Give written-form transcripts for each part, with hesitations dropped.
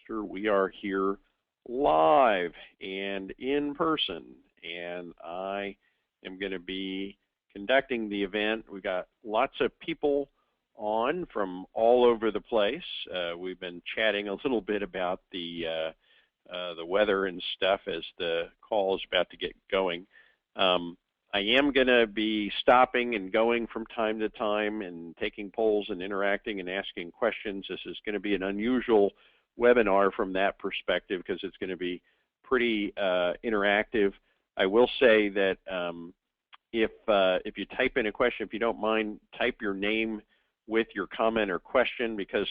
Investor. We are here live and in person, and I am going to be conducting the event. We got lots of people on from all over the place. We've been chatting a little bit about the weather and stuff as the call is about to get going. I am going to be stopping and going from time to time and taking polls and interacting and asking questions. This is going to be an unusual webinar from that perspective because it's going to be pretty interactive. I will say that if you type in a question, if you don't mind, type your name with your comment or question, because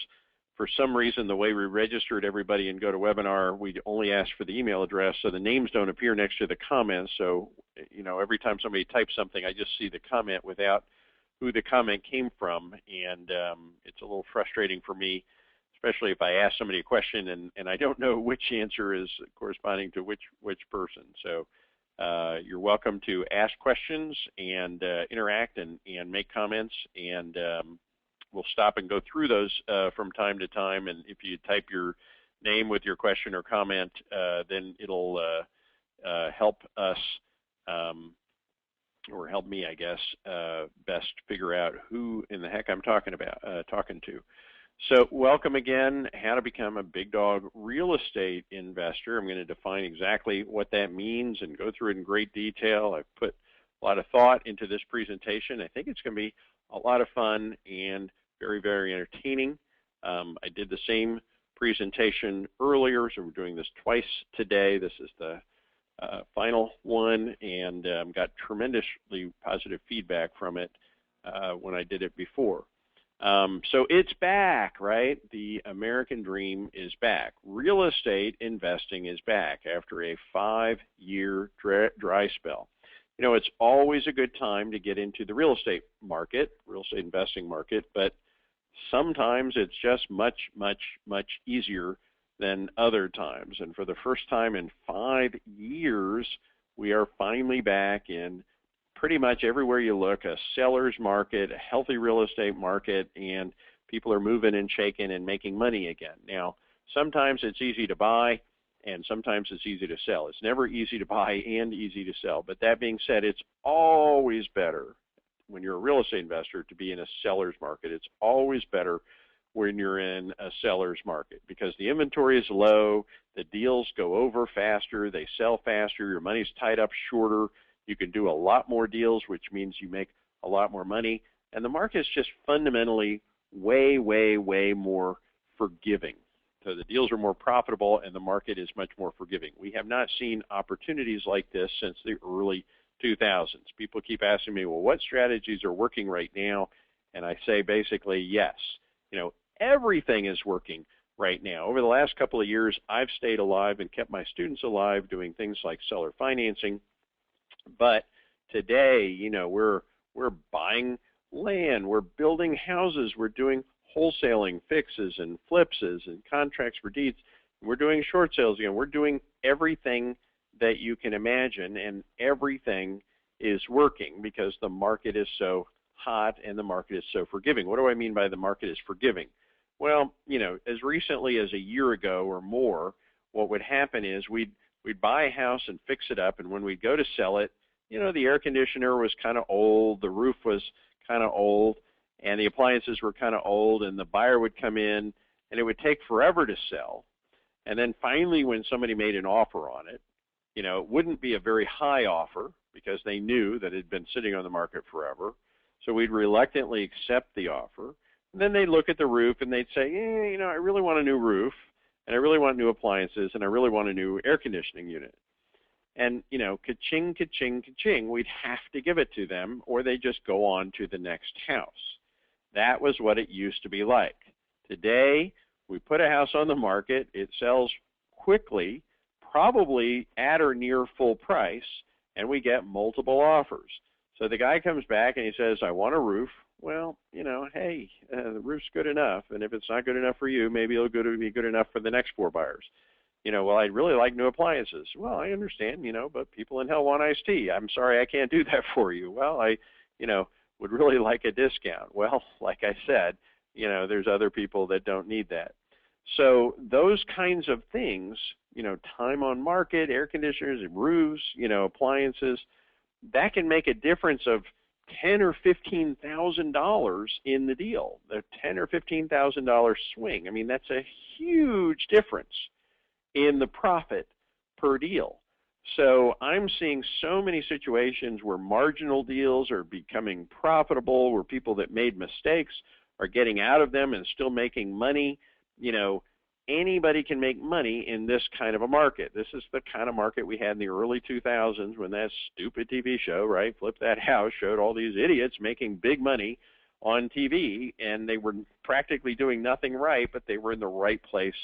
for some reason the way we registered everybody in GoToWebinar, we only asked for the email address, so the names don't appear next to the comments. So, you know, every time somebody types something, I just see the comment without who the comment came from, and it's a little frustrating for me, especially if I ask somebody a question and I don't know which answer is corresponding to which person. So you're welcome to ask questions and interact and make comments, and we'll stop and go through those from time to time. And if you type your name with your question or comment, then it'll help us, or help me, I guess, best figure out who in the heck I'm talking to. So welcome again, how to become a big dog real estate investor. I'm going to define exactly what that means and go through it in great detail. I've put a lot of thought into this presentation. I think it's going to be a lot of fun and very, very entertaining. I did the same presentation earlier, so we're doing this twice today. This is the final one, and got tremendously positive feedback from it when I did it before. So it's back, right? The American dream is back. Real estate investing is back after a 5-year dry spell. You know, it's always a good time to get into the real estate market, real estate investing market, but sometimes it's just much, much, much easier than other times. And for the first time in 5 years, we are finally back in pretty much everywhere you look, a seller's market, a healthy real estate market, and people are moving and shaking and making money again. Now, sometimes it's easy to buy, and sometimes it's easy to sell. It's never easy to buy and easy to sell. But that being said, it's always better when you're a real estate investor to be in a seller's market. It's always better when you're in a seller's market because the inventory is low, the deals go over faster, they sell faster, your money's tied up shorter, you can do a lot more deals, which means you make a lot more money, and the market's just fundamentally way, way, way more forgiving. So the deals are more profitable and the market is much more forgiving. We have not seen opportunities like this since the early 2000s. People keep asking me, well, what strategies are working right now? And I say basically yes. You know, everything is working right now. Over the last couple of years, I've stayed alive and kept my students alive doing things like seller financing. But today, you know, we're buying land, we're building houses, we're doing wholesaling, fixes and flipses and contracts for deeds. We're doing short sales again. We're doing everything that you can imagine, and everything is working because the market is so hot and the market is so forgiving. What do I mean by the market is forgiving? Well, you know, as recently as a year ago or more, what would happen is we'd buy a house and fix it up, and when we'd go to sell it, you know, the air conditioner was kind of old, the roof was kind of old, and the appliances were kind of old, and the buyer would come in, and it would take forever to sell. And then finally, when somebody made an offer on it, you know, it wouldn't be a very high offer because they knew that it had been sitting on the market forever. So we'd reluctantly accept the offer. And then they'd look at the roof and they'd say, you know, I really want a new roof, and I really want new appliances, and I really want a new air conditioning unit. And, you know, ka-ching, ka-ching, ka-ching, we'd have to give it to them, or they just go on to the next house. That was what it used to be like. Today, we put a house on the market, it sells quickly, probably at or near full price, and we get multiple offers. So the guy comes back and he says, I want a roof. Well, you know, hey, the roof's good enough, and if it's not good enough for you, maybe it'll be good enough for the next 4 buyers. You know, well, I'd really like new appliances. Well, I understand, you know, but people in hell want iced tea. I'm sorry, I can't do that for you. Well, I, you know, would really like a discount. Well, like I said, you know, there's other people that don't need that. So those kinds of things, time on market, air conditioners, roofs, appliances, that can make a difference of $10,000 or $15,000 in the deal. The $10,000 or $15,000 swing. I mean, that's a huge difference in the profit per deal. So I'm seeing so many situations where marginal deals are becoming profitable, where people that made mistakes are getting out of them and still making money. Anybody can make money in this kind of a market. This is the kind of market we had in the early 2000s when that stupid TV show, right, Flip That House, showed all these idiots making big money on TV, and they were practically doing nothing right, but they were in the right place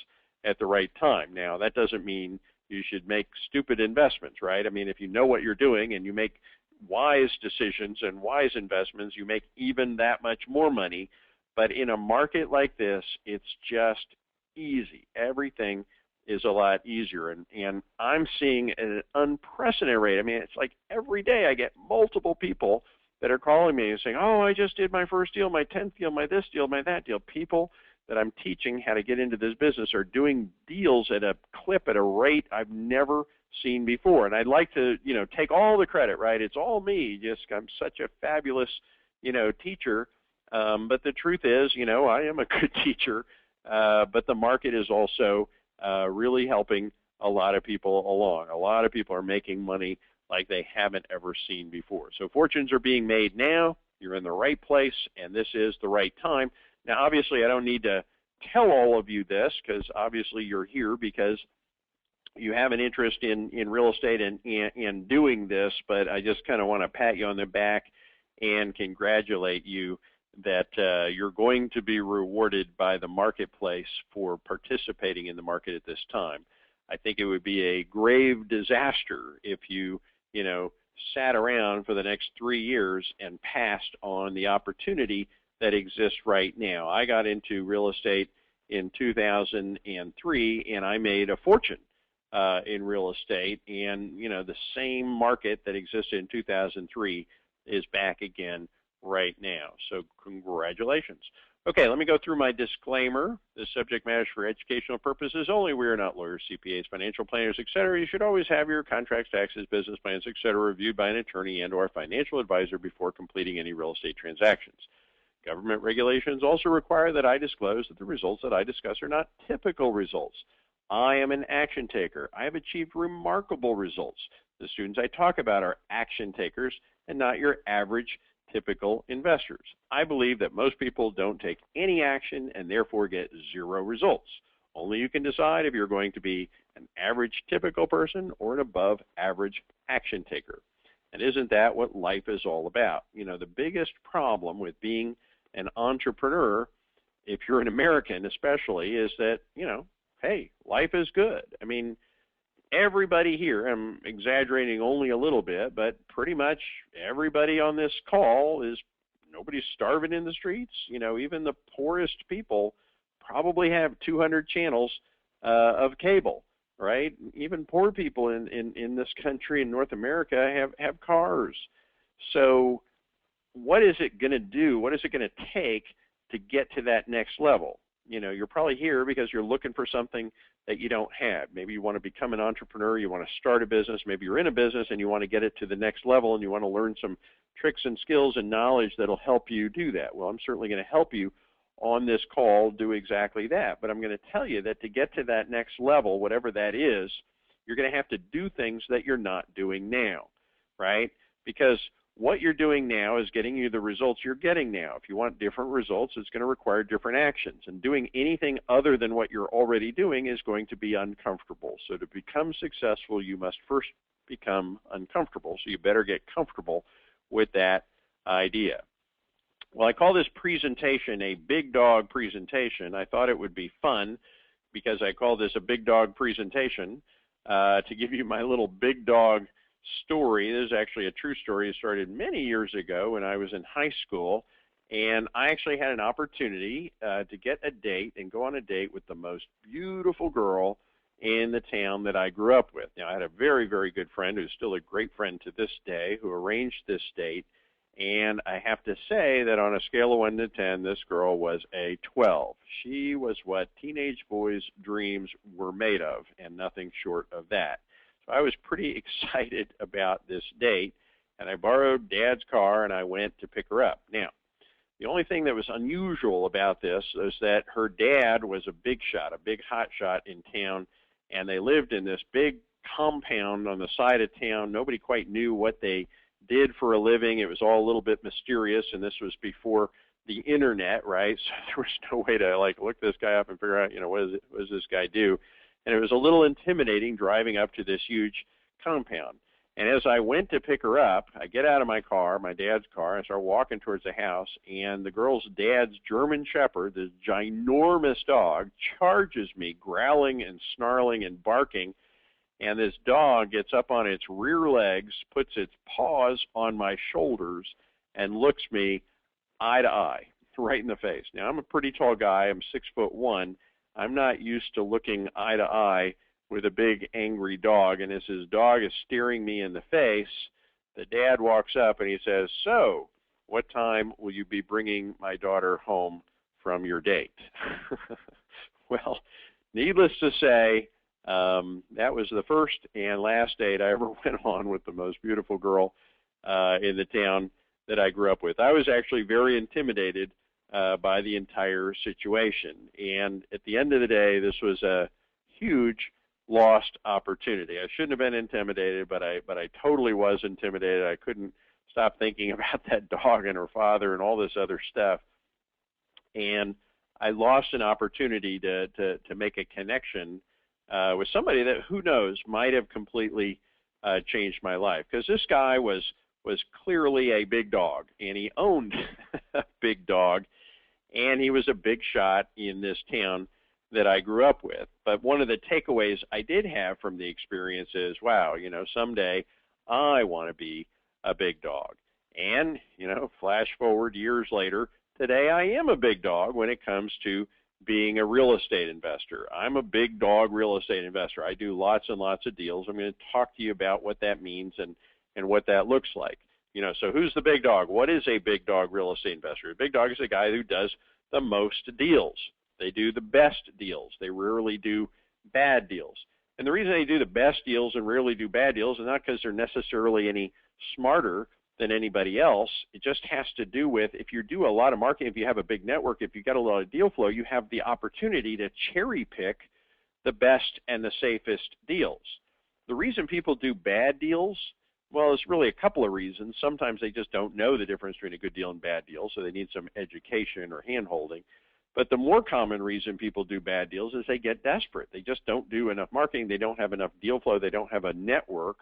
at the right time. Now, that doesn't mean you should make stupid investments, right? I mean, if you know what you're doing and you make wise decisions and wise investments, you make even that much more money. But in a market like this, it's just easy. Everything is a lot easier. And I'm seeing an unprecedented rate. I mean, it's like every day I get multiple people that are calling me and saying, oh, I just did my first deal, my 10th deal, my this deal, my that deal. People that I'm teaching how to get into this business are doing deals at a clip, at a rate I've never seen before. And I'd like to, take all the credit, right? It's all me. I'm such a fabulous, teacher. But the truth is, I am a good teacher, but the market is also really helping a lot of people along. A lot of people are making money like they haven't ever seen before. So fortunes are being made now. You're in the right place, and this is the right time. Now, obviously, I don't need to tell all of you this because obviously you're here because you have an interest in real estate and doing this, but I just kind of want to pat you on the back and congratulate you that you're going to be rewarded by the marketplace for participating in the market at this time. I think it would be a grave disaster if you, sat around for the next 3 years and passed on the opportunity that exists right now. I got into real estate in 2003 and I made a fortune in real estate, and the same market that existed in 2003 is back again right now. So congratulations. Okay, let me go through my disclaimer. This subject matter is for educational purposes only. We are not lawyers, CPAs, financial planners, etc. You should always have your contracts, taxes, business plans, etc. reviewed by an attorney and or financial advisor before completing any real estate transactions. Government regulations also require that I disclose that the results that I discuss are not typical results. I am an action taker. I have achieved remarkable results. The students I talk about are action takers and not your average typical investors. I believe that most people don't take any action and therefore get zero results. Only you can decide if you're going to be an average typical person or an above average action taker. And isn't that what life is all about? The biggest problem with being an entrepreneur, if you're an American especially, is that, hey, life is good. I mean, everybody here, I'm exaggerating only a little bit, but pretty much everybody on this call nobody's starving in the streets. Even the poorest people probably have 200 channels of cable, right? Even poor people in this country, in North America, have cars. So what is it going to do? What is it going to take to get to that next level? You're probably here because you're looking for something that you don't have. Maybe you want to become an entrepreneur, you want to start a business, maybe you're in a business and you want to get it to the next level and you want to learn some tricks and skills and knowledge that'll help you do that. Well, I'm certainly going to help you on this call do exactly that. But I'm going to tell you that to get to that next level, whatever that is, you're going to have to do things that you're not doing now, right? Because what you're doing now is getting you the results you're getting now. If you want different results, it's going to require different actions. And doing anything other than what you're already doing is going to be uncomfortable. So to become successful, you must first become uncomfortable. So you better get comfortable with that idea. Well, I call this presentation a big dog presentation. I thought it would be fun because I call this a big dog presentation to give you my little big dog story. This is actually a true story. It started many years ago when I was in high school, and I actually had an opportunity to get a date and go on a date with the most beautiful girl in the town that I grew up with. Now, I had a very, very good friend who's still a great friend to this day who arranged this date, And I have to say that on a scale of 1 to 10, this girl was a 12. She was what teenage boys' dreams were made of, and nothing short of that. So I was pretty excited about this date, and I borrowed Dad's car, and I went to pick her up. Now, the only thing that was unusual about this is that her dad was a big shot, a big hot shot in town, and they lived in this big compound on the side of town. Nobody quite knew what they did for a living. It was all a little bit mysterious, and this was before the internet, right? So there was no way to like look this guy up and figure out, what does this guy do? And it was a little intimidating driving up to this huge compound. And as I went to pick her up, I get out of my car, my dad's car, and start walking towards the house, and the girl's dad's German Shepherd, this ginormous dog, charges me, growling and snarling and barking, and this dog gets up on its rear legs, puts its paws on my shoulders, and looks me eye to eye, right in the face. Now, I'm a pretty tall guy. I'm 6'1". I'm not used to looking eye to eye with a big angry dog, and as his dog is staring me in the face, the dad walks up and he says, "So, what time will you be bringing my daughter home from your date?" Well, needless to say, that was the first and last date I ever went on with the most beautiful girl in the town that I grew up with. I was actually very intimidated by the entire situation, and at the end of the day, this was a huge lost opportunity. I shouldn't have been intimidated, but I totally was intimidated. I couldn't stop thinking about that dog and her father and all this other stuff, and I lost an opportunity to make a connection with somebody that, who knows, might have completely changed my life. Because this guy was clearly a big dog, and he owned a big dog, and he was a big shot in this town that I grew up with. But one of the takeaways I did have from the experience is, wow, someday I want to be a big dog. And, flash forward years later, today I am a big dog when it comes to being a real estate investor. I'm a big dog real estate investor. I do lots and lots of deals. I'm going to talk to you about what that means and what that looks like. So who's the big dog? What is a big dog real estate investor? A big dog is a guy who does the most deals. They do the best deals. They rarely do bad deals. And the reason they do the best deals and rarely do bad deals is not because they're necessarily any smarter than anybody else. It just has to do with, if you do a lot of marketing, if you have a big network, if you've got a lot of deal flow, you have the opportunity to cherry pick the best and the safest deals. The reason people do bad deals, well, it's really a couple of reasons. Sometimes they just don't know the difference between a good deal and bad deal, so they need some education or hand-holding. But the more common reason people do bad deals is they get desperate. They just don't do enough marketing. They don't have enough deal flow. They don't have a network,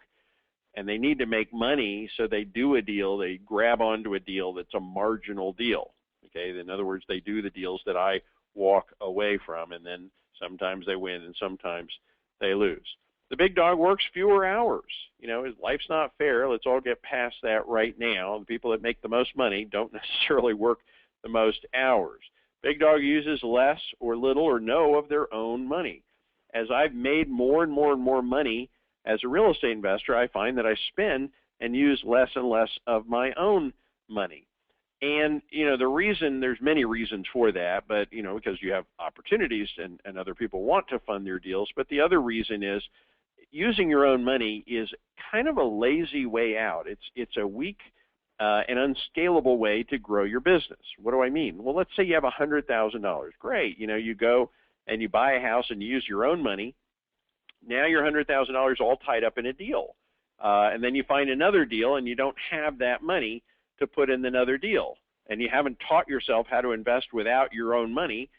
and they need to make money, so they do a deal. They grab onto a deal that's a marginal deal. Okay, in other words, they do the deals that I walk away from, and then sometimes they win and sometimes they lose. The big dog works fewer hours. Life's not fair. Let's all get past that right now. The people that make the most money don't necessarily work the most hours. Big dog uses less or little or no of their own money. As I've made more and more and more money as a real estate investor, I find that I spend and use less and less of my own money. And, the reason, there's many reasons for that, but, because you have opportunities and other people want to fund their deals. But the other reason is using your own money is kind of a lazy way out. It's a weak an unscalable way to grow your business. What do I mean? Well, let's say you have $100,000. Great. You go and you buy a house and you use your own money. Now your $100,000 all tied up in a deal. And then you find another deal and you don't have that money to put in another deal. And you haven't taught yourself how to invest without your own money,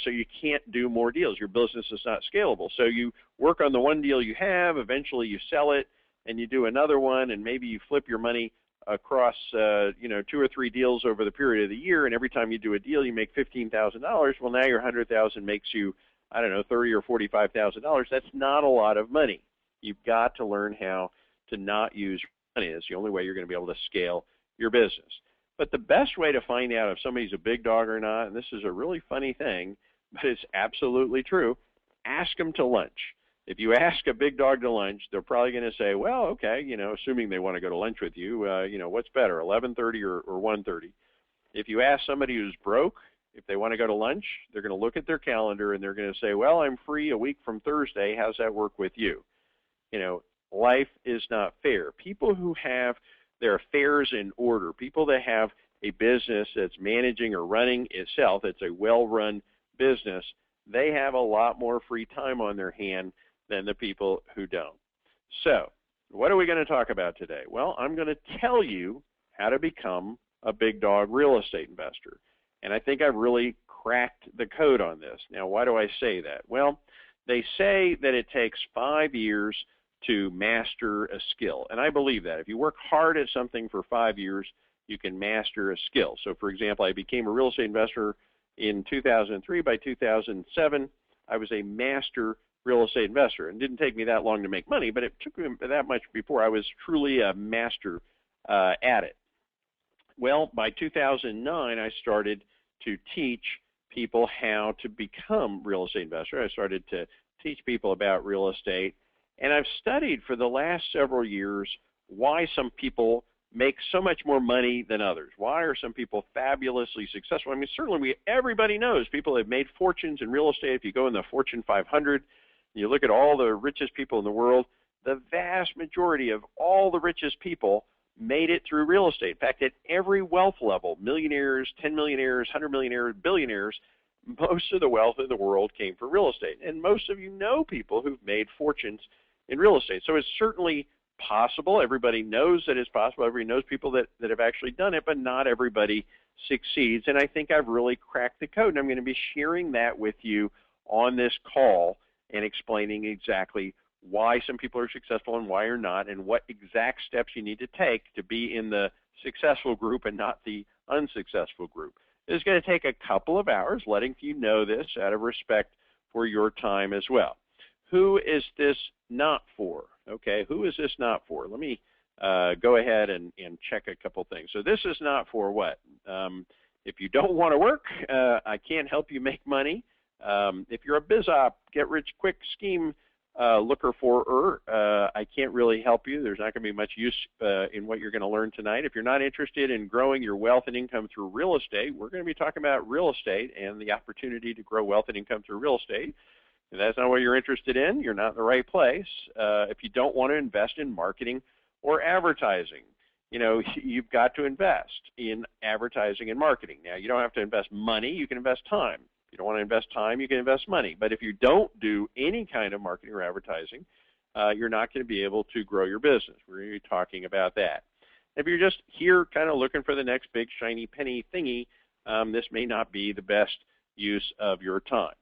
so you can't do more deals. Your business is not scalable. So you work on the one deal you have, eventually you sell it, and you do another one, and maybe you flip your money across 2 or 3 deals over the period of the year, and every time you do a deal you make $15,000. Well, now your $100,000 makes you, I don't know, $30,000 or $45,000. That's not a lot of money. You've got to learn how to not use money. It's the only way you're going to be able to scale your business. But the best way to find out if somebody's a big dog or not, and this is a really funny thing, but it's absolutely true, ask them to lunch. If you ask a big dog to lunch, they're probably going to say, well, okay, assuming they want to go to lunch with you, what's better, 11:30 or 1:30? If you ask somebody who's broke if they want to go to lunch, they're going to look at their calendar and they're going to say, well, I'm free a week from Thursday. How's that work with you? Life is not fair. People who have their affairs in order, people that have a business that's managing or running itself, it's a well-run business, they have a lot more free time on their hand than the people who don't. So, what are we going to talk about today? Well, I'm going to tell you how to become a big dog real estate investor. And I think I've really cracked the code on this. Now, why do I say that? Well, they say that it takes 5 years to master a skill. And I believe that. If you work hard at something for 5 years, you can master a skill. So, for example, I became a real estate investor in 2003. By 2007, I was a master real estate investor. And it didn't take me that long to make money, but it took me that much before I was truly a master at it. Well, by 2009, I started to teach people how to become real estate investors. I started to teach people about real estate. And I've studied for the last several years why some people make so much more money than others. Why are some people fabulously successful? I mean, certainly everybody knows people have made fortunes in real estate. If you go in the Fortune 500, you look at all the richest people in the world, the vast majority of all the richest people made it through real estate. In fact, at every wealth level, millionaires, 10 millionaires, 100 millionaires, billionaires, most of the wealth in the world came from real estate. And most of you know people who've made fortunes in real estate. So it's certainly possible. Everybody knows that it's possible. Everybody knows people that have actually done it, but not everybody succeeds. And I think I've really cracked the code. And I'm going to be sharing that with you on this call and explaining exactly why some people are successful and why are not, and what exact steps you need to take to be in the successful group and not the unsuccessful group. It's going to take a couple of hours letting you know this out of respect for your time as well. Who is this not for? Okay, who is this not for? Let me go ahead and check a couple things. So this is not for what? If you don't want to work, I can't help you make money. If you're a biz op, get rich quick scheme looker for I can't really help you. There's not going to be much use in what you're going to learn tonight. If you're not interested in growing your wealth and income through real estate, we're going to be talking about real estate and the opportunity to grow wealth and income through real estate. If that's not what you're interested in, you're not in the right place. If you don't want to invest in marketing or advertising, you've got to invest in advertising and marketing. Now, you don't have to invest money. You can invest time. If you don't want to invest time, you can invest money. But if you don't do any kind of marketing or advertising, you're not going to be able to grow your business. We're going to be talking about that. If you're just here kind of looking for the next big shiny penny thingy, this may not be the best use of your time.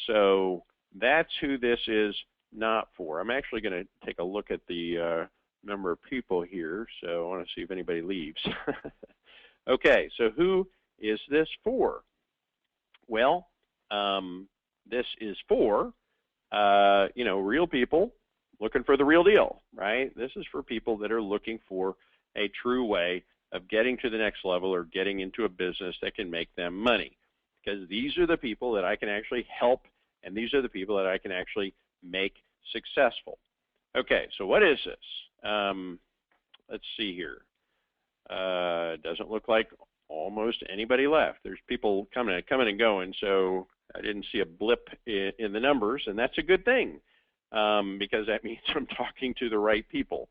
So that's who this is not for. I'm actually going to take a look at the number of people here, so I want to see if anybody leaves. Okay, so who is this for? Well, this is for, real people looking for the real deal, right? This is for people that are looking for a true way of getting to the next level or getting into a business that can make them money. Because these are the people that I can actually help, and these are the people that I can actually make successful. Okay, so what is this? Let's see here. It doesn't look like almost anybody left. There's people coming and going, so I didn't see a blip in the numbers, and that's a good thing because that means I'm talking to the right people.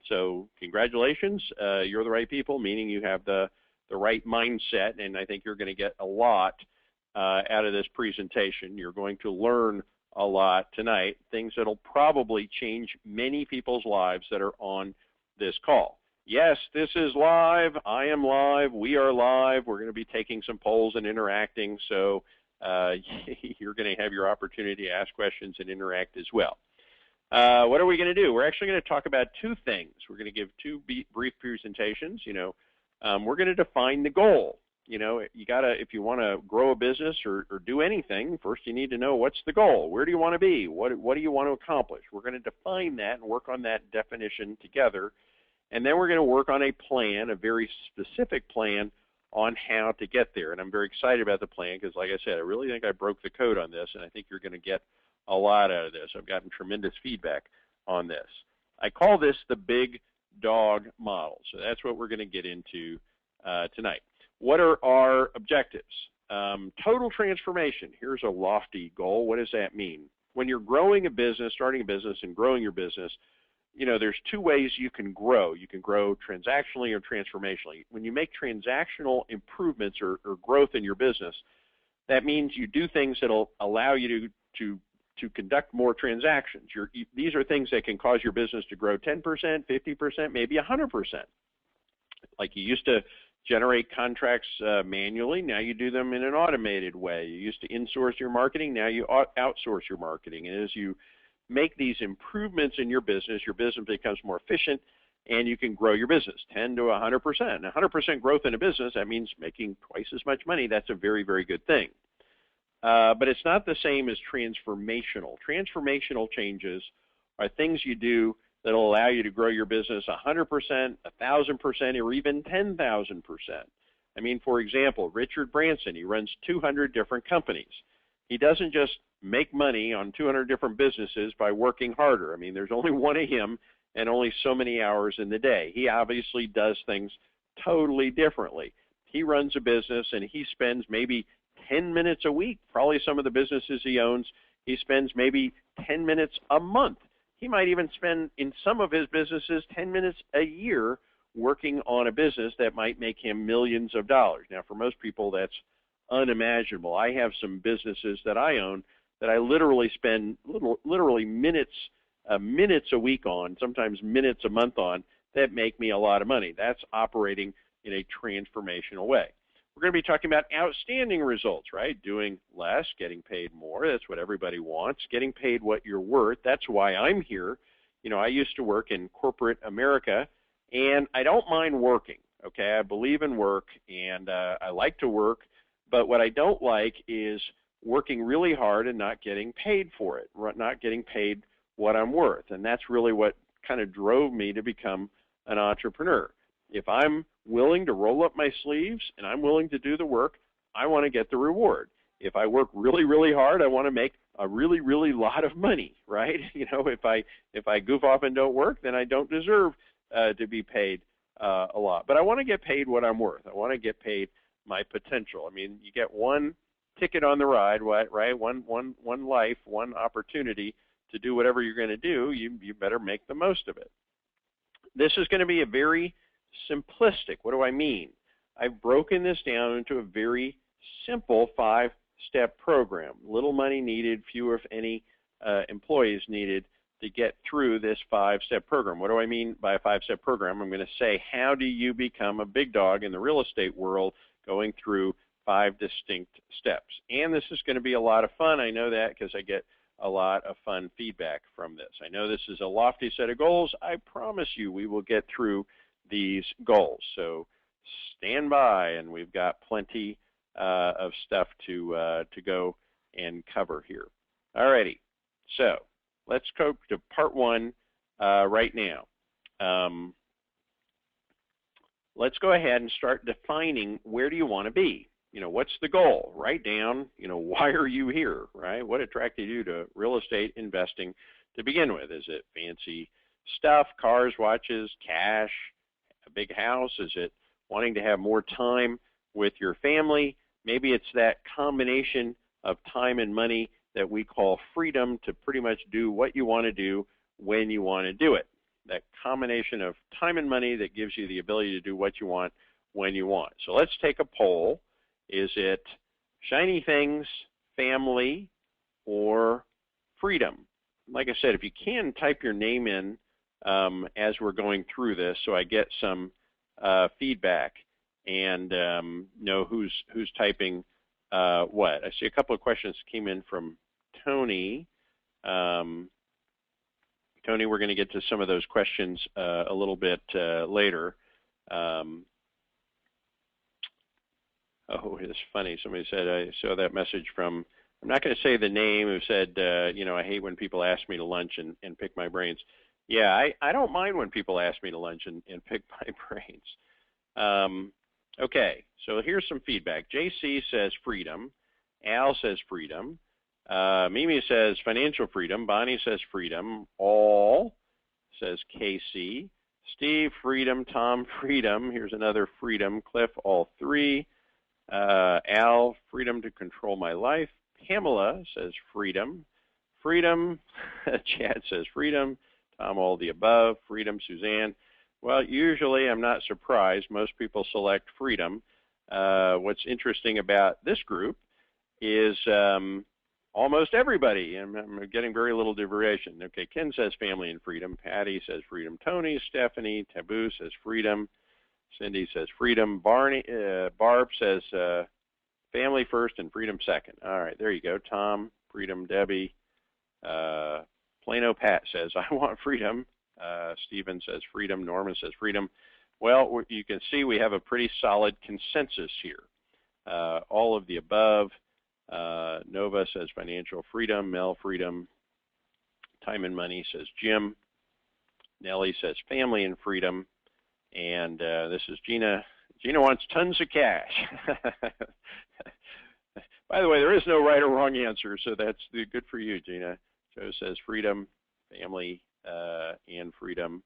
So congratulations, you're the right people, meaning you have the right mindset, and I think you're going to get a lot out of this presentation. You're going to learn a lot tonight, things that'll probably change many people's lives that are on this call. Yes, this is live. I am live. We are live. We're going to be taking some polls and interacting, so you're going to have your opportunity to ask questions and interact as well. What are we going to do? We're actually going to talk about two things. We're going to give two brief presentations. We're going to define the goal. You gotta, if you want to grow a business or do anything, first you need to know what's the goal. Where do you want to be? What do you want to accomplish? We're going to define that and work on that definition together. And then we're going to work on a plan, a very specific plan on how to get there. And I'm very excited about the plan because, like I said, I really think I broke the code on this, and I think you're going to get a lot out of this. I've gotten tremendous feedback on this. I call this the big dog model. So that's what we're going to get into tonight. What are our objectives? Total transformation. Here's a lofty goal. What does that mean? When you're growing a business, starting a business and growing your business, you know, there's two ways you can grow. You can grow transactionally or transformationally. When you make transactional improvements or growth in your business, that means you do things that'll allow you to conduct more transactions. These are things that can cause your business to grow 10%, 50%, maybe 100%. Like you used to generate contracts manually, now you do them in an automated way. You used to insource your marketing, now you outsource your marketing. And as you make these improvements in your business becomes more efficient, and you can grow your business 10 to 100%. 100% growth in a business, that means making twice as much money. That's a very, very good thing. But it's not the same as transformational. Transformational changes are things you do that will allow you to grow your business 100%, 1,000%, or even 10,000%. I mean, for example, Richard Branson, he runs 200 different companies. He doesn't just make money on 200 different businesses by working harder. I mean, there's only one of him and only so many hours in the day. He obviously does things totally differently. He runs a business and he spends maybe 10 minutes a week. Probably some of the businesses he owns, he spends maybe 10 minutes a month. He might even spend, in some of his businesses, 10 minutes a year working on a business that might make him millions of dollars. Now, for most people, that's unimaginable. I have some businesses that I own that I literally spend literally minutes a week on, sometimes minutes a month on, that make me a lot of money. That's operating in a transformational way. We're going to be talking about outstanding results, right? Doing less, getting paid more. That's what everybody wants. Getting paid what you're worth. That's why I'm here. You know, I used to work in corporate America, and I don't mind working, okay? I believe in work, and I like to work, but what I don't like is working really hard and not getting paid for it, not getting paid what I'm worth. And that's really what kind of drove me to become an entrepreneur. If I'm willing to roll up my sleeves and I'm willing to do the work, I want to get the reward. If I work really, really hard, I want to make a really, really lot of money, right? You know, if I goof off and don't work, then I don't deserve to be paid a lot. But I want to get paid what I'm worth. I want to get paid my potential. I mean, you get one ticket on the ride, right? One life, one opportunity to do whatever you're going to do. You better make the most of it. This is going to be a very simplistic. What do I mean? I've broken this down into a very simple 5-step program. Little money needed, fewer, if any, employees needed to get through this 5-step program. What do I mean by a 5-step program? I'm going to say, how do you become a big dog in the real estate world, going through 5 distinct steps. And this is going to be a lot of fun. I know that because I get a lot of fun feedback from this. I know this is a lofty set of goals. I promise you we will get through these goals. So stand by, and we've got plenty of stuff to go and cover here. All righty. So let's go to part 1 right now. Let's go ahead and start defining, where do you want to be? You know, what's the goal? Write down, you know, why are you here, right? What attracted you to real estate investing to begin with? Is it fancy stuff, cars, watches, cash, a big house? Is it wanting to have more time with your family? Maybe it's that combination of time and money that we call freedom to pretty much do what you want to do when you want to do it. That combination of time and money that gives you the ability to do what you want when you want. So let's take a poll. Is it shiny things, family, or freedom? Like I said, if you can, type your name in as we're going through this, so I get some feedback and know who's typing what. I see a couple of questions came in from Tony. Tony, we're going to get to some of those questions a little bit later. Oh, it's funny. Somebody said, I saw that message from, I'm not going to say the name, who said, you know, I hate when people ask me to lunch and pick my brains. Yeah, I don't mind when people ask me to lunch and pick my brains. Okay, so here's some feedback. JC says freedom. Al says freedom. Mimi says financial freedom. Bonnie says freedom. All says Casey. Steve, freedom. Tom, freedom. Here's another freedom. Cliff, all three. Al, freedom to control my life. Pamela says freedom. Freedom. Chad says freedom. Tom, all the above. Freedom. Suzanne. Well, usually I'm not surprised. Most people select freedom. What's interesting about this group is almost everybody, and I'm getting very little variation. Okay, Ken says family and freedom. Patty says freedom. Tony, Stephanie, Taboo says freedom. Cindy says freedom. Barb says family first and freedom second. All right, there you go. Tom, freedom. Debbie. Plano Pat says, I want freedom. Stephen says freedom. Norman says freedom. Well, you can see we have a pretty solid consensus here. All of the above. Nova says financial freedom. Mel, freedom. Time and money says Jim. Nellie says family and freedom. And this is Gina. Gina wants tons of cash. By the way, there is no right or wrong answer, so that's good for you, Gina. Joe says freedom, family, and freedom,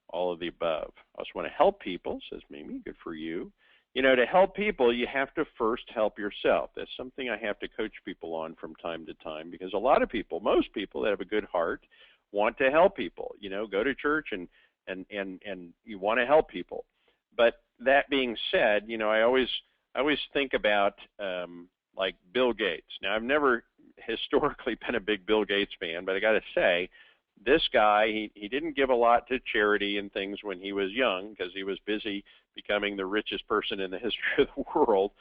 all of the above. I also want to help people, says Mimi. Good for you. You know, to help people, you have to first help yourself. That's something I have to coach people on from time to time, because a lot of people, most people that have a good heart, want to help people. You know, go to church and you want to help people. But that being said, you know, I always think about like Bill Gates. Now, I've never historically been a big Bill Gates fan, but I got to say, this guy, he didn't give a lot to charity and things when he was young, because he was busy becoming the richest person in the history of the world.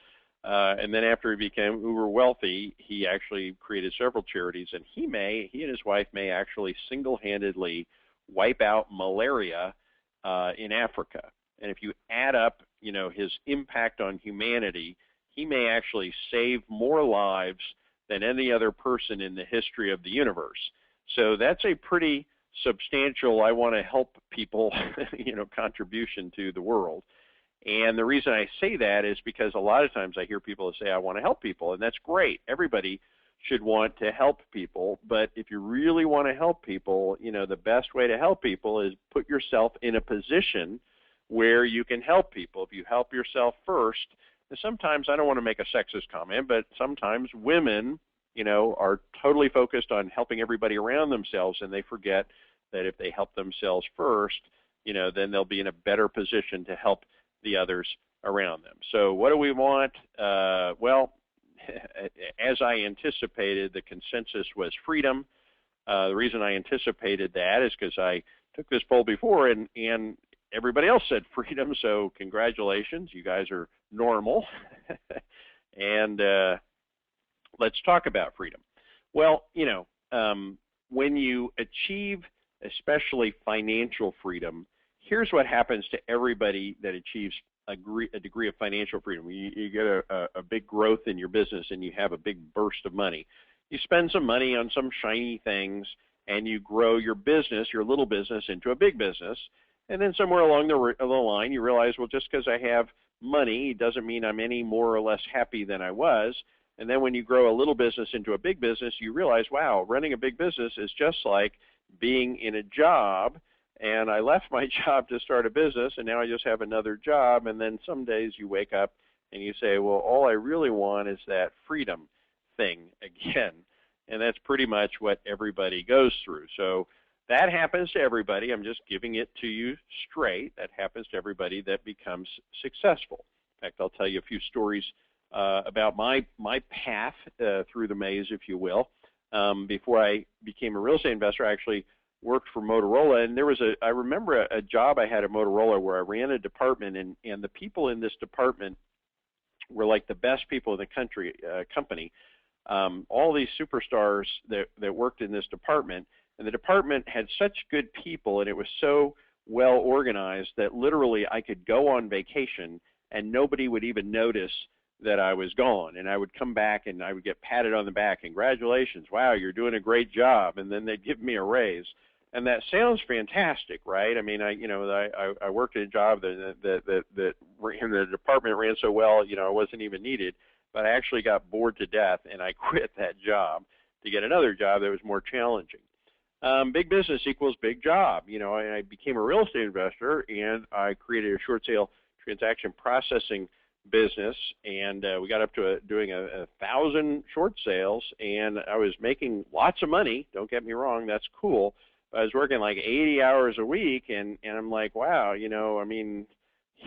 And then after he became uber wealthy, he actually created several charities, and he and his wife may actually single-handedly wipe out malaria in Africa. And if you add up, you know, his impact on humanity, he may actually save more lives than any other person in the history of the universe. So that's a pretty substantial, I want to help people, you know, contribution to the world. And the reason I say that is because a lot of times I hear people say, I want to help people, and that's great. Everybody should want to help people, but if you really want to help people, you know, the best way to help people is put yourself in a position where you can help people. If you help yourself first, and sometimes, I don't want to make a sexist comment, but sometimes women, you know, are totally focused on helping everybody around themselves, and they forget that if they help themselves first, you know, then they'll be in a better position to help the others around them. So what do we want? Well, as I anticipated, the consensus was freedom. The reason I anticipated that is because I took this poll before, and everybody else said freedom, so congratulations, you guys are normal. And let's talk about freedom. Well, you know, when you achieve especially financial freedom, here's what happens to everybody that achieves a degree of financial freedom. You get a big growth in your business and you have a big burst of money. You spend some money on some shiny things and you grow your business, your little business, into a big business. And then somewhere along the line you realize, well, just because I have money doesn't mean I'm any more or less happy than I was. And then when you grow a little business into a big business, you realize, wow, running a big business is just like being in a job. And I left my job to start a business, and now I just have another job. And then some days you wake up and you say, well, all I really want is that freedom thing again. And that's pretty much what everybody goes through. So that happens to everybody. I'm just giving it to you straight. That happens to everybody that becomes successful. In fact, I'll tell you a few stories about my path through the maze, if you will. Before I became a real estate investor, I actually worked for Motorola, and I remember a job I had at Motorola where I ran a department, and the people in this department were like the best people in the company. All these superstars that worked in this department, and the department had such good people, and it was so well organized that literally I could go on vacation and nobody would even notice that I was gone. And I would come back and I would get patted on the back, congratulations, wow, you're doing a great job, and then they'd give me a raise. And that sounds fantastic, right? I mean, I worked at a job that in the department ran so well, you know, I wasn't even needed, but I actually got bored to death and I quit that job to get another job that was more challenging. Big business equals big job. You know, I became a real estate investor, and I created a short sale transaction processing business, and we got up to doing 1,000 short sales, and I was making lots of money. Don't get me wrong, that's cool. But I was working like 80 hours a week, and I'm like, wow, you know, I mean,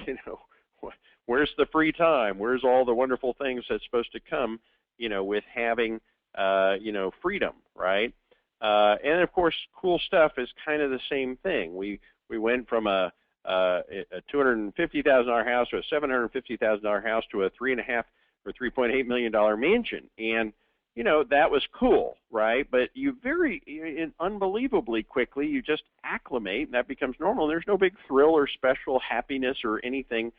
you know, where's the free time? Where's all the wonderful things that's supposed to come, you know, with having, you know, freedom, right? And of course, cool stuff is kind of the same thing. We went from a $250,000 house to a $750,000 house to a $3.5 or $3.8 million mansion, and you know that was cool, right? But you unbelievably quickly you just acclimate, and that becomes normal. And there's no big thrill or special happiness or anything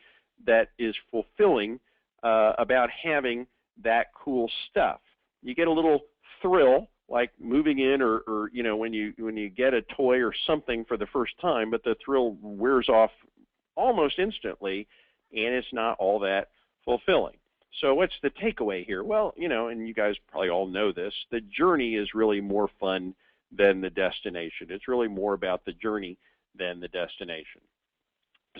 that is fulfilling about having that cool stuff. You get a little thrill, like moving in, or you know, when you get a toy or something for the first time, but the thrill wears off almost instantly, and it's not all that fulfilling. So what's the takeaway here? Well, you know, and you guys probably all know this, the journey is really more fun than the destination. It's really more about the journey than the destination.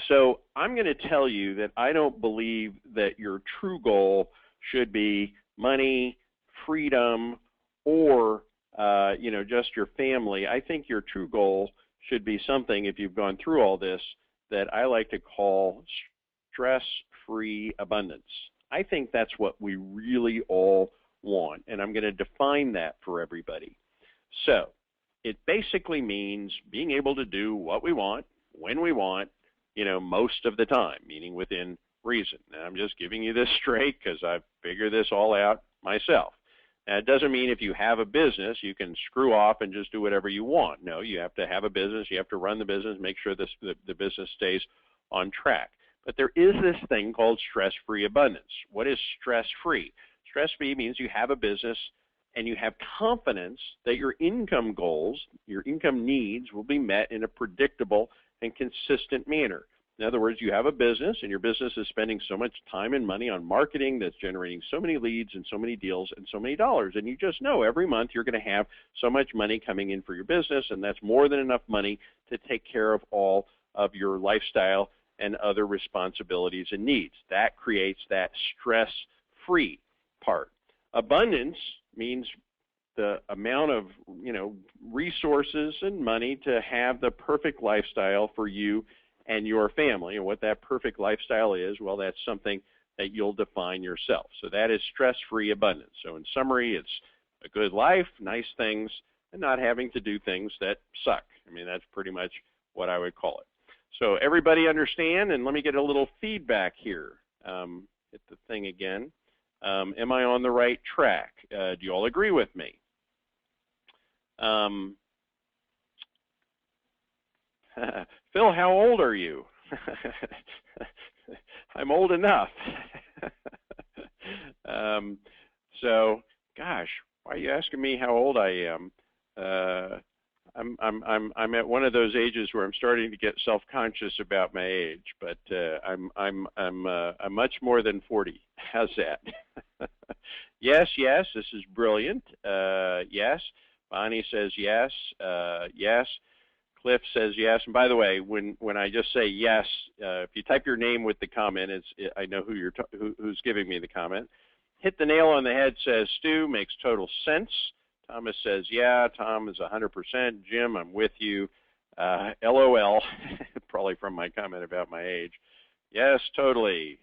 So I'm going to tell you that I don't believe that your true goal should be money, freedom, or you know, just your family. I think your true goal should be something, if you've gone through all this, that I like to call stress-free abundance. I think that's what we really all want, and I'm going to define that for everybody. So it basically means being able to do what we want, when we want, you know, most of the time, meaning within reason. And I'm just giving you this straight because I've figured this all out myself. Now, it doesn't mean if you have a business, you can screw off and just do whatever you want. No, you have to have a business. You have to run the business, make sure the business stays on track. But there is this thing called stress-free abundance. What is stress-free? Stress-free means you have a business and you have confidence that your income goals, your income needs will be met in a predictable and consistent manner. In other words, you have a business, and your business is spending so much time and money on marketing that's generating so many leads and so many deals and so many dollars. And you just know every month you're going to have so much money coming in for your business, and that's more than enough money to take care of all of your lifestyle and other responsibilities and needs. That creates that stress-free part. Abundance means the amount of, you know, resources and money to have the perfect lifestyle for you and your family. And what that perfect lifestyle is, well, that's something that you'll define yourself. So that is stress-free abundance. So in summary, it's a good life, nice things, and not having to do things that suck. I mean, that's pretty much what I would call it. So everybody understand? And let me get a little feedback here. Hit the thing again. Am I on the right track? Do you all agree with me? Phil, how old are you? I'm old enough. So, gosh, why are you asking me how old I am? I'm at one of those ages where I'm starting to get self-conscious about my age, but I'm much more than 40. How's that? Yes, this is brilliant. Yes. Bonnie says yes. Yes. Cliff says yes. And by the way, when I just say yes, if you type your name with the comment, I know who's giving me the comment. Hit the nail on the head says Stu, makes total sense. Thomas says yeah. Tom is 100%. Jim, I'm with you. LOL, probably from my comment about my age. Yes, totally.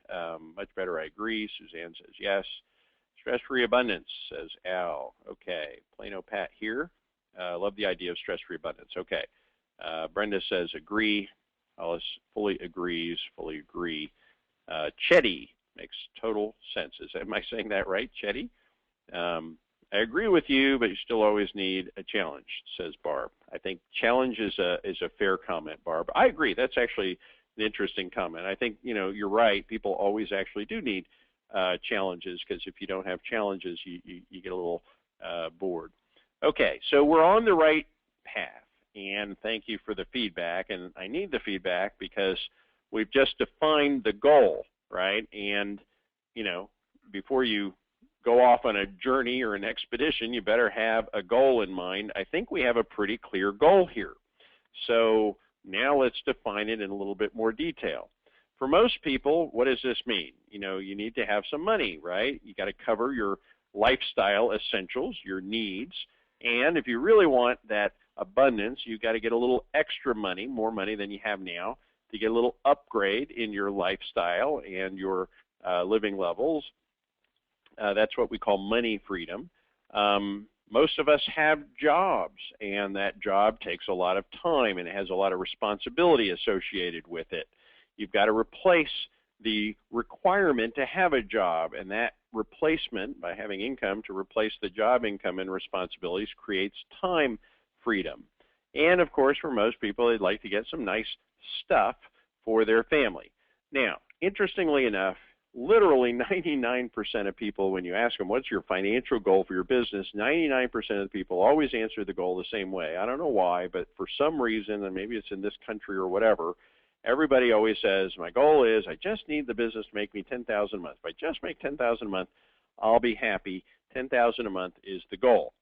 Much better, I agree. Suzanne says yes. Stress-free abundance, says Al. Okay. Plano Pat here. Love the idea of stress-free abundance. Okay. Brenda says agree. Alice fully agrees, fully agree. Chetty makes total sense. Am I saying that right, Chetty? I agree with you, but you still always need a challenge, says Barb. I think challenge is a fair comment, Barb. I agree. That's actually an interesting comment. I think, you know, you're right. People always actually do need challenges, because if you don't have challenges, you get a little bored. Okay, so we're on the right path, and thank you for the feedback. And I need the feedback because we've just defined the goal, right? And, you know, before you go off on a journey or an expedition, you better have a goal in mind. I think we have a pretty clear goal here. So now let's define it in a little bit more detail. For most people, what does this mean? You need to have some money, right? You got to cover your lifestyle essentials, your needs, and if you really want that abundance, you got to get a little extra money, more money than you have now, to get a little upgrade in your lifestyle and your living levels. That's what we call money freedom. Most of us have jobs, and that job takes a lot of time, and it has a lot of responsibility associated with it. You've got to replace the requirement to have a job, and that replacement, by having income to replace the job income and responsibilities, creates time freedom. And of course, for most people, they'd like to get some nice stuff for their family. Now, interestingly enough, literally 99% of people, when you ask them, what's your financial goal for your business, 99% of the people always answer the goal the same way. I don't know why, but for some reason, and maybe it's in this country or whatever, everybody always says, my goal is I just need the business to make me $10,000 a month. If I just make $10,000 a month, I'll be happy. $10,000 a month is the goal.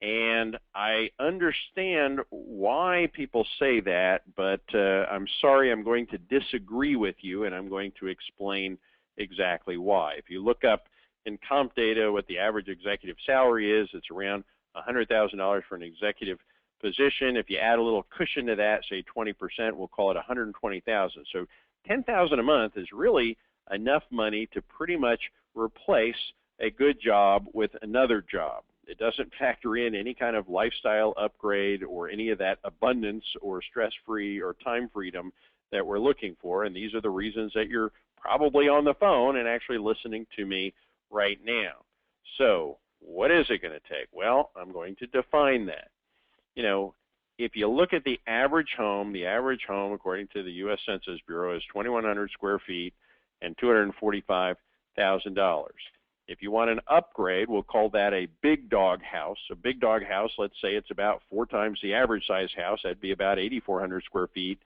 And I understand why people say that, but I'm sorry, I'm going to disagree with you, and I'm going to explain exactly why. If you look up in comp data what the average executive salary is, it's around $100,000 for an executive position. If you add a little cushion to that, say 20%, we'll call it $120,000. So $10,000 a month is really enough money to pretty much replace a good job with another job. It doesn't factor in any kind of lifestyle upgrade or any of that abundance or stress-free or time freedom that we're looking for, and these are the reasons that you're probably on the phone and actually listening to me right now. So what is it going to take? Well, I'm going to define that. If you look at the average home according to the U.S. Census Bureau is 2,100 square feet and $245,000. If you want an upgrade, we'll call that a big dog house. A big dog house, let's say it's about 4 times the average size house. That'd be about 8,400 square feet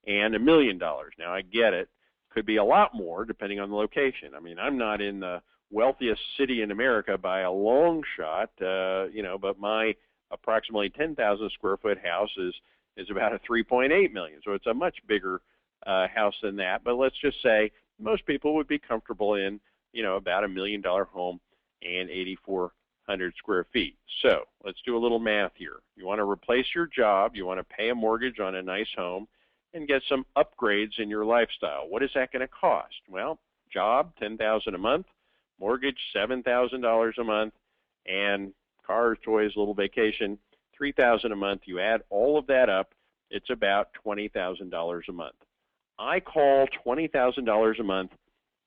and $1 million. Now, I get it. Could be a lot more depending on the location. I mean, I'm not in the wealthiest city in America by a long shot, but my approximately 10,000 square foot house is about a 3.8 million. So it's a much bigger house than that. But let's just say most people would be comfortable in, about $1 million home and 8,400 square feet. So let's do a little math here. You want to replace your job, you want to pay a mortgage on a nice home, and get some upgrades in your lifestyle. What is that going to cost? Well, job, $10,000 a month, mortgage, $7,000 a month, and cars, toys, little vacation, $3,000 a month. You add all of that up, it's about $20,000 a month. I call $20,000 a month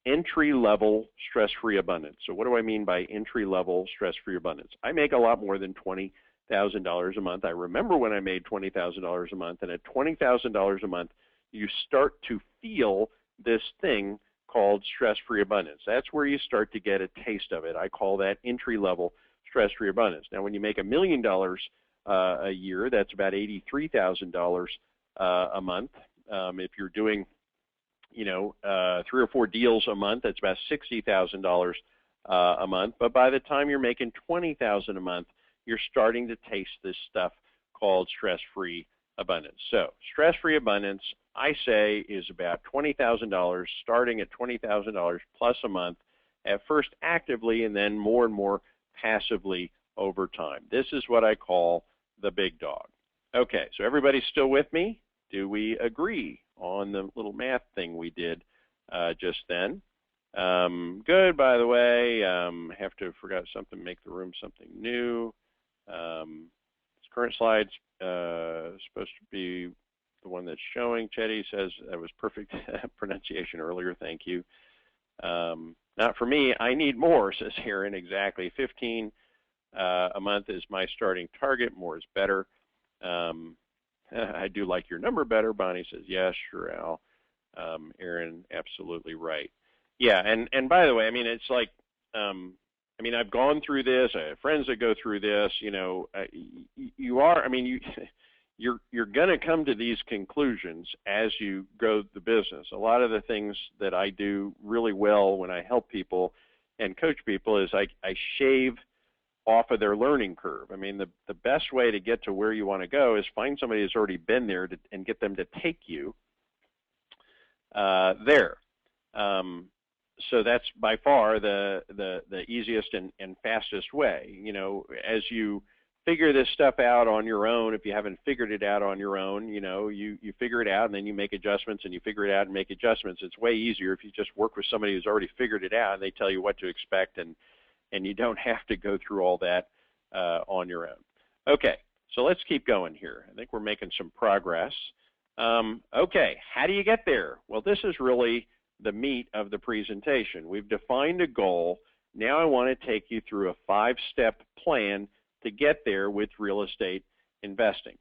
entry-level stress-free abundance. So what do I mean by entry-level stress-free abundance? I make a lot more than $20,000 a month. I remember when I made $20,000 a month, and at $20,000 a month, you start to feel this thing called stress-free abundance. That's where you start to get a taste of it. I call that entry-level stress-free abundance. Now, when you make $1 million a year, that's about $83,000 a month. If you're doing 3 or 4 deals a month, that's about $60,000 a month. But by the time you're making $20,000 a month, you're starting to taste this stuff called stress-free abundance. So stress-free abundance, I say, is about $20,000, starting at $20,000 plus a month, at first actively and then more and more passively over time. This is what I call the big dog. Okay, so everybody's still with me? Do we agree on the little math thing we did just then? Good, by the way. Forgot something, make the room something new. This current slide's supposed to be the one that's showing. Chetty says that was perfect pronunciation earlier. Thank you. Not for me. I need more, says Aaron. Exactly. 15 a month is my starting target. More is better. I do like your number better. Bonnie says, yes, sure, Al. Aaron, absolutely right. Yeah, and by the way, I mean, it's like, I've gone through this. I have friends that go through this. You're going to come to these conclusions as you grow the business. A lot of the things that I do really well when I help people and coach people is I shave off of their learning curve. I mean, the best way to get to where you want to go is find somebody who's already been there and get them to take you there. So that's by far the easiest and fastest way. You know, as you figure this stuff out on your own, if you haven't figured it out on your own, you know, you figure it out and then you make adjustments and you figure it out and make adjustments. It's way easier if you just work with somebody who's already figured it out and they tell you what to expect, and you don't have to go through all that on your own. Okay, so let's keep going here. I think we're making some progress. Okay, how do you get there? Well, this is really the meat of the presentation. We've defined a goal. Now I want to take you through a 5-step plan to get there with real estate investing.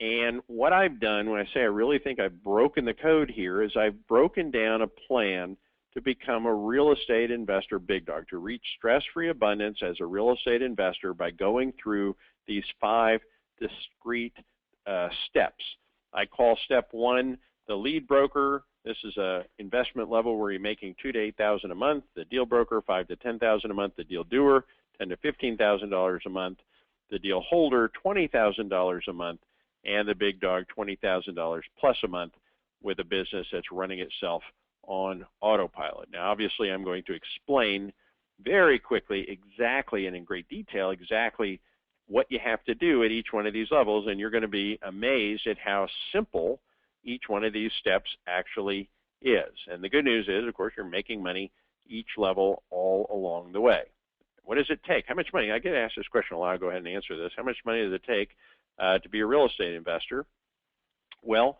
And what I've done, when I say I really think I've broken the code here, is I've broken down a plan to become a real estate investor big dog, to reach stress-free abundance as a real estate investor by going through these 5 discrete steps. I call step 1 the lead broker. This is a investment level where you're making $2,000 to $8,000 a month. The deal broker, $5,000 to $10,000 a month. The deal doer, $10,000 to $15,000 a month. The deal holder, $20,000 a month, and the big dog, $20,000 plus a month with a business that's running itself on autopilot. Now, obviously, I'm going to explain very quickly exactly and in great detail exactly what you have to do at each one of these levels, and you're going to be amazed at how simple each one of these steps actually is. And the good news is, of course, you're making money each level all along the way. What does it take? How much money? I get asked this question a lot. I'll go ahead and answer this. How much money does it take to be a real estate investor? Well,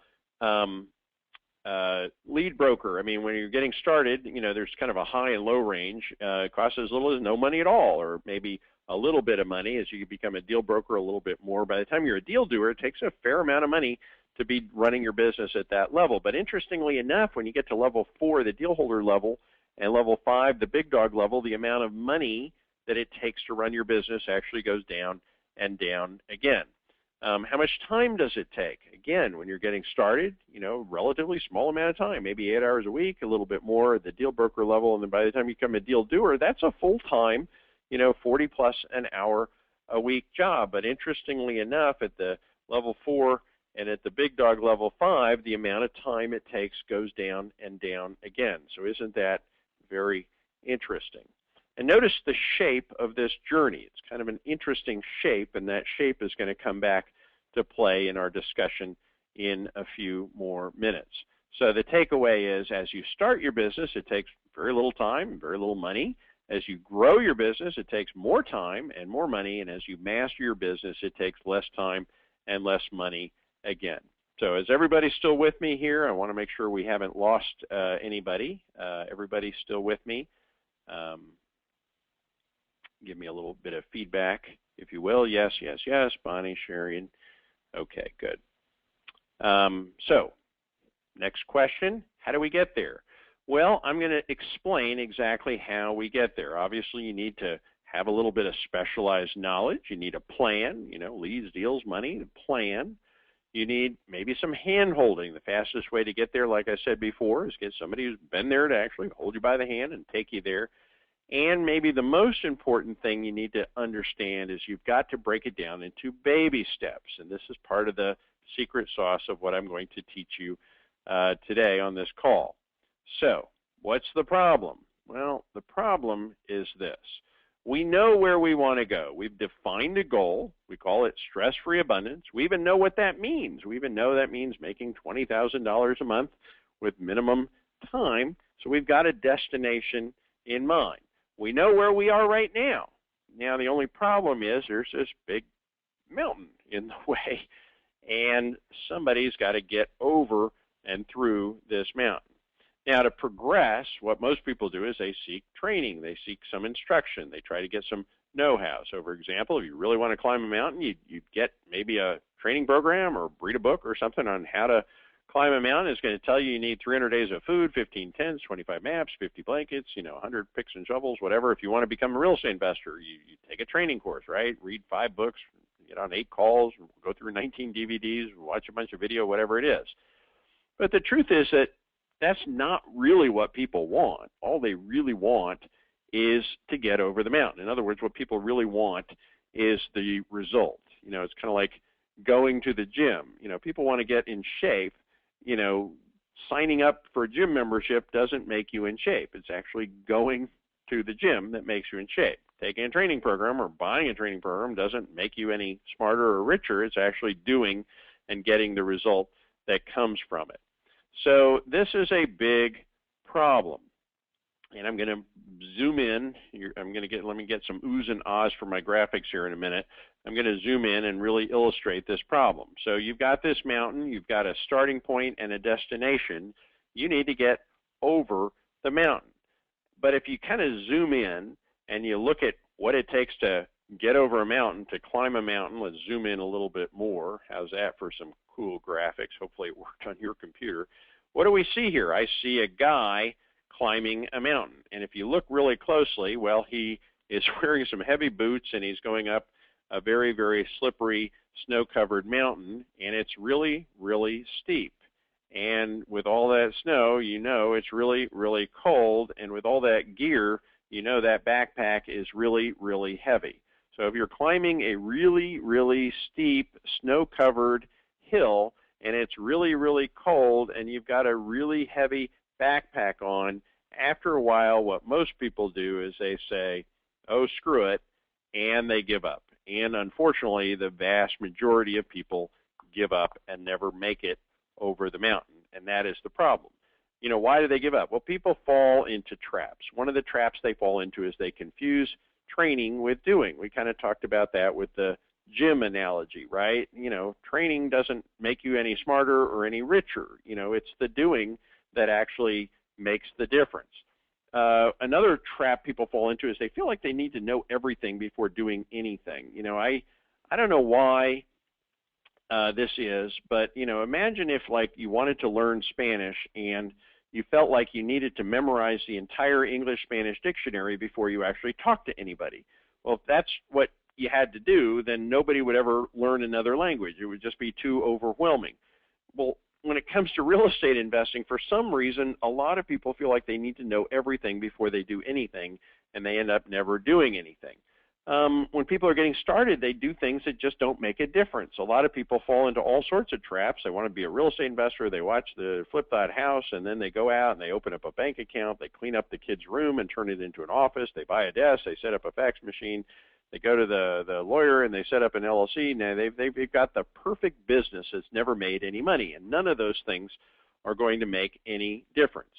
lead broker. I mean, when you're getting started, you know, there's kind of a high and low range. It costs as little as no money at all, or maybe a little bit of money. As you become a deal broker, a little bit more. By the time you're a deal doer, it takes a fair amount of money to be running your business at that level. But interestingly enough, when you get to level 4, the deal holder level, and level 5, the big dog level, the amount of money that it takes to run your business actually goes down and down again. How much time does it take? Again, when you're getting started, you know, relatively small amount of time, maybe 8 hours a week, a little bit more at the deal broker level, and then by the time you become a deal doer, that's a full-time, you know, 40 plus an hour a week job. But interestingly enough, at the level 4 and at the big dog level 5, the amount of time it takes goes down and down again. So isn't that very interesting? And notice the shape of this journey. It's kind of an interesting shape, and that shape is going to come back to play in our discussion in a few more minutes. So the takeaway is, as you start your business, it takes very little time, very little money. As you grow your business, it takes more time and more money, and as you master your business, it takes less time and less money again. So is everybody still with me here? I want to make sure we haven't lost anybody. Everybody's still with me? Give me a little bit of feedback, if you will. Yes, yes, yes. Bonnie, Sherry. Okay, good. So next question, how do we get there? Well, I'm going to explain exactly how we get there. Obviously, you need to have a little bit of specialized knowledge. You need a plan, you know, leads, deals, money, a plan. You need maybe some hand-holding. The fastest way to get there, like I said before, is get somebody who's been there to actually hold you by the hand and take you there. And maybe the most important thing you need to understand is you've got to break it down into baby steps. And this is part of the secret sauce of what I'm going to teach you today on this call. So what's the problem? Well, the problem is this. We know where we want to go. We've defined a goal. We call it stress-free abundance. We even know what that means. We even know that means making $20,000 a month with minimum time. So we've got a destination in mind. We know where we are right now. Now, the only problem is there's this big mountain in the way, and somebody's got to get over and through this mountain. Now, to progress, what most people do is they seek training. They seek some instruction. They try to get some know-how. So, for example, if you really want to climb a mountain, you'd get maybe a training program or read a book or something on how to climb a mountain. It's going to tell you need 300 days of food, 15 tents, 25 maps, 50 blankets, 100 picks and shovels, whatever. If you want to become a real estate investor, you take a training course, right? Read 5 books, get on 8 calls, go through 19 DVDs, watch a bunch of video, whatever it is. But the truth is that that's not really what people want. All they really want is to get over the mountain. In other words, what people really want is the result. It's kind of like going to the gym. People want to get in shape. Signing up for a gym membership doesn't make you in shape. It's actually going to the gym that makes you in shape. Taking a training program or buying a training program doesn't make you any smarter or richer. It's actually doing and getting the result that comes from it. So this is a big problem. And I'm going to zoom in. Let me get some oohs and ahs for my graphics here in a minute. I'm going to zoom in and really illustrate this problem. So you've got this mountain, you've got a starting point and a destination. You need to get over the mountain. But if you kind of zoom in and you look at what it takes to get over a mountain, to climb a mountain, let's zoom in a little bit more. How's that for some cool graphics? Hopefully it worked on your computer. What do we see here? I see a guy climbing a mountain. And if you look really closely, well, he is wearing some heavy boots and he's going up a very, very slippery, snow-covered mountain, and it's really, really steep. And with all that snow, it's really, really cold, and with all that gear, that backpack is really, really heavy. So if you're climbing a really, really steep, snow-covered hill, and it's really, really cold, and you've got a really heavy backpack on, after a while, what most people do is they say, oh, screw it, and they give up. And unfortunately, the vast majority of people give up and never make it over the mountain, and that is the problem. Why do they give up? Well, people fall into traps. One of the traps they fall into is they confuse training with doing. We kind of talked about that with the gym analogy, right? Training doesn't make you any smarter or any richer. It's the doing that actually makes the difference. Another trap people fall into is they feel like they need to know everything before doing anything. I don't know why this is, but imagine if you wanted to learn Spanish and you felt like you needed to memorize the entire English-Spanish dictionary before you actually talked to anybody. Well, if that's what you had to do, then nobody would ever learn another language. It would just be too overwhelming. Well, when it comes to real estate investing, for some reason, a lot of people feel like they need to know everything before they do anything, and they end up never doing anything. When people are getting started, they do things that just don't make a difference. A lot of people fall into all sorts of traps. They want to be a real estate investor. They watch the Flip That House, and then they go out and they open up a bank account. They clean up the kid's room and turn it into an office. They buy a desk. They set up a fax machine. They go to the lawyer and they set up an LLC. Now they've got the perfect business that's never made any money, and none of those things are going to make any difference.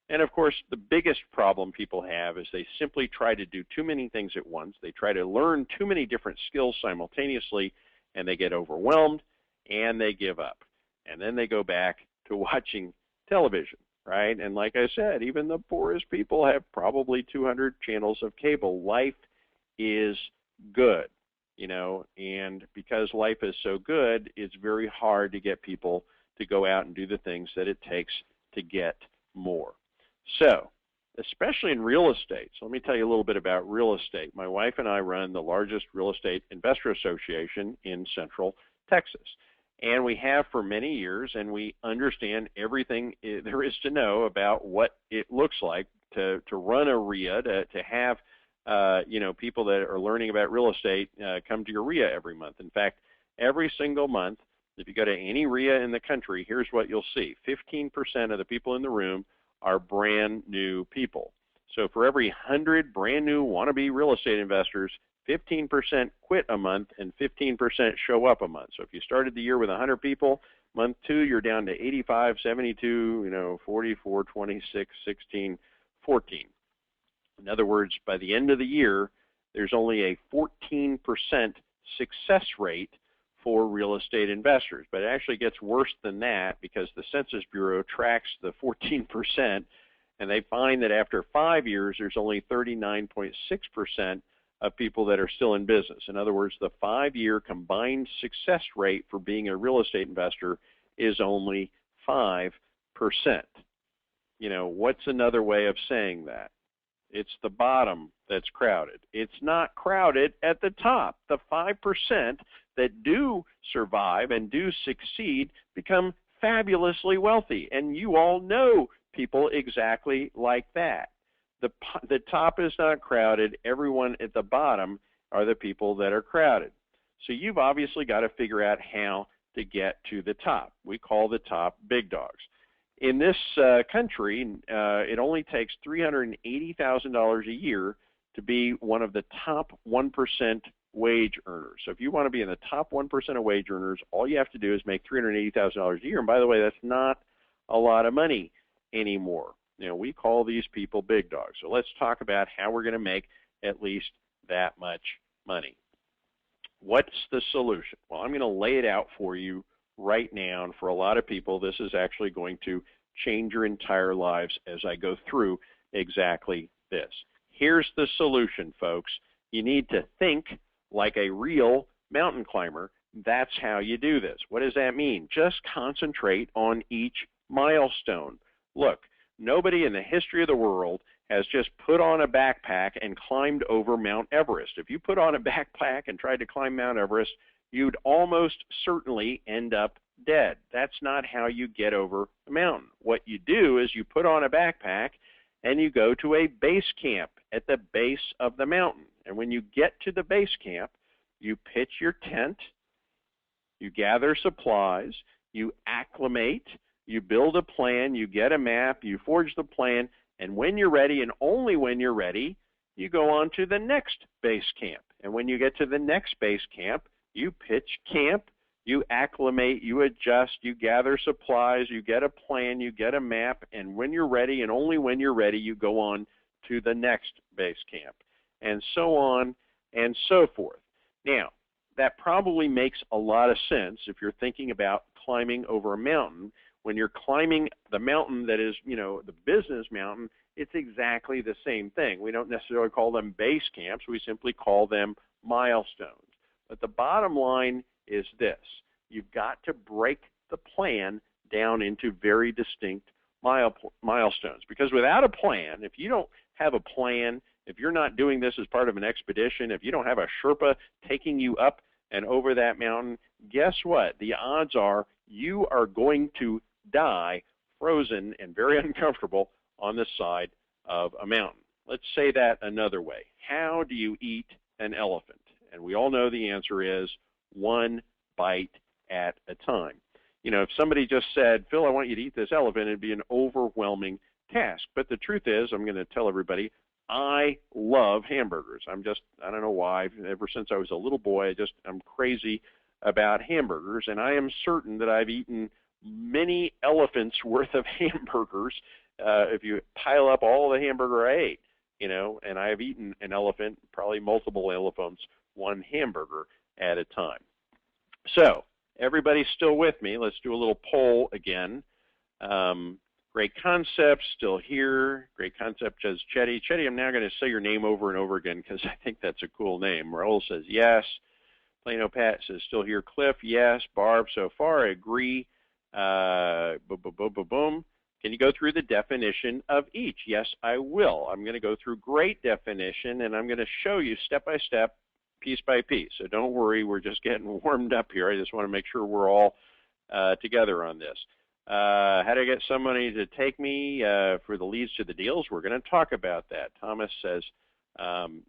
And of course, the biggest problem people have is they simply try to do too many things at once. They try to learn too many different skills simultaneously, and they get overwhelmed and they give up. And then they go back to watching television, right? And like I said, even the poorest people have probably 200 channels of cable. Life is good, and because life is so good, it's very hard to get people to go out and do the things that it takes to get more. So, especially in real estate, so let me tell you a little bit about real estate. My wife and I run the largest real estate investor association in Central Texas, and we have for many years, and we understand everything there is to know about what it looks like to run a RIA, to have people that are learning about real estate come to your RIA every month. In fact, every single month, if you go to any RIA in the country, here's what you'll see. 15% of the people in the room are brand new people. So for every 100 brand new wannabe real estate investors, 15% quit a month and 15% show up a month. So if you started the year with 100 people, month 2 you're down to 85, 72, 44, 26, 16, 14. In other words, by the end of the year, there's only a 14% success rate for real estate investors. But it actually gets worse than that because the Census Bureau tracks the 14%, and they find that after 5 years, there's only 39.6% of people that are still in business. In other words, the 5-year combined success rate for being a real estate investor is only 5%. What's another way of saying that? It's the bottom that's crowded. It's not crowded at the top. The 5% that do survive and do succeed become fabulously wealthy. And you all know people exactly like that. The top is not crowded. Everyone at the bottom are the people that are crowded. So you've obviously got to figure out how to get to the top. We call the top big dogs. In this country, it only takes $380,000 a year to be one of the top 1% wage earners. So if you want to be in the top 1% of wage earners, all you have to do is make $380,000 a year. And by the way, that's not a lot of money anymore. You know, we call these people big dogs. So let's talk about how we're going to make at least that much money. What's the solution? Well, I'm going to lay it out for you right now, and for a lot of people, this is actually going to change your entire lives as I go through exactly this. Here's the solution, folks. You need to think like a real mountain climber. That's how you do this. What does that mean? Just concentrate on each milestone. Look, nobody in the history of the world has just put on a backpack and climbed over Mount Everest. If you put on a backpack and tried to climb Mount Everest, you'd almost certainly end up dead. That's not how you get over a mountain. What you do is you put on a backpack and you go to a base camp at the base of the mountain. And when you get to the base camp, you pitch your tent, you gather supplies, you acclimate, you build a plan, you get a map, you forge the plan, and when you're ready, and only when you're ready, you go on to the next base camp. And when you get to the next base camp, you pitch camp, you acclimate, you adjust, you gather supplies, you get a plan, you get a map, and when you're ready, and only when you're ready, you go on to the next base camp, and so on and so forth. Now, that probably makes a lot of sense if you're thinking about climbing over a mountain. When you're climbing the mountain that is, you know, the business mountain, it's exactly the same thing. We don't necessarily call them base camps. We simply call them milestones. But the bottom line is this. You've got to break the plan down into very distinct milestones. Because without a plan, if you don't have a plan, if you're not doing this as part of an expedition, if you don't have a Sherpa taking you up and over that mountain, guess what? The odds are you are going to die frozen and very uncomfortable on the side of a mountain. Let's say that another way. How do you eat an elephant? And we all know the answer is one bite at a time. You know, if somebody just said, Phil, I want you to eat this elephant, it'd be an overwhelming task. But the truth is, I'm going to tell everybody, I love hamburgers. I don't know why. Ever since I was a little boy, I'm crazy about hamburgers, and I am certain that I've eaten many elephants worth of hamburgers if you pile up all the hamburger I ate, you know, and I have eaten an elephant, probably multiple elephants, one hamburger at a time. So everybody's still with me. Let's do a little poll again. Great concept, still here. Great concept, says Chetty. Chetty, I'm now going to say your name over and over again because I think that's a cool name. Raul says yes. Plano Pat says still here. Cliff, yes. Barb, so far, I agree. Boom. Can you go through the definition of each? Yes, I will. I'm going to go through great definition, and I'm going to show you step by step, piece by piece. So don't worry, we're just getting warmed up here. I just want to make sure we're all together on this. How to get somebody to take me for the leads to the deals? We're going to talk about that. Thomas says,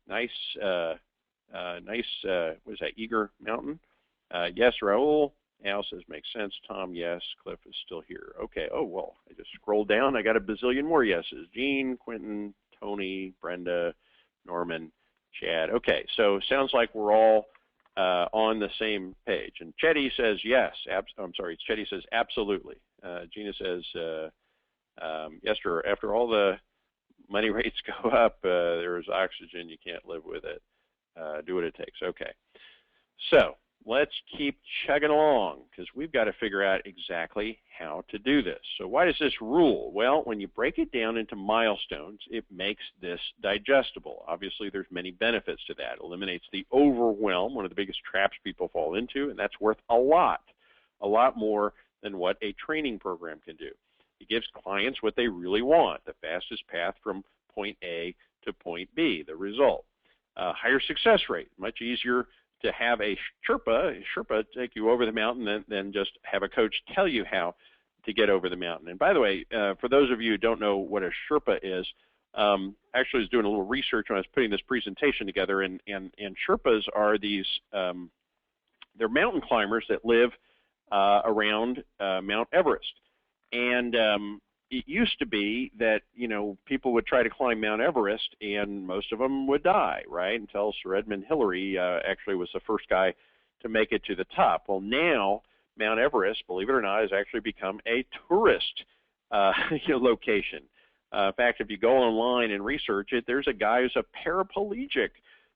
nice, what is that, Eager Mountain? Yes, Raul. Al says, makes sense. Tom, yes. Cliff is still here. Okay. Oh, well, I just scrolled down. I got a bazillion more yeses. Jean, Quentin, Tony, Brenda, Norman, Chad. Okay, so sounds like we're all on the same page. And Chetty says yes. Chetty says absolutely. Gina says yes, sir. After all the money rates go up, there is oxygen. You can't live with it. Do what it takes. Okay. So let's keep chugging along because we've got to figure out exactly how to do this. So why does this rule? Well, when you break it down into milestones, it makes this digestible. Obviously, there's many benefits to that. It eliminates the overwhelm, one of the biggest traps people fall into, and that's worth a lot more than what a training program can do. It gives clients what they really want, the fastest path from point A to point B, the result. Higher success rate, much easier to have a Sherpa take you over the mountain than just have a coach tell you how to get over the mountain. And by the way, for those of you who don't know what a Sherpa is, Actually, I was doing a little research when I was putting this presentation together, and Sherpas are these, they're mountain climbers that live around Mount Everest. And it used to be that, people would try to climb Mount Everest and most of them would die, right? Until Sir Edmund Hillary actually was the first guy to make it to the top. Well, now Mount Everest, believe it or not, has actually become a tourist location. In fact, if you go online and research it, there's a guy who's a paraplegic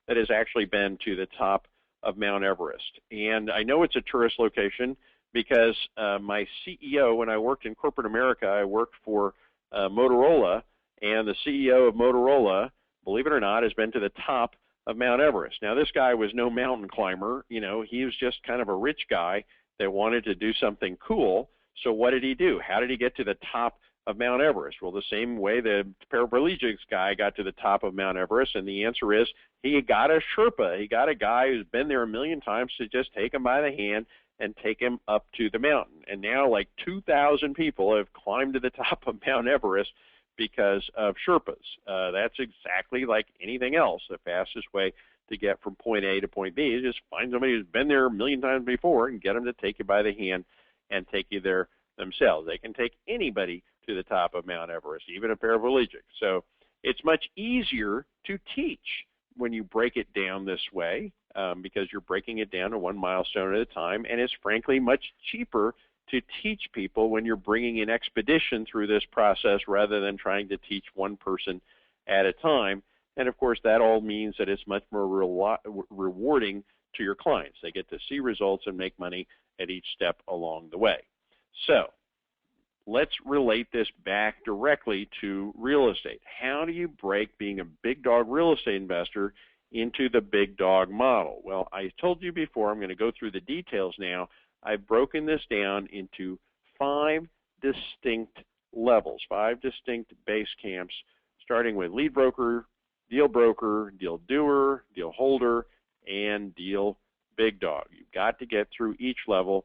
that has actually been to the top of Mount Everest. And I know it's a tourist location because my CEO, when I worked in corporate America, I worked for Motorola, and the CEO of Motorola, believe it or not, has been to the top of Mount Everest. Now, this guy was no mountain climber. He was just kind of a rich guy that wanted to do something cool. So what did he do? How did he get to the top of Mount Everest? Well, the same way the paraplegics guy got to the top of Mount Everest, and the answer is he got a Sherpa. He got a guy who's been there a million times to just take him by the hand and take him up to the mountain. And now like 2,000 people have climbed to the top of Mount Everest because of Sherpas. That's exactly like anything else. The fastest way to get from point A to point B is just find somebody who's been there a million times before and get them to take you by the hand and take you there themselves. They can take anybody to the top of Mount Everest, even a paraplegic. So it's much easier to teach when you break it down this way, because you're breaking it down to one milestone at a time, and it's frankly much cheaper to teach people when you're bringing an expedition through this process rather than trying to teach one person at a time. And of course, that all means that it's much more rewarding to your clients. They get to see results and make money at each step along the way. So let's relate this back directly to real estate. How do you break being a big dog real estate investor into the big dog model? Well, I told you before, I'm going to go through the details now. I've broken this down into 5 distinct levels, 5 distinct base camps, starting with lead broker, deal doer, deal holder, and deal big dog. You've got to get through each level,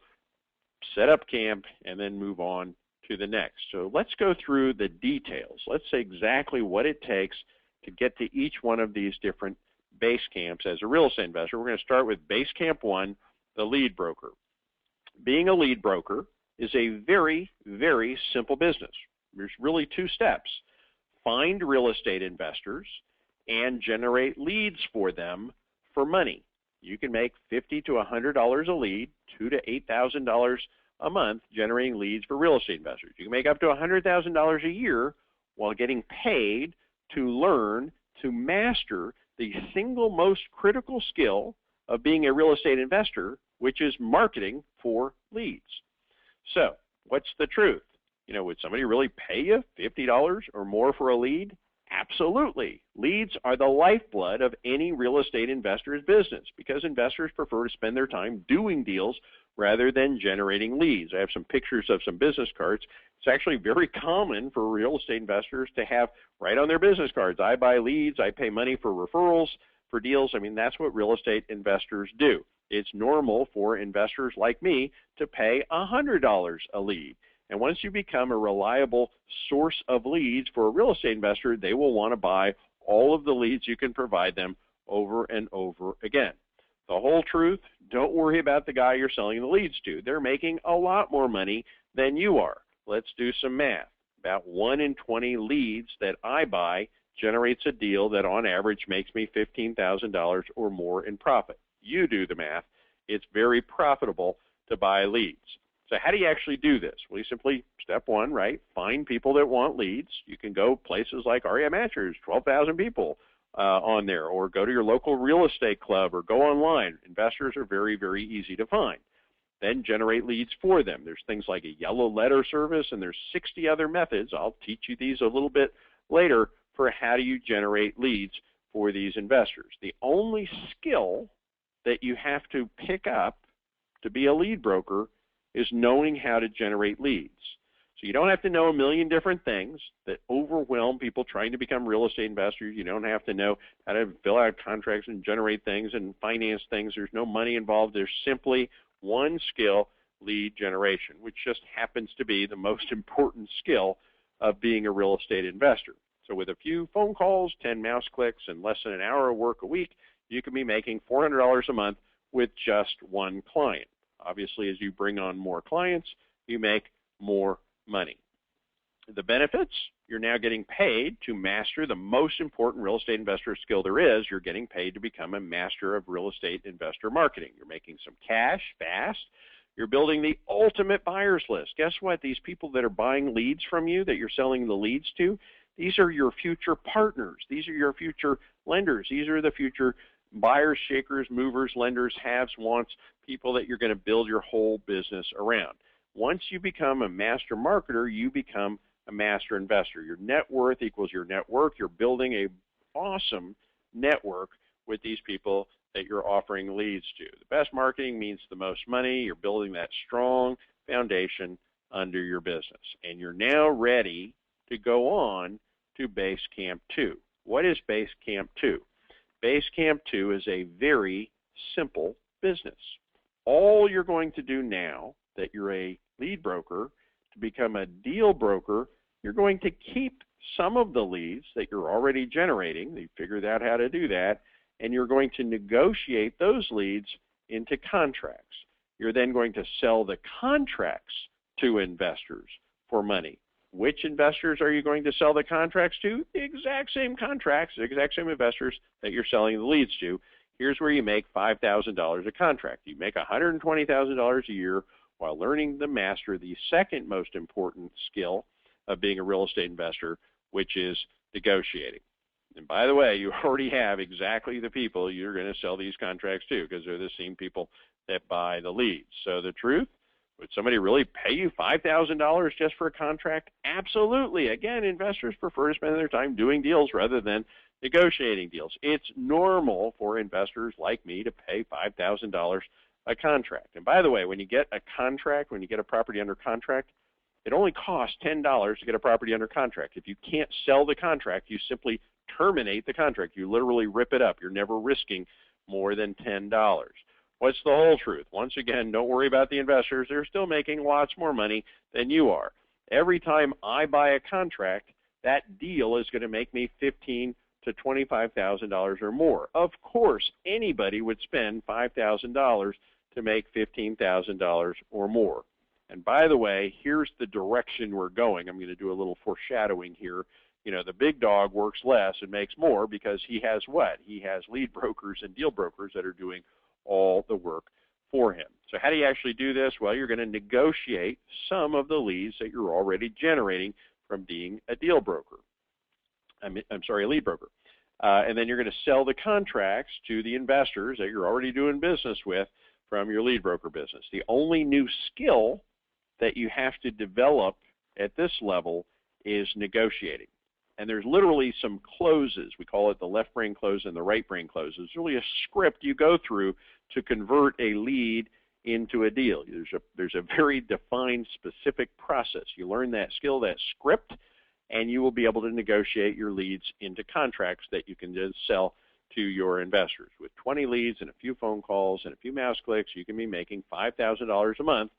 set up camp, and then move on to the next. So let's go through the details. Let's say exactly what it takes to get to each one of these different base camps as a real estate investor. We're going to start with base camp 1, the lead broker. Being a lead broker is a very, very simple business. There's really 2 steps. Find real estate investors and generate leads for them for money. You can make $50 to $100 a lead, $2,000 to $8,000 a month generating leads for real estate investors. You can make up to $100,000 a year while getting paid to learn to master the single most critical skill of being a real estate investor, which is marketing for leads. So what's the truth? Would somebody really pay you $50 or more for a lead? Absolutely. Leads are the lifeblood of any real estate investor's business because investors prefer to spend their time doing deals rather than generating leads. I have some pictures of some business cards. It's actually very common for real estate investors to have right on their business cards, I buy leads, I pay money for referrals, for deals. I mean, that's what real estate investors do. It's normal for investors like me to pay $100 a lead. And once you become a reliable source of leads for a real estate investor, they will want to buy all of the leads you can provide them over and over again. The whole truth, don't worry about the guy you're selling the leads to. They're making a lot more money than you are. Let's do some math. About 1 in 20 leads that I buy generates a deal that on average makes me $15,000 or more in profit. You do the math. It's very profitable to buy leads. So how do you actually do this? Well, you simply, step 1, right, find people that want leads. You can go places like REI Matchers, 12,000 people on there, or go to your local real estate club or go online. Investors are very, very easy to find. Then generate leads for them. There's things like a yellow letter service, and there's 60 other methods. I'll teach you these a little bit later for how do you generate leads for these investors. The only skill that you have to pick up to be a lead broker is knowing how to generate leads. So you don't have to know a million different things that overwhelm people trying to become real estate investors. You don't have to know how to fill out contracts and generate things and finance things. There's no money involved. There's simply one skill, lead generation, which just happens to be the most important skill of being a real estate investor. So with a few phone calls, 10 mouse clicks, and less than an hour of work a week, you can be making $400 a month with just one client. Obviously, as you bring on more clients, you make more money. The benefits, you're now getting paid to master the most important real estate investor skill there is. You're getting paid to become a master of real estate investor marketing. You're making some cash fast. You're building the ultimate buyers list. Guess what? These people that are buying leads from you, that you're selling the leads to, these are your future partners. These are your future lenders. These are the future buyers, shakers, movers, lenders, haves, wants, people that you're going to build your whole business around. Once you become a master marketer, you become a master investor. Your net worth equals your network. You're building a awesome network with these people that you're offering leads to. The best marketing means the most money. You're building that strong foundation under your business. And you're now ready to go on to Base Camp 2. What is Base Camp 2? Base Camp 2 is a very simple business. All you're going to do now that you're a lead broker, to become a deal broker, you're going to keep some of the leads that you're already generating. You figured out how to do that, and you're going to negotiate those leads into contracts. You're then going to sell the contracts to investors for money. Which investors are you going to sell the contracts to? The exact same contracts, the exact same investors that you're selling the leads to. Here's where you make $5,000 a contract. You make $120,000 a year while learning to master the second most important skill of being a real estate investor, which is negotiating. And by the way, you already have exactly the people you're going to sell these contracts to, because they're the same people that buy the leads. So the truth, would somebody really pay you $5,000 just for a contract? Absolutely. Again, investors prefer to spend their time doing deals rather than negotiating deals. It's normal for investors like me to pay $5,000 a contract. And by the way, when you get a contract, when you get a property under contract, it only costs $10 to get a property under contract. If you can't sell the contract, you simply terminate the contract. You literally rip it up. You're never risking more than $10. What's the whole truth? Once again, don't worry about the investors. They're still making lots more money than you are. Every time I buy a contract, that deal is going to make me $15,000 to $25,000 or more. Of course, anybody would spend $5,000 to make $15,000 or more. And by the way, here's the direction we're going. I'm going to do a little foreshadowing here. You know, the big dog works less and makes more because he has what? He has lead brokers and deal brokers that are doing all the work for him. So how do you actually do this? Well, you're going to negotiate some of the leads that you're already generating from being a deal broker. a lead broker. And then you're going to sell the contracts to the investors that you're already doing business with from your lead broker business. The only new skill that you have to develop at this level is negotiating. And there's literally some closes. We call it the left brain close and the right brain close. It's really a script you go through to convert a lead into a deal. There's a very defined, specific process. You learn that skill, that script, and you will be able to negotiate your leads into contracts that you can just sell to your investors. With 20 leads and a few phone calls and a few mouse clicks, you can be making $5,000 a month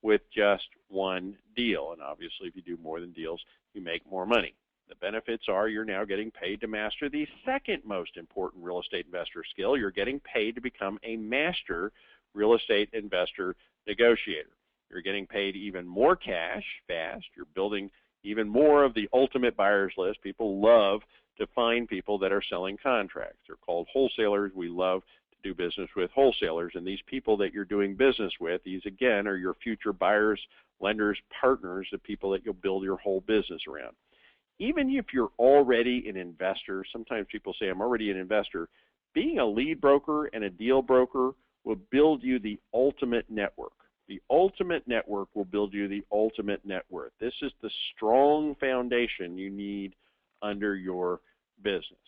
with just one deal. And obviously, if you do more than deals, you make more money. The benefits are you're now getting paid to master the second most important real estate investor skill. You're getting paid to become a master real estate investor negotiator. You're getting paid even more cash fast. You're building even more of the ultimate buyers list. People love to find people that are selling contracts. They're called wholesalers. We love to do business with wholesalers. And these people that you're doing business with, these again are your future buyers, lenders, partners, the people that you'll build your whole business around. Even if you're already an investor, sometimes people say, I'm already an investor. Being a lead broker and a deal broker will build you the ultimate network. The ultimate network will build you the ultimate net worth. This is the strong foundation you need under your business.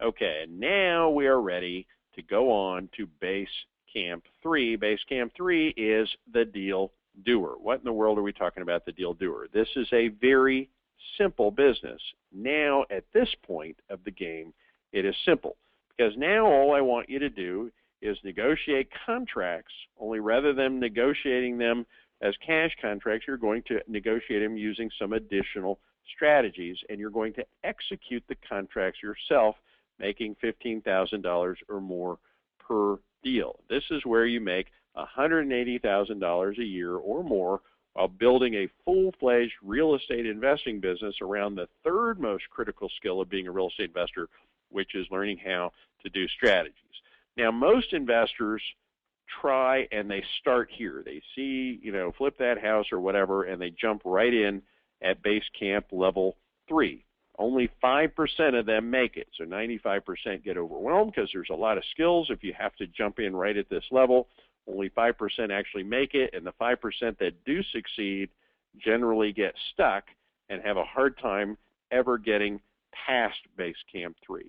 Okay, and now we are ready to go on to Base Camp 3. Base Camp 3 is the deal doer. What in the world are we talking about, the deal doer? This is a very simple business. Now, at this point of the game, it is simple, because now all I want you to do is negotiate contracts, only rather than negotiating them as cash contracts, you're going to negotiate them using some additional strategies, and you're going to execute the contracts yourself, making $15,000 or more per deal. This is where you make $180,000 a year or more while building a full-fledged real estate investing business around the third most critical skill of being a real estate investor, which is learning how to do strategies. Now, most investors try and they start here. They see, flip that house or whatever, and they jump right in at base camp level 3. Only 5% of them make it, so 95% get overwhelmed because there's a lot of skills if you have to jump in right at this level. Only 5% actually make it, and the 5% that do succeed generally get stuck and have a hard time ever getting past base camp 3.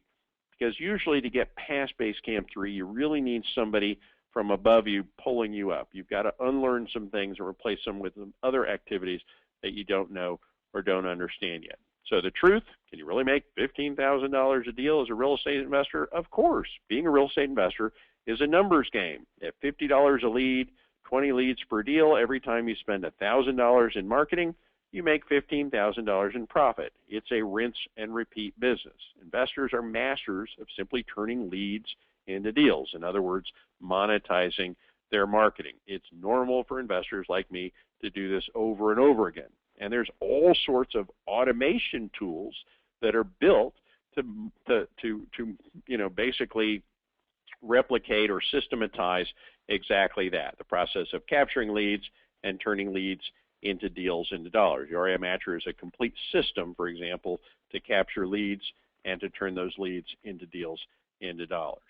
Because usually to get past base camp 3, you really need somebody from above you pulling you up. You've got to unlearn some things and replace them with some other activities that you don't know or don't understand yet. So the truth, can you really make $15,000 a deal as a real estate investor? Of course. Being a real estate investor is a numbers game. At $50 a lead, 20 leads per deal, every time you spend $1,000 in marketing, you make $15,000 in profit. It's a rinse and repeat business. Investors are masters of simply turning leads into deals. In other words, monetizing their marketing. It's normal for investors like me to do this over and over again. And there's all sorts of automation tools that are built to basically replicate or systematize exactly that, the process of capturing leads and turning leads into deals into dollars. The REI Matcher is a complete system, for example, to capture leads and to turn those leads into deals into dollars.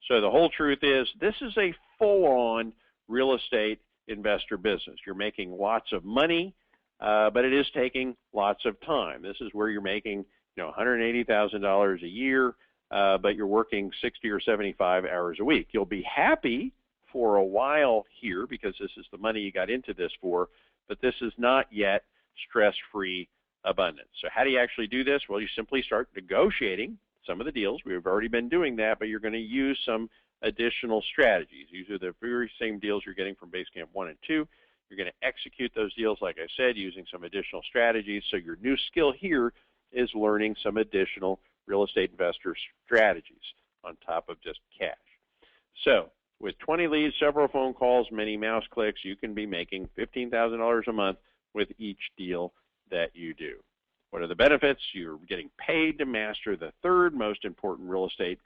So the whole truth is this is a full-on real estate investor business. You're making lots of money, but it is taking lots of time. This is where you're making $180,000 a year, but you're working 60 or 75 hours a week. You'll be happy for a while here because this is the money you got into this for, but this is not yet stress-free abundance. So how do you actually do this? Well, you simply start negotiating some of the deals. We've already been doing that, but you're going to use some additional strategies. These are the very same deals you're getting from Basecamp 1 and 2. You're going to execute those deals, like I said, using some additional strategies. So your new skill here is learning some additional real estate investor strategies on top of just cash. So with 20 leads, several phone calls, many mouse clicks, you can be making $15,000 a month with each deal that you do. What are the benefits? You're getting paid to master the third most important real estate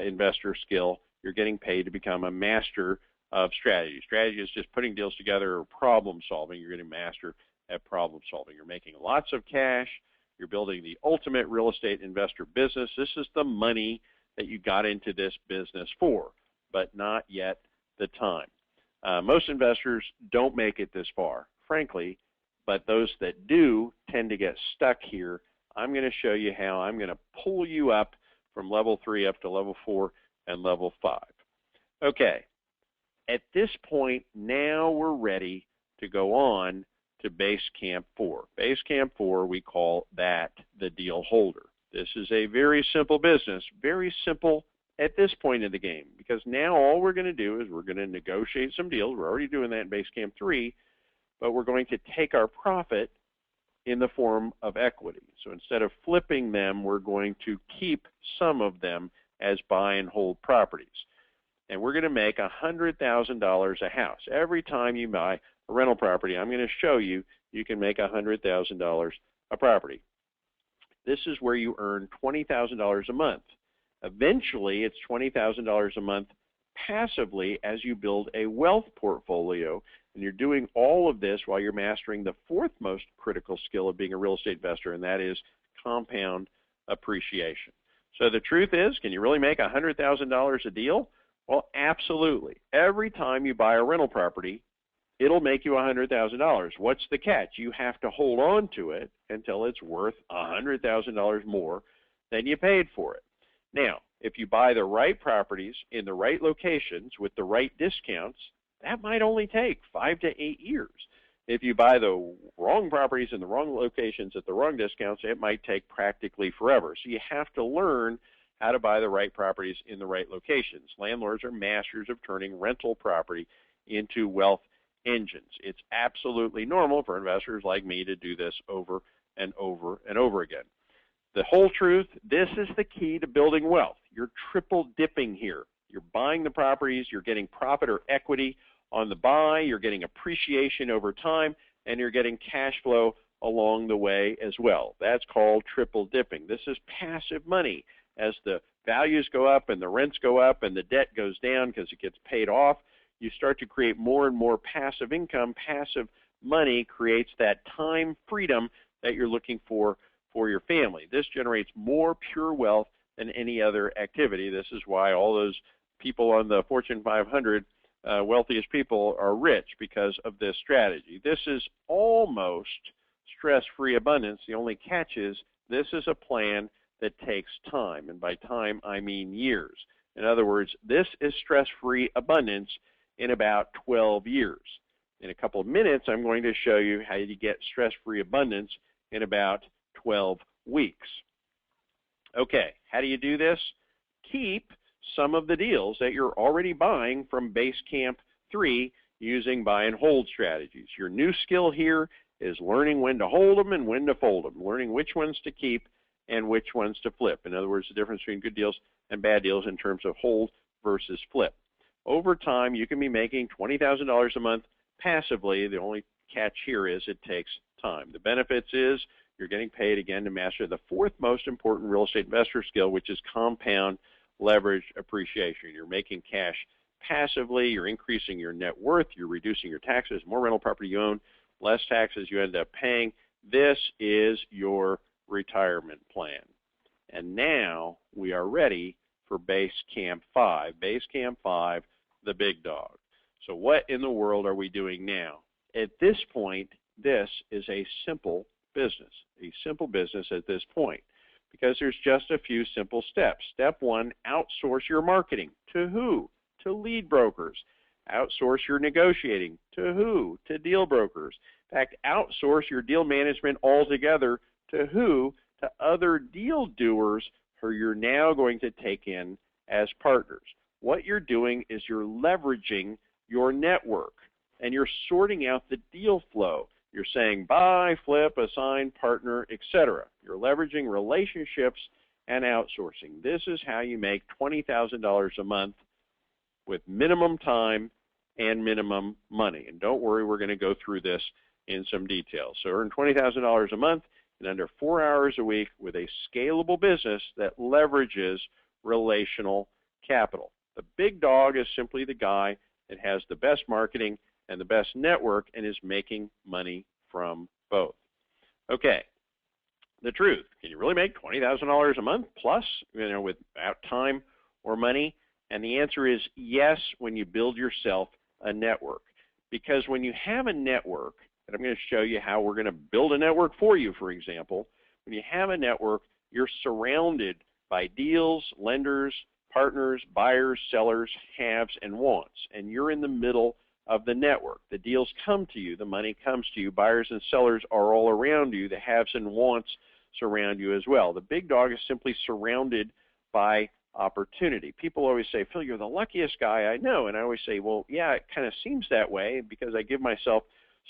investor skill. You're getting paid to become a master of strategy. Strategy is just putting deals together or problem solving. You're getting master at problem solving. You're making lots of cash. You're building the ultimate real estate investor business. This is the money that you got into this business for, but not yet the time. Most investors don't make it this far, frankly, but those that do tend to get stuck here. I'm going to show you how I'm going to pull you up from level 3 up to level 4 and level 5. Okay, at this point, now we're ready to go on to Base Camp 4. Base Camp 4, we call that the deal holder. This is a very simple business, very simple at this point in the game, because now all we're going to do is we're going to negotiate some deals. We're already doing that in Base Camp 3, but we're going to take our profit in the form of equity. So instead of flipping them, we're going to keep some of them as buy and hold properties. And we're going to make $100,000 a house. Every time you buy a rental property, I'm going to show you, you can make $100,000 a property. This is where you earn $20,000 a month. Eventually, it's $20,000 a month passively as you build a wealth portfolio, and you're doing all of this while you're mastering the fourth most critical skill of being a real estate investor, and that is compound appreciation. So the truth is, can you really make $100,000 a deal? Well, absolutely. Every time you buy a rental property, it'll make you $100,000. What's the catch? You have to hold on to it until it's worth $100,000 more than you paid for it. Now, if you buy the right properties in the right locations with the right discounts, that might only take 5 to 8 years. If you buy the wrong properties in the wrong locations at the wrong discounts, it might take practically forever. So you have to learn how to buy the right properties in the right locations. Landlords are masters of turning rental property into wealth engines. It's absolutely normal for investors like me to do this over and over again. The whole truth, this is the key to building wealth. You're triple dipping here. You're buying the properties, you're getting profit or equity on the buy, you're getting appreciation over time, and you're getting cash flow along the way as well. That's called triple dipping. This is passive money. As the values go up and the rents go up and the debt goes down because it gets paid off, you start to create more and more passive income. Passive money creates that time freedom that you're looking for your family. This generates more pure wealth than any other activity. This is why all those people on the Fortune 500 wealthiest people are rich, because of this strategy. This is almost stress-free abundance. The only catch is this is a plan that takes time, and by time I mean years. In other words, this is stress-free abundance in about 12 years. In a couple of minutes, I'm going to show you how you get stress-free abundance in about 12 weeks. Okay, how do you do this? Keep some of the deals that you're already buying from Base Camp 3 using buy and hold strategies. Your new skill here is learning when to hold them and when to fold them, learning which ones to keep and which ones to flip. In other words, the difference between good deals and bad deals in terms of hold versus flip. Over time, you can be making $20,000 a month passively. The only catch here is it takes time. The benefits is you're getting paid again to master the fourth most important real estate investor skill, which is compound leverage appreciation. You're making cash passively, you're increasing your net worth, you're reducing your taxes. More rental property you own, less taxes you end up paying. This is your retirement plan. And now we are ready for Base Camp 5. Base Camp 5, the big dog. So what in the world are we doing now? At this point, this is a simple business at this point, because there's just a few simple steps. Step one, outsource your marketing. To who? To lead brokers. Outsource your negotiating. To who? To deal brokers. In fact, outsource your deal management altogether. To who? To other deal doers who you're now going to take in as partners. What you're doing is you're leveraging your network, and you're sorting out the deal flow. You're saying buy, flip, assign, partner, etc. You're leveraging relationships and outsourcing. This is how you make $20,000 a month with minimum time and minimum money. And don't worry, we're going to go through this in some detail. So earn $20,000 a month in under 4 hours a week with a scalable business that leverages relational capital. The big dog is simply the guy that has the best marketing and the best network and is making money from both. Okay, the truth, can you really make $20,000 a month plus, without time or money? And the answer is yes, when you build yourself a network. Because when you have a network, and I'm going to show you how we're going to build a network for you, for example, when you have a network, you're surrounded by deals, lenders, partners, buyers, sellers, haves, and wants, and you're in the middle of the network. The deals come to you, the money comes to you, buyers and sellers are all around you, the haves and wants surround you as well. The big dog is simply surrounded by opportunity. People always say, Phil, you're the luckiest guy I know, and I always say, well, yeah, it kind of seems that way because I give myself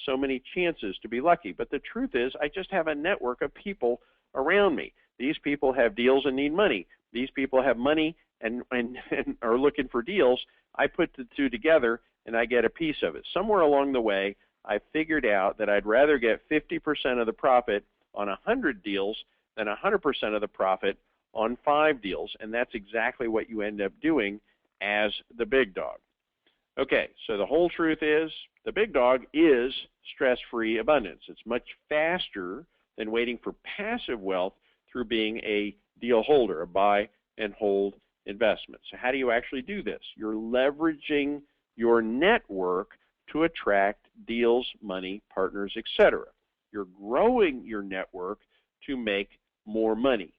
so many chances to be lucky, but the truth is I just have a network of people around me. These people have deals and need money. These people have money and are looking for deals. I put the two together and I get a piece of it. Somewhere along the way, I figured out that I'd rather get 50% of the profit on 100 deals than 100% of the profit on 5 deals, and that's exactly what you end up doing as the big dog. Okay, so the whole truth is the big dog is stress-free abundance. It's much faster than waiting for passive wealth through being a deal holder, a buy and hold investment. So how do you actually do this? You're leveraging your network to attract deals, money, partners, etc. You're growing your network to make more money.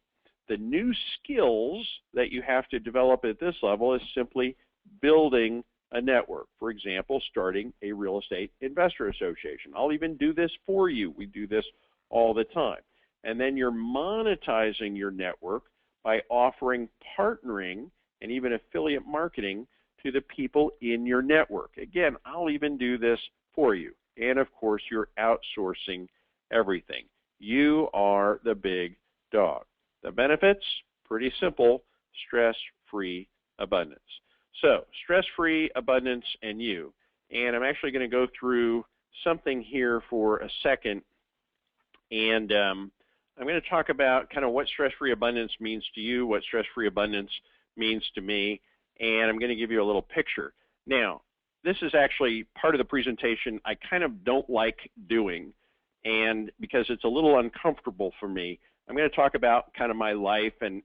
The new skills that you have to develop at this level is simply building a network. For example, starting a real estate investor association. I'll even do this for you. We do this all the time. And then you're monetizing your network by offering partnering and even affiliate marketing to the people in your network. Again, I'll even do this for you. And of course, you're outsourcing everything. You are the big dog. The benefits, pretty simple, stress-free abundance. So, stress-free abundance and you. And I'm actually going to go through something here for a second, and I'm going to talk about kind of what stress-free abundance means to you, what stress-free abundance means to me, and I'm going to give you a little picture. Now, this is actually part of the presentation I kind of don't like doing, and because it's a little uncomfortable for me. I'm going to talk about kind of my life and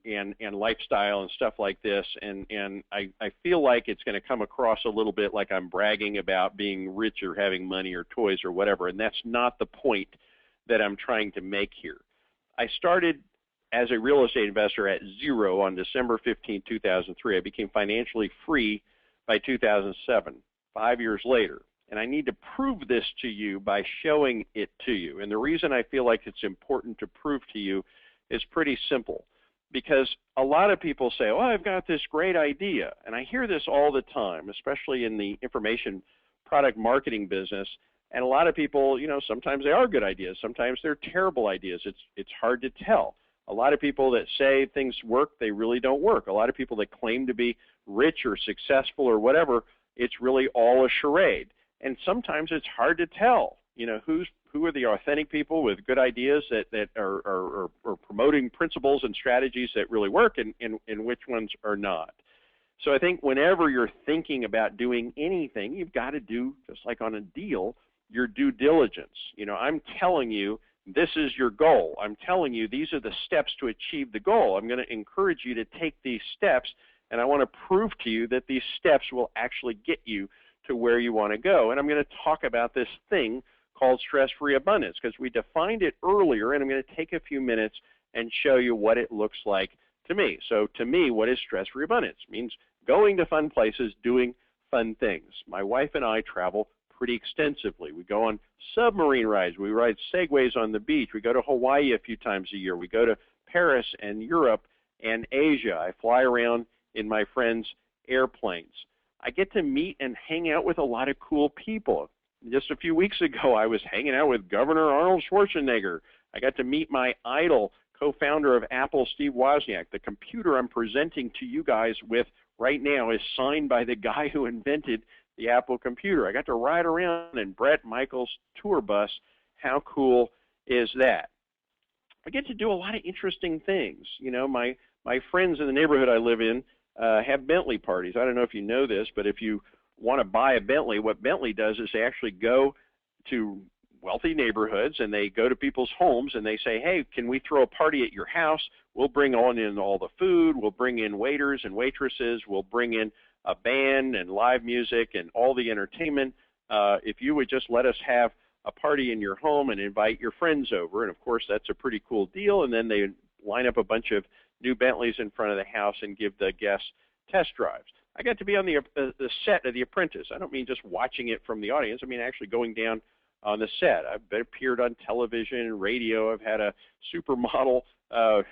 lifestyle and stuff like this, and I feel like it's going to come across a little bit like I'm bragging about being rich or having money or toys or whatever, and that's not the point that I'm trying to make here. I started as a real estate investor at zero on December 15, 2003. I became financially free by 2007, 5 years later. And I need to prove this to you by showing it to you. And the reason I feel like it's important to prove to you is pretty simple. Because a lot of people say, oh, I've got this great idea. And I hear this all the time, especially in the information product marketing business. And a lot of people, sometimes they are good ideas. Sometimes they're terrible ideas. It's hard to tell. A lot of people that say things work, they really don't work. A lot of people that claim to be rich or successful or whatever, it's really all a charade. And sometimes it's hard to tell, who are the authentic people with good ideas that are promoting principles and strategies that really work and which ones are not. So I think whenever you're thinking about doing anything, you've got to do, just like on a deal, your due diligence. I'm telling you, this is your goal. I'm telling you, these are the steps to achieve the goal. I'm going to encourage you to take these steps, and I want to prove to you that these steps will actually get you to where you want to go. And I'm going to talk about this thing called stress-free abundance because we defined it earlier, and I'm going to take a few minutes and show you what it looks like to me. So to me, what is stress-free abundance? It means going to fun places, doing fun things. My wife and I travel pretty extensively. We go on submarine rides. We ride segways on the beach. We go to Hawaii a few times a year. We go to Paris and Europe and Asia. I fly around in my friends' airplanes. I get to meet and hang out with a lot of cool people. Just a few weeks ago, I was hanging out with Governor Arnold Schwarzenegger. I got to meet my idol, co-founder of Apple, Steve Wozniak. The computer I'm presenting to you guys with right now is signed by the guy who invented the Apple computer. I got to ride around in Brett Michaels' tour bus. How cool is that? I get to do a lot of interesting things. My friends in the neighborhood I live in have Bentley parties. I don't know if you know this, but if you want to buy a Bentley, what Bentley does is they actually go to wealthy neighborhoods and they go to people's homes and they say, hey, can we throw a party at your house? We'll bring in all the food. We'll bring in waiters and waitresses. We'll bring in a band and live music and all the entertainment. If you would just let us have a party in your home and invite your friends over. And of course, that's a pretty cool deal. And then they line up a bunch of new Bentleys in front of the house and give the guests test drives. I got to be on the set of The Apprentice. I don't mean just watching it from the audience. I mean actually going down on the set. I've appeared on television and radio. I've had a supermodel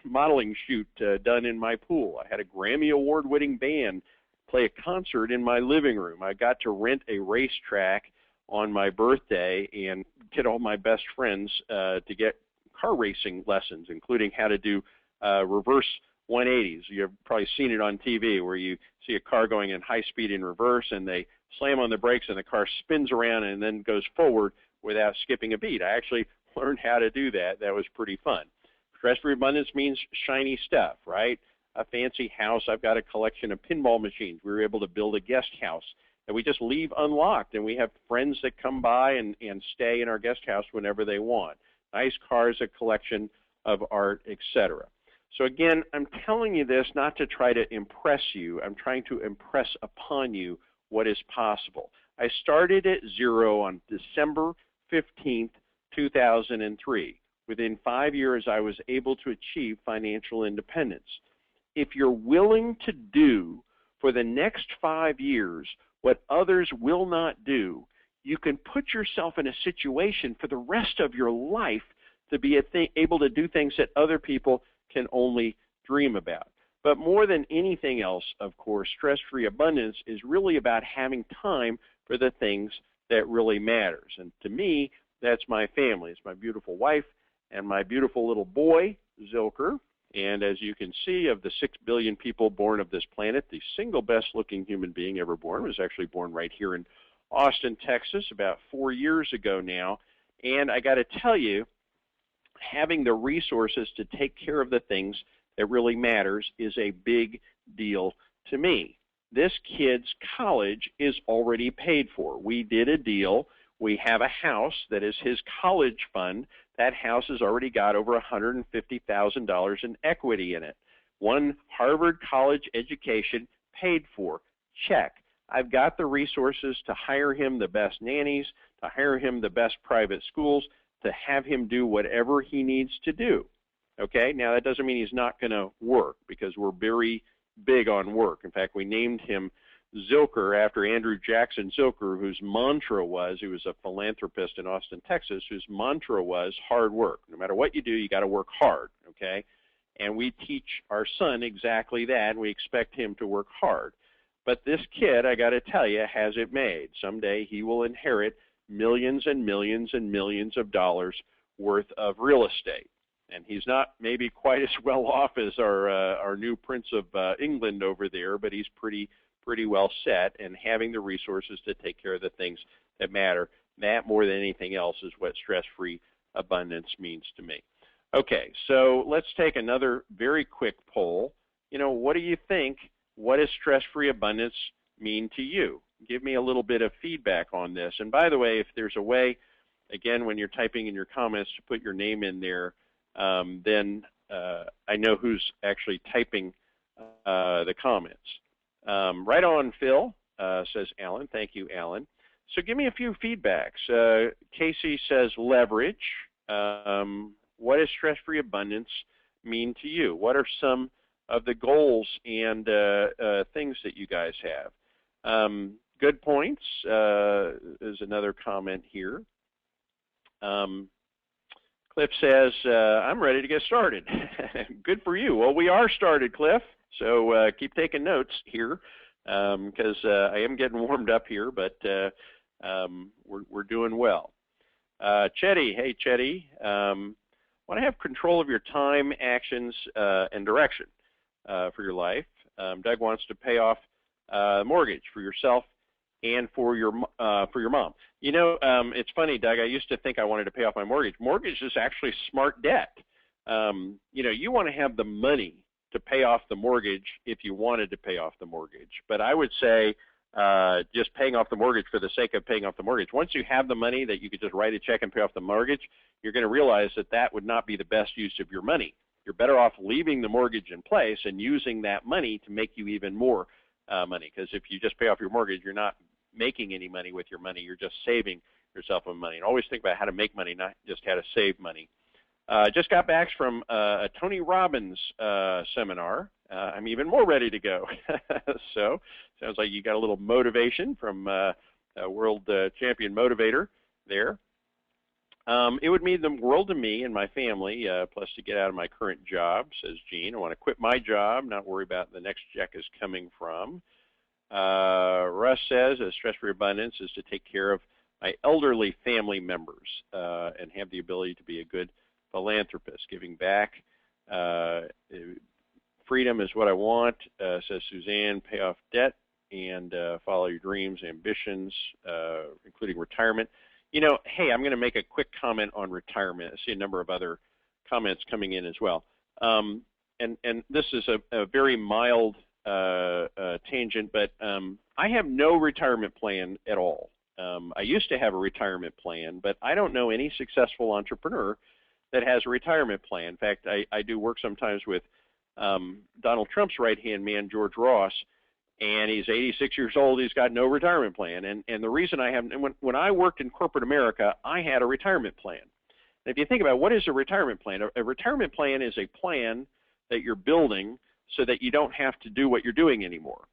modeling shoot done in my pool. I had a Grammy Award-winning band play a concert in my living room. I got to rent a racetrack on my birthday and get all my best friends to get car racing lessons, including how to do reverse 180s. You've probably seen it on TV where you see a car going in high speed in reverse and they slam on the brakes and the car spins around and then goes forward without skipping a beat. I actually learned how to do that. That was pretty fun. Stress-free abundance means shiny stuff, right? A fancy house. I've got a collection of pinball machines. We were able to build a guest house that we just leave unlocked, and we have friends that come by and stay in our guest house whenever they want. Nice cars, a collection of art, etc. So again, I'm telling you this not to try to impress you. I'm trying to impress upon you what is possible. I started at zero on December 15th, 2003. Within 5 years, I was able to achieve financial independence. If you're willing to do for the next 5 years what others will not do, you can put yourself in a situation for the rest of your life to be able to do things that other people can only dream about. But more than anything else, of course, stress-free abundance is really about having time for the things that really matters. And to me, that's my family. It's my beautiful wife and my beautiful little boy, Zilker. And as you can see, of the 6 billion people born of this planet, the single best looking human being ever born was actually born right here in Austin, Texas, about 4 years ago now. And I got to tell you, having the resources to take care of the things that really matters is a big deal to me. This kid's college is already paid for. We did a deal. We have a house that is his college fund. That house has already got over $150,000 in equity in it. One Harvard college education paid for. Check. I've got the resources to hire him the best nannies, to hire him the best private schools, to have him do whatever he needs to do. Okay, now that doesn't mean he's not going to work, because we're very big on work. In fact, we named him Zilker after Andrew Jackson Zilker, whose mantra was, he was a philanthropist in Austin, Texas, whose mantra was hard work. No matter what you do, you got to work hard, okay? And we teach our son exactly that, and we expect him to work hard. But this kid, I got to tell you, has it made. Someday he will inherit millions and millions and millions of dollars worth of real estate. And he's not maybe quite as well off as our new Prince of England over there, but he's pretty well set, and having the resources to take care of the things that matter, that more than anything else is what stress-free abundance means to me. Okay, so let's take another very quick poll. You know, what do you think? What does stress-free abundance mean to you? Give me a little bit of feedback on this. And by the way, if there's a way, again, when you're typing in your comments to put your name in there, then I know who's actually typing the comments. Right on, Phil, says Alan. Thank you, Alan. So give me a few feedbacks. Casey says leverage. What does stress-free abundance mean to you? What are some of the goals and things that you guys have? Good points is another comment here. Cliff says, I'm ready to get started. Good for you. Well, we are started, Cliff. So keep taking notes here, because I am getting warmed up here, but we're doing well. Chetty, hey Chetty, want to have control of your time, actions, and direction for your life. Doug wants to pay off mortgage for yourself and for your mom. You know, it's funny, Doug, I used to think I wanted to pay off my mortgage. Mortgage is actually smart debt. You know, you want to have the money to pay off the mortgage if you wanted to pay off the mortgage. But I would say just paying off the mortgage for the sake of paying off the mortgage. Once you have the money that you could just write a check and pay off the mortgage, you're going to realize that that would not be the best use of your money. You're better off leaving the mortgage in place and using that money to make you even more money. Because if you just pay off your mortgage, you're not making any money with your money. You're just saving yourself some money. And always think about how to make money, not just how to save money. Just got back from a Tony Robbins seminar. I'm even more ready to go. So sounds like you got a little motivation from a world champion motivator there. It would mean the world to me and my family, plus to get out of my current job, says Gene. I want to quit my job, not worry about the next check is coming from. Russ says, stress-free abundance is to take care of my elderly family members and have the ability to be a good philanthropist, giving back. Freedom is what I want, says Suzanne. Pay off debt and follow your dreams, ambitions, including retirement. You know, hey, I'm going to make a quick comment on retirement. I see a number of other comments coming in as well. And this is a very mild tangent, but I have no retirement plan at all. I used to have a retirement plan, but I don't know any successful entrepreneur that has a retirement plan. In fact, I do work sometimes with Donald Trump's right-hand man, George Ross, and he's 86 years old. He's got no retirement plan. And the reason I haven't, when I worked in corporate America, I had a retirement plan. And if you think about it, what is a retirement plan? A retirement plan is a plan that you're building so that you don't have to do what you're doing anymore.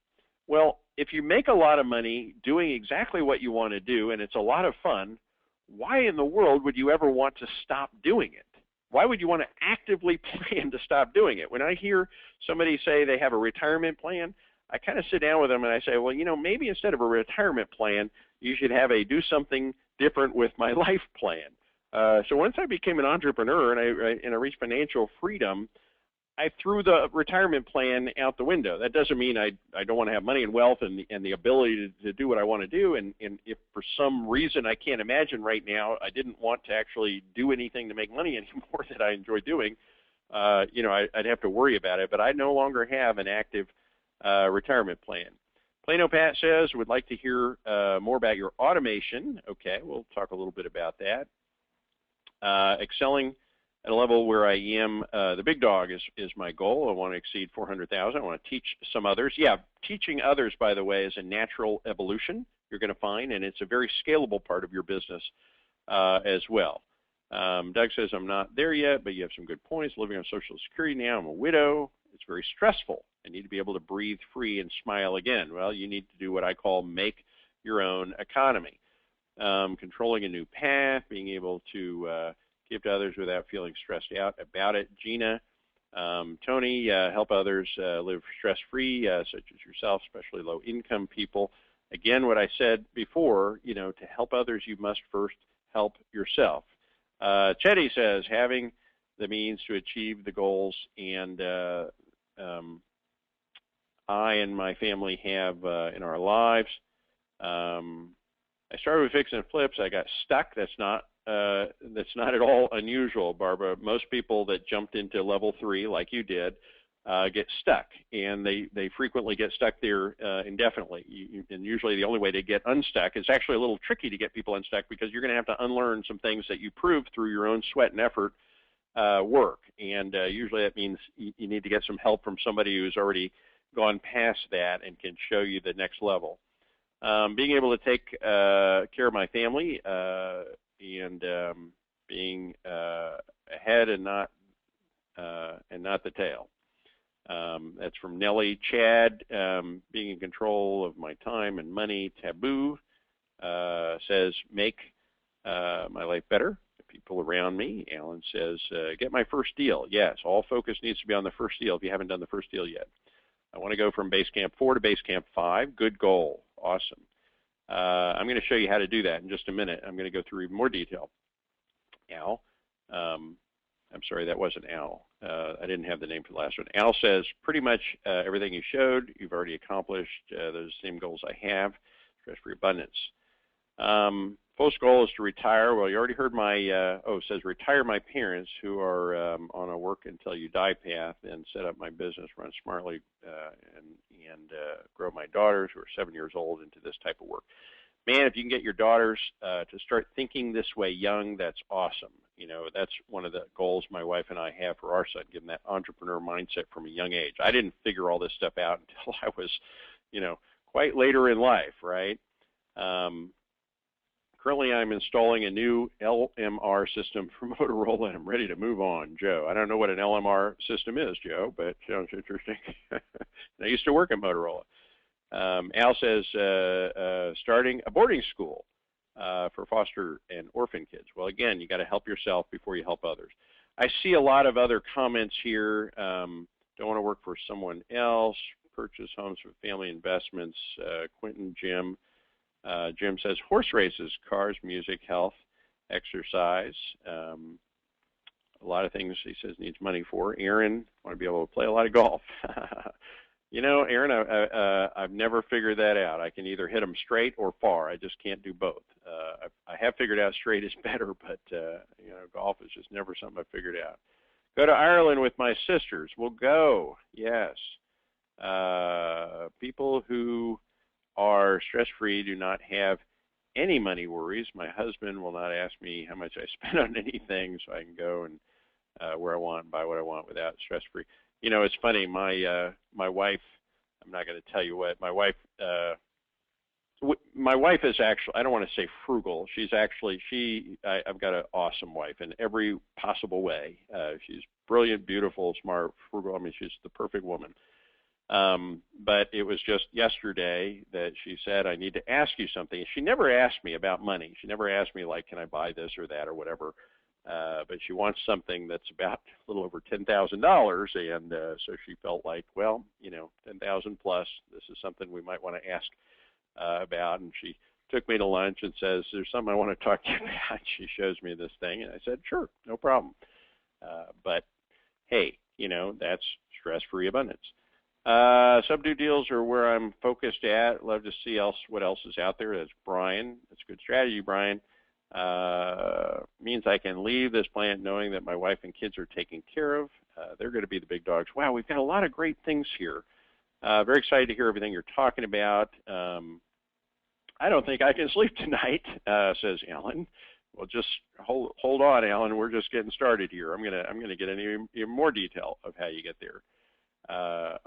Well, if you make a lot of money doing exactly what you want to do, and it's a lot of fun, why in the world would you ever want to stop doing it? Why would you want to actively plan to stop doing it? When I hear somebody say they have a retirement plan, I kind of sit down with them and I say, well, you know, maybe instead of a retirement plan, you should have a do something different with my life plan. So once I became an entrepreneur and I reached financial freedom, I threw the retirement plan out the window. That doesn't mean I don't want to have money and wealth and the ability to do what I want to do. And if for some reason I can't imagine right now, I didn't want to actually do anything to make money anymore that I enjoy doing, I'd have to worry about it. But I no longer have an active retirement plan. Plano Pat says, would like to hear more about your automation. Okay, we'll talk a little bit about that. Excelling at a level where I am, the big dog is my goal. I want to exceed 400,000. I want to teach some others. Yeah, teaching others, by the way, is a natural evolution you're going to find, and it's a very scalable part of your business as well. Doug says, I'm not there yet, but you have some good points. Living on Social Security now. I'm a widow. It's very stressful. I need to be able to breathe free and smile again. Well, you need to do what I call make your own economy. Controlling a new path, being able to give to others without feeling stressed out about it. Gina, Tony, help others live stress-free, such as yourself, especially low-income people. Again, what I said before, to help others, you must first help yourself. Chetty says, having the means to achieve the goals, and I and my family have in our lives. I started with fix and flips. I got stuck. That's not at all unusual, Barbara. Most people that jumped into level 3, like you did, get stuck, and they frequently get stuck there indefinitely. And usually the only way to get unstuck is actually a little tricky to get people unstuck, because you're going to have to unlearn some things that you proved through your own sweat and effort work. And usually that means you need to get some help from somebody who's already gone past that and can show you the next level. Being able to take care of my family and being ahead and not the tail. That's from Nellie. Chad, being in control of my time and money. Taboo says, make my life better. People around me. Alan says, get my first deal. Yes, all focus needs to be on the first deal if you haven't done the first deal yet. I want to go from base camp 4 to base camp 5. Good goal. Awesome. I'm going to show you how to do that in just a minute. I'm going to go through even more detail. Al, I'm sorry, that wasn't Al. I didn't have the name for the last one. Al says, pretty much everything you showed, you've already accomplished those same goals I have. Stress-free abundance. Post goal is to retire. Well, you already heard my, it says retire my parents who are on a work until you die path, and set up my business, run smartly, and grow my daughters who are 7 years old into this type of work. Man, if you can get your daughters to start thinking this way young, that's awesome. That's one of the goals my wife and I have for our son, give them that entrepreneur mindset from a young age. I didn't figure all this stuff out until I was, quite later in life, right? Currently, I'm installing a new LMR system for Motorola, and I'm ready to move on. Joe, I don't know what an LMR system is, Joe, but it sounds interesting. I used to work at Motorola. Al says, starting a boarding school for foster and orphan kids. Well, again, you got to help yourself before you help others. I see a lot of other comments here. Don't want to work for someone else. Purchase homes for family investments. Quentin, Jim. Jim says horse races, cars, music, health, exercise. A lot of things he says needs money for. Aaron, want to be able to play a lot of golf. Aaron, I've never figured that out. I can either hit them straight or far. I just can't do both. I have figured out straight is better, but golf is just never something I've figured out. Go to Ireland with my sisters. We'll go. Yes. People who are stress-free do not have any money worries. My husband will not ask me how much I spend on anything, so I can go and where I want and buy what I want without stress-free. It's funny. My wife. I'm not going to tell you what my wife. My wife is actually. I don't want to say frugal. She's actually. I've got an awesome wife in every possible way. She's brilliant, beautiful, smart, frugal. I mean, she's the perfect woman. But it was just yesterday that she said, I need to ask you something. She never asked me about money. She never asked me, like, can I buy this or that or whatever. But she wants something that's about a little over $10,000. And so she felt like, well, $10,000 plus, this is something we might want to ask about. And she took me to lunch and says, there's something I want to talk to you about. She shows me this thing, and I said, sure, no problem. But hey, that's stress-free abundance. Subdue deals are where I'm focused at. Love to see what else is out there. That's Brian. That's a good strategy, Brian. Means I can leave this plant knowing that my wife and kids are taken care of. They're going to be the big dogs. Wow, we've got a lot of great things here. Very excited to hear everything you're talking about. I don't think I can sleep tonight, says Alan. Well, just hold on, Alan. We're just getting started here. I'm gonna get into even more detail of how you get there.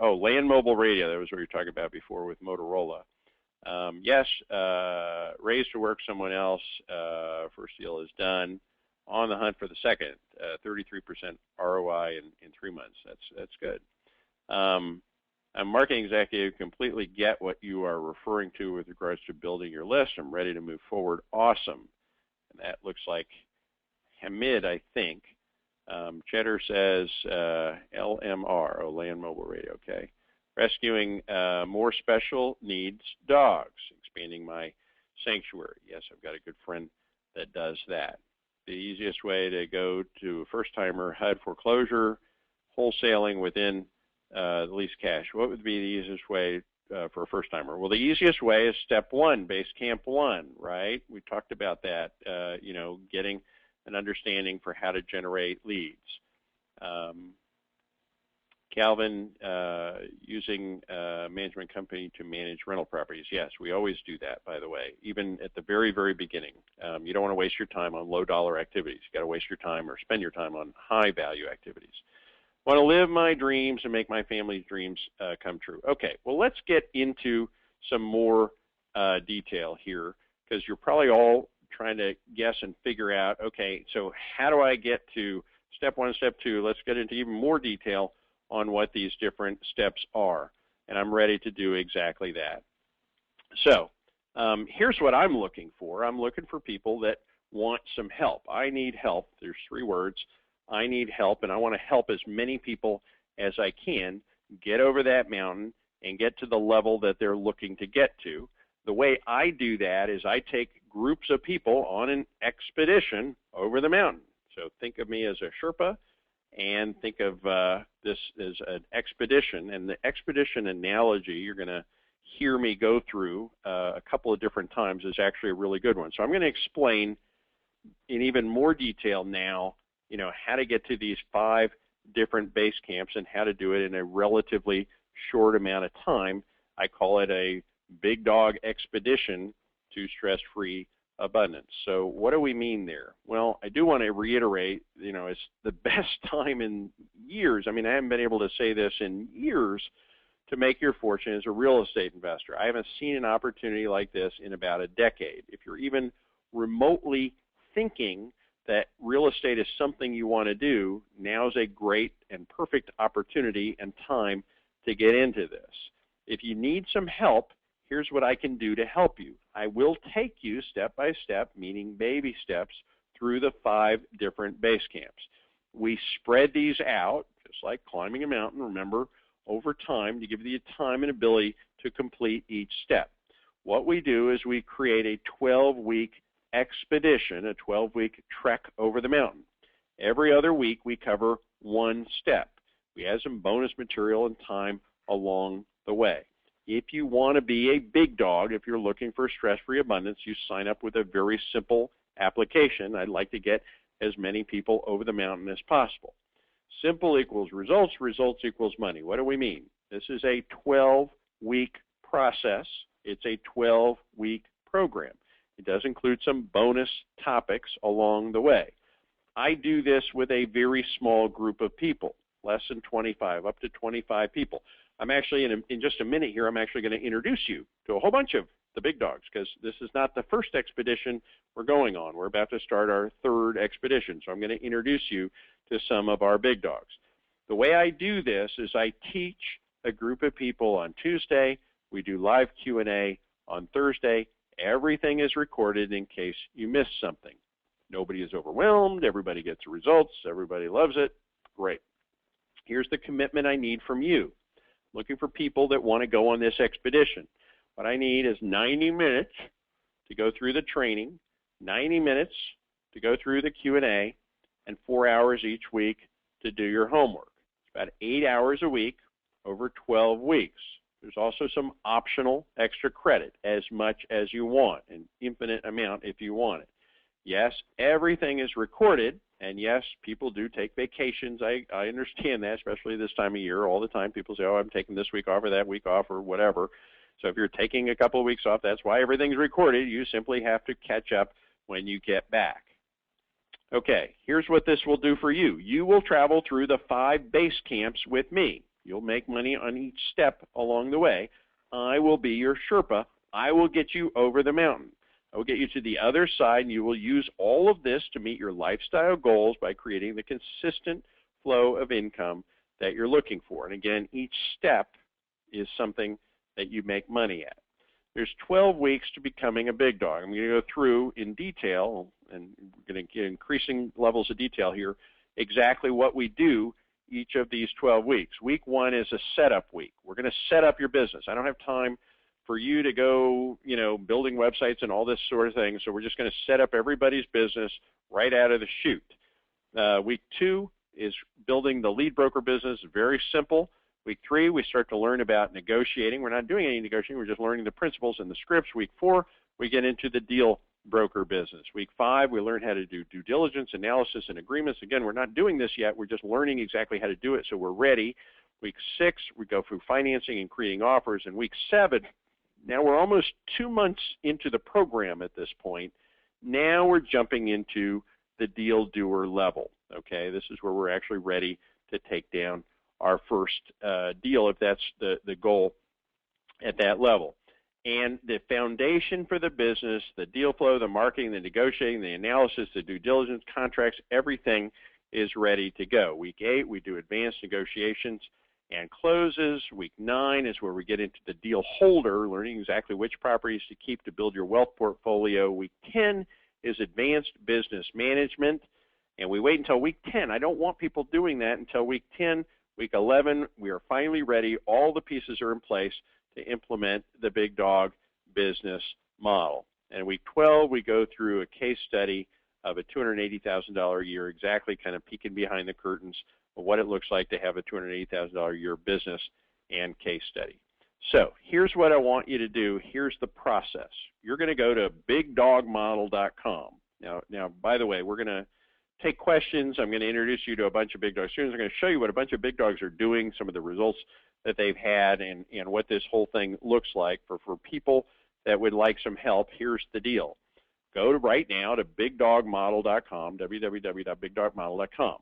Land mobile radio. That was what you were talking about before with Motorola. Yes, raised to work someone else. First deal is done. On the hunt for the second. 33% ROI in 3 months. That's good. I'm a marketing executive. Completely get what you are referring to with regards to building your list. I'm ready to move forward. Awesome. And that looks like Hamid, I think. Cheddar says LMR, Land Mobile Radio, okay. Rescuing more special needs dogs, expanding my sanctuary. Yes, I've got a good friend that does that. The easiest way to go to a first-timer, HUD foreclosure, wholesaling within the least cash. What would be the easiest way for a first-timer? Well, the easiest way is step one, base camp one, right? We talked about that, getting an understanding for how to generate leads. Calvin, using a management company to manage rental properties. Yes, we always do that, by the way, even at the very, very beginning. You don't want to waste your time on low-dollar activities. You got to waste your time or spend your time on high-value activities. Want to live my dreams and make my family's dreams come true. Okay, well, let's get into some more detail here, because you're probably all trying to guess and figure out, okay, so how do I get to step one, step two? Let's get into even more detail on what these different steps are, and I'm ready to do exactly that. So here's what I'm looking for. I'm looking for people that want some help. I need help. There's 3 words. I need help, and I want to help as many people as I can get over that mountain and get to the level that they're looking to get to. The way I do that is I take groups of people on an expedition over the mountain. So think of me as a Sherpa, and think of this as an expedition. And the expedition analogy you're going to hear me go through a couple of different times is actually a really good one. So I'm going to explain in even more detail now, how to get to these 5 different base camps and how to do it in a relatively short amount of time. I call it a big dog expedition to stress-free abundance. So what do we mean there? Well, I do want to reiterate, it's the best time in years. I mean, I haven't been able to say this in years to make your fortune as a real estate investor. I haven't seen an opportunity like this in about a decade. If you're even remotely thinking that real estate is something you want to do, now's a great and perfect opportunity and time to get into this. If you need some help, here's what I can do to help you. I will take you step by step, meaning baby steps, through the 5 different base camps. We spread these out, just like climbing a mountain, remember, over time to give you the time and ability to complete each step. What we do is we create a 12-week expedition, a 12-week trek over the mountain. Every other week we cover 1 step. We add some bonus material and time along the way. If you want to be a big dog, if you're looking for stress-free abundance, you sign up with a very simple application. I'd like to get as many people over the mountain as possible. Simple equals results, results equals money. What do we mean? This is a 12-week process. It's a 12-week program. It does include some bonus topics along the way. I do this with a very small group of people, less than 25, up to 25 people. I'm actually, in just a minute here, I'm actually going to introduce you to a whole bunch of the big dogs, because this is not the first expedition we're going on. We're about to start our 3rd expedition, so I'm going to introduce you to some of our big dogs. The way I do this is I teach a group of people on Tuesday. We do live Q&A on Thursday. Everything is recorded in case you miss something. Nobody is overwhelmed. Everybody gets the results. Everybody loves it. Great. Here's the commitment I need from you. Looking for people that want to go on this expedition. What I need is 90 minutes to go through the training, 90 minutes to go through the Q&A, and 4 hours each week to do your homework. It's about 8 hours a week over 12 weeks. There's also some optional extra credit, as much as you want, an infinite amount if you want it. Yes, everything is recorded, and yes, people do take vacations. I understand that, especially this time of year. All the time people say, oh, I'm taking this week off or that week off or whatever. So if you're taking a couple of weeks off, that's why everything's recorded. You simply have to catch up when you get back. Okay, here's what this will do for you. You will travel through the 5 base camps with me. You'll make money on each step along the way. I will be your Sherpa. I will get you over the mountain. I will get you to the other side, and you will use all of this to meet your lifestyle goals by creating the consistent flow of income that you're looking for. And again, each step is something that you make money at. There's 12 weeks to becoming a big dog. I'm going to go through in detail, and we're going to get increasing levels of detail here, exactly what we do each of these 12 weeks. Week 1 is a setup week. We're going to set up your business. I don't have time for you to go, building websites and all this sort of thing, so we're just going to set up everybody's business right out of the chute. Week 2 is building the lead broker business. Very simple. Week 3, we start to learn about negotiating. We're not doing any negotiating. We're just learning the principles and the scripts. Week 4, we get into the deal broker business. Week 5, we learn how to do due diligence, analysis, and agreements. Again, we're not doing this yet. We're just learning exactly how to do it, so we're ready. Week 6, we go through financing and creating offers. And week 7, now we're almost 2 months into the program at this point. Now we're jumping into the deal doer level. Okay, this is where we're actually ready to take down our first deal, if that's the goal at that level. And the foundation for the business, the deal flow, the marketing, the negotiating, the analysis, the due diligence, contracts, everything is ready to go. Week 8, we do advanced negotiations and closes. Week 9 is where we get into the deal holder, learning exactly which properties to keep to build your wealth portfolio. Week 10 is advanced business management, and we wait until week 10. I don't want people doing that until week 10. Week 11, we are finally ready. All the pieces are in place to implement the big dog business model. And week 12, we go through a case study of a $280,000 a year, exactly kind of peeking behind the curtains of what it looks like to have a $280,000 a year business and case study. So here's what I want you to do. Here's the process. You're going to go to bigdogmodel.com. Now, by the way, we're going to take questions. I'm going to introduce you to a bunch of big dog students. I'm going to show you what a bunch of big dogs are doing, some of the results that they've had, and what this whole thing looks like. For people that would like some help, here's the deal. Go to right now to bigdogmodel.com, www.bigdogmodel.com.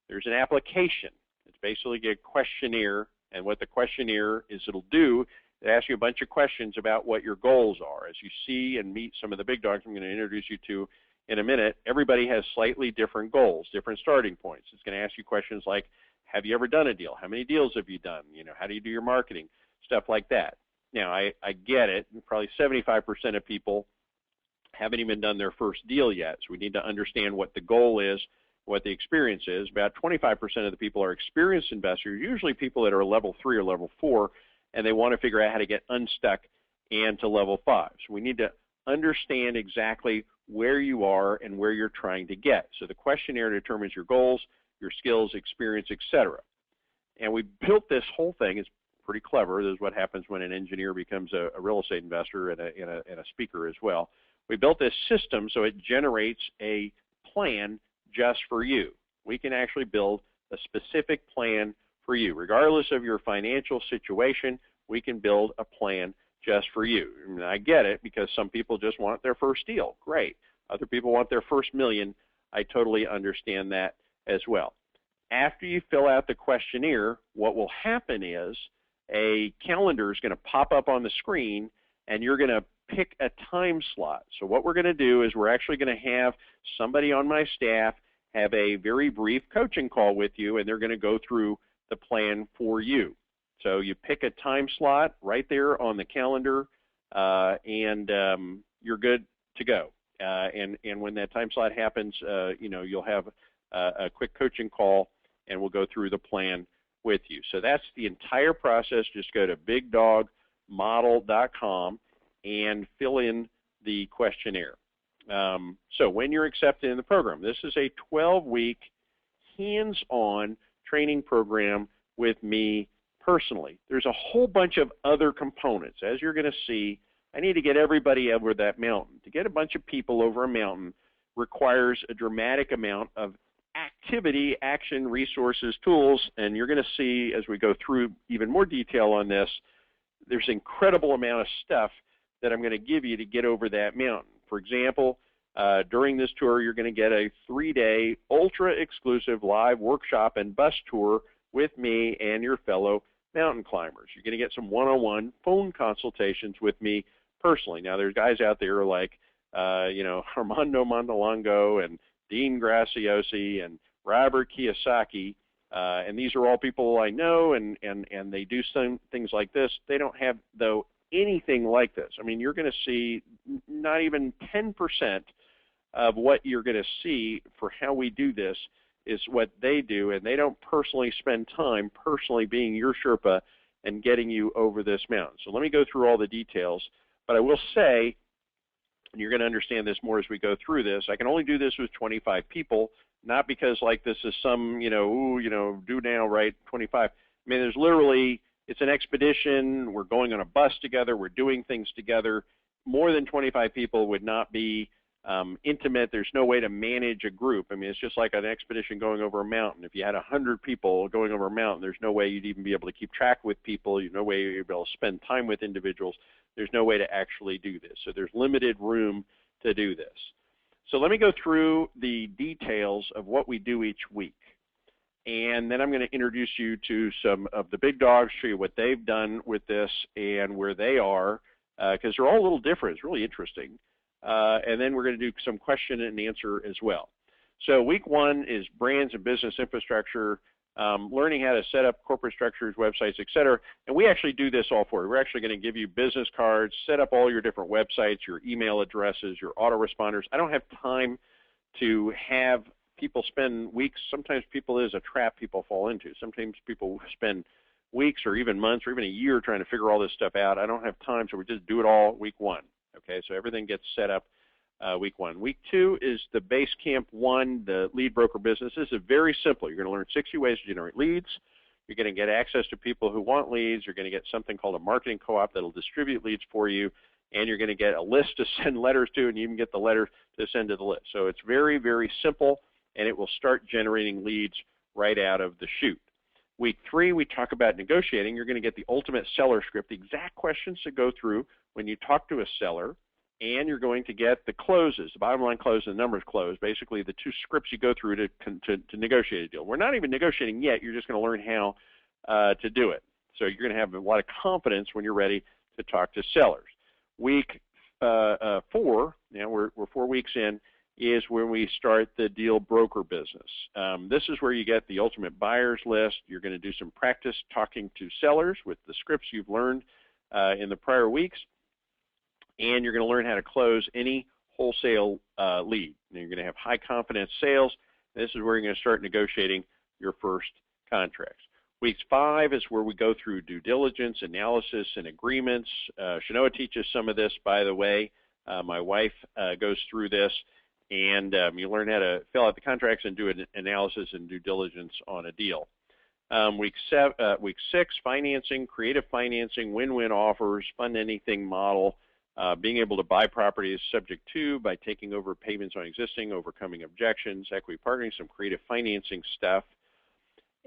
There's an application. It's basically a questionnaire, and what the questionnaire is, it'll do, it asks you a bunch of questions about what your goals are. As you see and meet some of the big dogs I'm going to introduce you to in a minute, everybody has slightly different goals, different starting points. It's going to ask you questions like, have you ever done a deal? How many deals have you done? How do you do your marketing? Stuff like that. Now, I get it. Probably 75% of people haven't even done their first deal yet, so we need to understand what the goal is, what the experience is. About 25% of the people are experienced investors, usually people that are level 3 or level 4, and they want to figure out how to get unstuck and to level 5. So we need to understand exactly where you are and where you're trying to get. So the questionnaire determines your goals, your skills, experience, etc. And we built this whole thing. It's pretty clever. This is what happens when an engineer becomes a real estate investor and a speaker as well. We built this system so it generates a plan just for you. We can actually build a specific plan for you. Regardless of your financial situation, we can build a plan just for you. And I get it, because some people just want their first deal. Great. Other people want their first million. I totally understand that as well. After you fill out the questionnaire, what will happen is a calendar is going to pop up on the screen, and you're going to pick a time slot. So what we're going to do is we're actually going to have somebody on my staff have a very brief coaching call with you, and they're going to go through the plan for you. So you pick a time slot right there on the calendar, and you're good to go. And when that time slot happens, you'll have a quick coaching call, and we'll go through the plan with you. So that's the entire process. Just go to bigdogmodel.com and fill in the questionnaire. So when you're accepted in the program, this is a 12-week hands-on training program with me personally. There's a whole bunch of other components. As you're going to see, I need to get everybody over that mountain. To get a bunch of people over a mountain requires a dramatic amount of activity, action, resources, tools, and you're going to see as we go through even more detail on this, there's an incredible amount of stuff that I'm going to give you to get over that mountain. For example, during this tour, you're going to get a 3-day ultra-exclusive live workshop and bus tour with me and your fellow mountain climbers. You're going to get some one-on-one phone consultations with me personally. Now, there's guys out there like, Armando Montalongo and Dean Graciosi and Robert Kiyosaki, and these are all people I know, and they do some things like this. They don't have, though, anything like this. I mean, you're going to see not even 10% of what you're going to see for how we do this is what they do, and they don't personally spend time personally being your Sherpa and getting you over this mountain. So let me go through all the details, but I will say, and you're going to understand this more as we go through this, I can only do this with 25 people, not because like this is some, do now, right, 25. I mean, there's literally, it's an expedition, we're going on a bus together, we're doing things together. More than 25 people would not be intimate. There's no way to manage a group. I mean, it's just like an expedition going over a mountain. If you had 100 people going over a mountain, there's no way you'd even be able to keep track with people. There's no way you'd be able to spend time with individuals. There's no way to actually do this. So there's limited room to do this. So let me go through the details of what we do each week. And then I'm going to introduce you to some of the big dogs, show you what they've done with this and where they are, because they're all a little different. It's really interesting. And then we're going to do some question and answer as well. So week 1 is brands and business infrastructure, learning how to set up corporate structures, websites, etc. And we actually do this all for you. We're actually going to give you business cards, set up all your different websites, your email addresses, your autoresponders. I don't have time to have people spend weeks. Sometimes people is a trap people fall into. Sometimes people spend weeks or even months or even a year trying to figure all this stuff out. I don't have time, so we just do it all week 1. Okay, so everything gets set up week 1. Week 2 is the Base Camp 1, the lead broker business. This is very simple. You're going to learn 60 ways to generate leads. You're going to get access to people who want leads. You're going to get something called a marketing co-op that will distribute leads for you. And you're going to get a list to send letters to, and you can get the letter to send to the list. So it's very, very simple, and it will start generating leads right out of the chute. Week 3, we talk about negotiating. You're going to get the ultimate seller script, the exact questions to go through when you talk to a seller, and you're going to get the closes, the bottom line close and the numbers close, basically the 2 scripts you go through to negotiate a deal. We're not even negotiating yet. You're just going to learn how to do it. So you're going to have a lot of confidence when you're ready to talk to sellers. Week 4, we're 4 weeks in, is when we start the deal broker business. This is where you get the ultimate buyers list. You're going to do some practice talking to sellers with the scripts you've learned in the prior weeks, and you're going to learn how to close any wholesale lead. And you're going to have high confidence sales. This is where you're going to start negotiating your first contracts. Week 5 is where we go through due diligence, analysis, and agreements. Shanoa teaches some of this, by the way. My wife goes through this, and you learn how to fill out the contracts and do an analysis and due diligence on a deal. Week 6, financing, creative financing, win-win offers, fund anything model, being able to buy properties subject to by taking over payments on existing, overcoming objections, equity partnering, some creative financing stuff.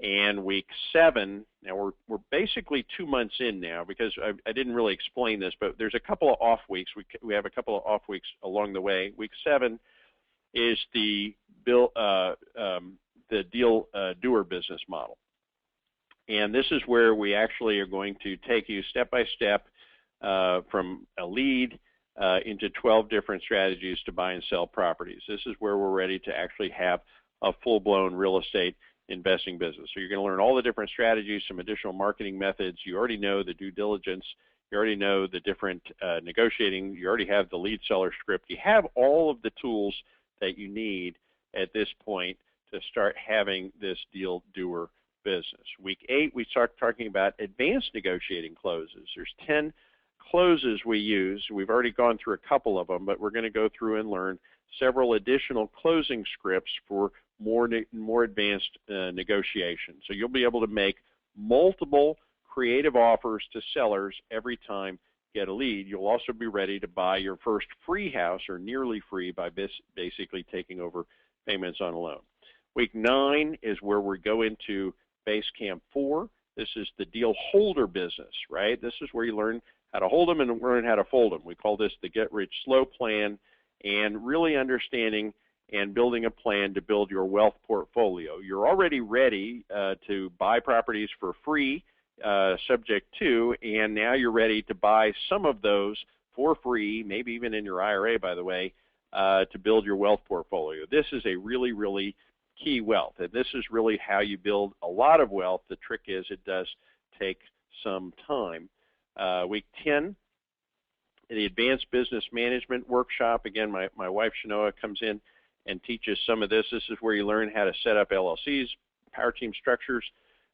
And week 7, now we're basically 2 months in now, because I didn't really explain this, but there's a couple of off weeks. We have a couple of off weeks along the way. Week 7 is the deal doer business model. And this is where we actually are going to take you step by step from a lead into 12 different strategies to buy and sell properties. This is where we're ready to actually have a full-blown real estate investing business. So you're going to learn all the different strategies, some additional marketing methods. You already know the due diligence. You already know the different negotiating. You already have the lead seller script. You have all of the tools that you need at this point to start having this deal doer business. Week 8, we start talking about advanced negotiating closes. There's 10 closes we use. We've already gone through a couple of them, but we're going to go through and learn several additional closing scripts for more advanced negotiation. So you'll be able to make multiple creative offers to sellers every time you get a lead. You'll also be ready to buy your first free house or nearly free by basically taking over payments on a loan. Week 9 is where we go into Base Camp 4. This is the deal holder business, right? This is where you learn how to hold them and learn how to fold them. We call this the Get Rich Slow plan, and really understanding and building a plan to build your wealth portfolio. You're already ready to buy properties for free, subject to, and now you're ready to buy some of those for free, maybe even in your IRA, by the way, to build your wealth portfolio. This is a really, really key wealth, and this is really how you build a lot of wealth. The trick is it does take some time. Week 10, the Advanced Business Management Workshop. Again, my wife Shanoa comes in and teaches some of this. This is where you learn how to set up LLCs, power team structures.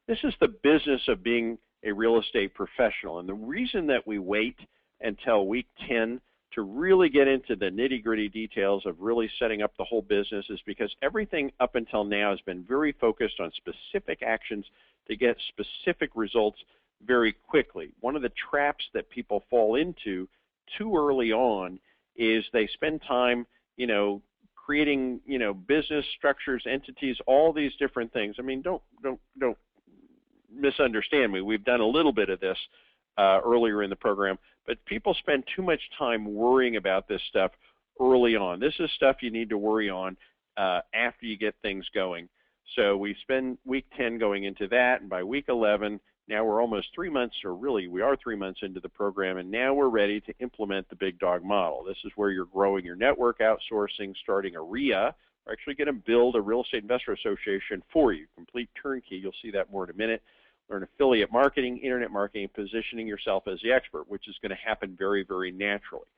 This is the business of being a real estate professional, and the reason that we wait until week 10 to really get into the nitty-gritty details of really setting up the whole business is because everything up until now has been very focused on specific actions to get specific results very quickly. One of the traps that people fall into too early on is they spend time, creating, business structures, entities, all these different things. I mean, don't misunderstand me. We've done a little bit of this earlier in the program, but people spend too much time worrying about this stuff early on. This is stuff you need to worry on after you get things going. So we spend week 10 going into that, and by week 11, now we're almost 3 months, or really we are 3 months into the program, and now we're ready to implement the Big Dog model. This is where you're growing your network, outsourcing, starting a RIA. We're actually going to build a real estate investor association for you, complete turnkey. You'll see that more in a minute. Learn affiliate marketing, internet marketing, positioning yourself as the expert, which is going to happen very, very naturally.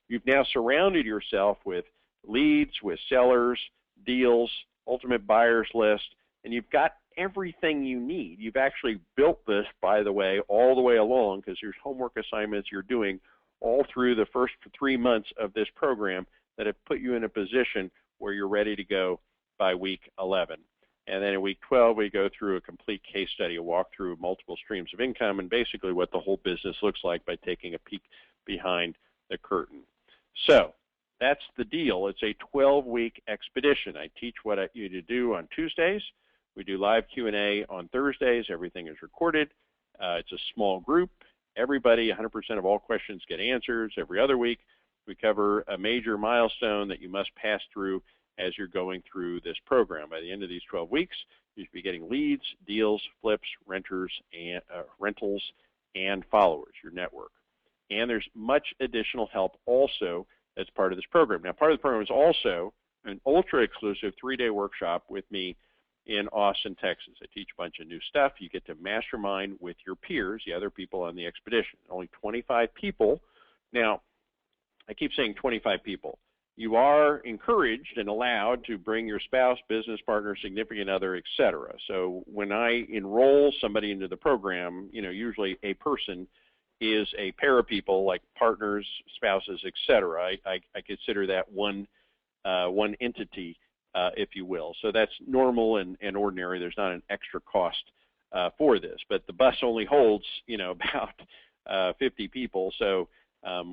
You've now surrounded yourself with leads, with sellers, deals, ultimate buyers list, and you've got everything you need. You've actually built this, by the way, all the way along, because there's homework assignments you're doing all through the first 3 months of this program that have put you in a position where you're ready to go by week 11. And then in week 12, we go through a complete case study, a walk through multiple streams of income, and basically what the whole business looks like by taking a peek behind the curtain. So that's the deal. It's a 12-week expedition. I teach what you to do on Tuesdays. We do live Q&A on Thursdays. Everything is recorded. It's a small group. Everybody, 100% of all questions get answers. Every other week, we cover a major milestone that you must pass through as you're going through this program. By the end of these 12 weeks, you should be getting leads, deals, flips, rentals, and followers, your network. And there's much additional help also that's part of this program. Now, part of the program is also an ultra-exclusive 3-day workshop with me in Austin, Texas. I teach a bunch of new stuff. You get to mastermind with your peers, the other people on the expedition. Only 25 people. Now, I keep saying 25 people. You are encouraged and allowed to bring your spouse, business partner, significant other, etc. So when I enroll somebody into the program, usually a person is a pair of people like partners, spouses, etc. I consider that one entity, if you will. So that's normal and ordinary. There's not an extra cost for this. But the bus only holds, about 50 people. So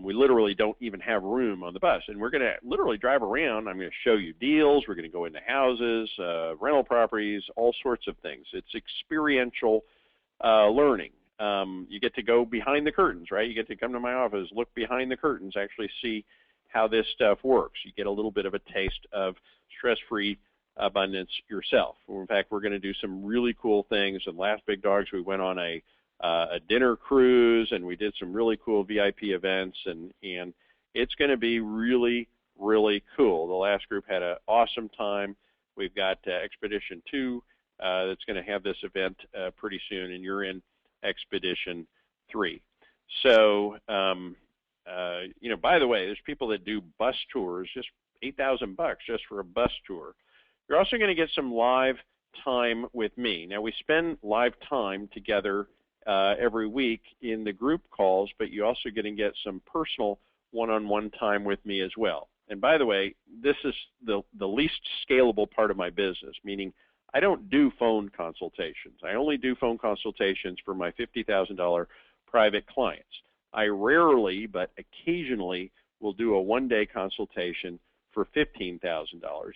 we literally don't even have room on the bus, and we're going to literally drive around. I'm going to show you deals. We're going to go into houses, rental properties, all sorts of things. It's experiential learning. You get to go behind the curtains, right? You get to come to my office, look behind the curtains, actually see how this stuff works. You get a little bit of a taste of stress-free abundance yourself. In fact, we're going to do some really cool things. And last Big Dogs, we went on a dinner cruise, and we did some really cool VIP events, and it's going to be really, really cool. The last group had an awesome time. We've got Expedition 2 that's going to have this event pretty soon, and you're in Expedition 3. So, by the way, there's people that do bus tours, just $8,000 just for a bus tour. You're also going to get some live time with me. Now, we spend live time together every week in the group calls, but you also going to get some personal one-on-one time with me as well. And by the way, this is the least scalable part of my business, meaning I don't do phone consultations. I only do phone consultations for my $50,000 private clients. I rarely, but occasionally, will do a one-day consultation for $15,000.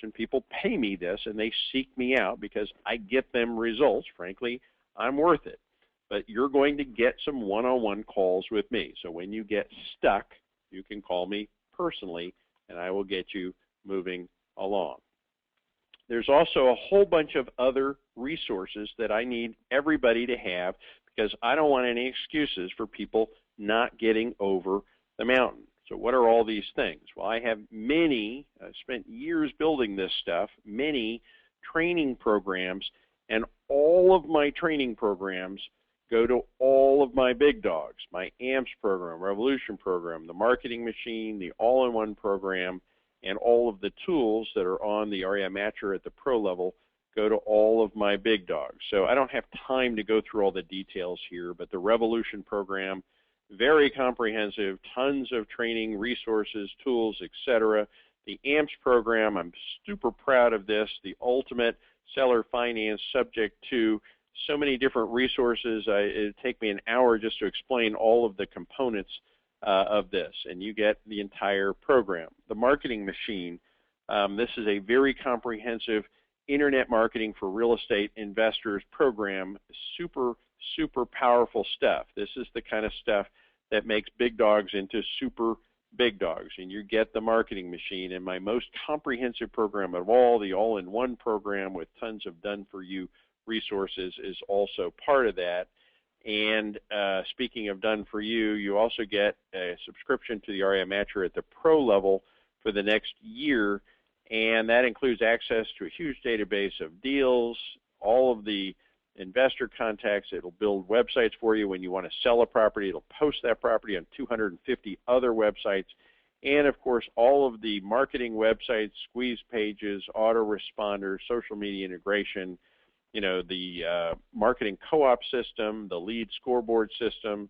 And people pay me this, and they seek me out because I get them results. Frankly, I'm worth it. But you're going to get some one-on-one calls with me. So when you get stuck, you can call me personally, and I will get you moving along. There's also a whole bunch of other resources that I need everybody to have because I don't want any excuses for people not getting over the mountain. So what are all these things? Well, I have I've spent years building this stuff, many training programs, and all of my training programs go to all of my big dogs, my AMPS program, Revolution program, the marketing machine, the all-in-one program, and all of the tools that are on the REI Matcher at the pro level go to all of my big dogs. So I don't have time to go through all the details here, but the Revolution program, very comprehensive, tons of training, resources, tools, etc. The AMPS program, I'm super proud of this, the ultimate seller finance subject to so many different resources. It'd take me an hour just to explain all of the components of this, and you get the entire program. The marketing machine, this is a very comprehensive internet marketing for real estate investors program. Super, super powerful stuff. This is the kind of stuff that makes big dogs into super big dogs, and you get the marketing machine. And my most comprehensive program of all, the all-in-one program with tons of done-for-you resources, is also part of that. And speaking of done for you, you also get a subscription to the REI Matcher at the pro level for the next year, and that includes access to a huge database of deals, all of the investor contacts. It'll build websites for you when you want to sell a property. It'll post that property on 250 other websites, and of course all of the marketing websites, squeeze pages, autoresponders, social media integration, you know, the marketing co-op system, the lead scoreboard system.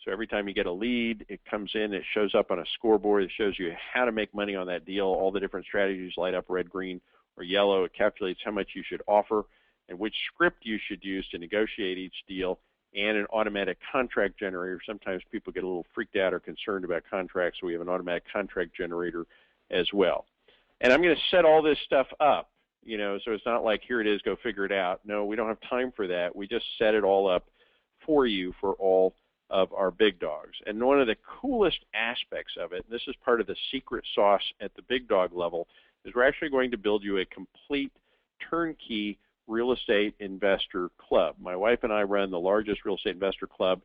So every time you get a lead, it comes in, it shows up on a scoreboard. It shows you how to make money on that deal, all the different strategies, light up red, green, or yellow. It calculates how much you should offer and which script you should use to negotiate each deal, and an automatic contract generator. Sometimes people get a little freaked out or concerned about contracts, so we have an automatic contract generator as well. And I'm going to set all this stuff up. You know, so it's not like, here it is, go figure it out. No, we don't have time for that. We just set it all up for you for all of our big dogs. And one of the coolest aspects of it, this is part of the secret sauce at the big dog level, is we're actually going to build you a complete turnkey real estate investor club. My wife and I run the largest real estate investor club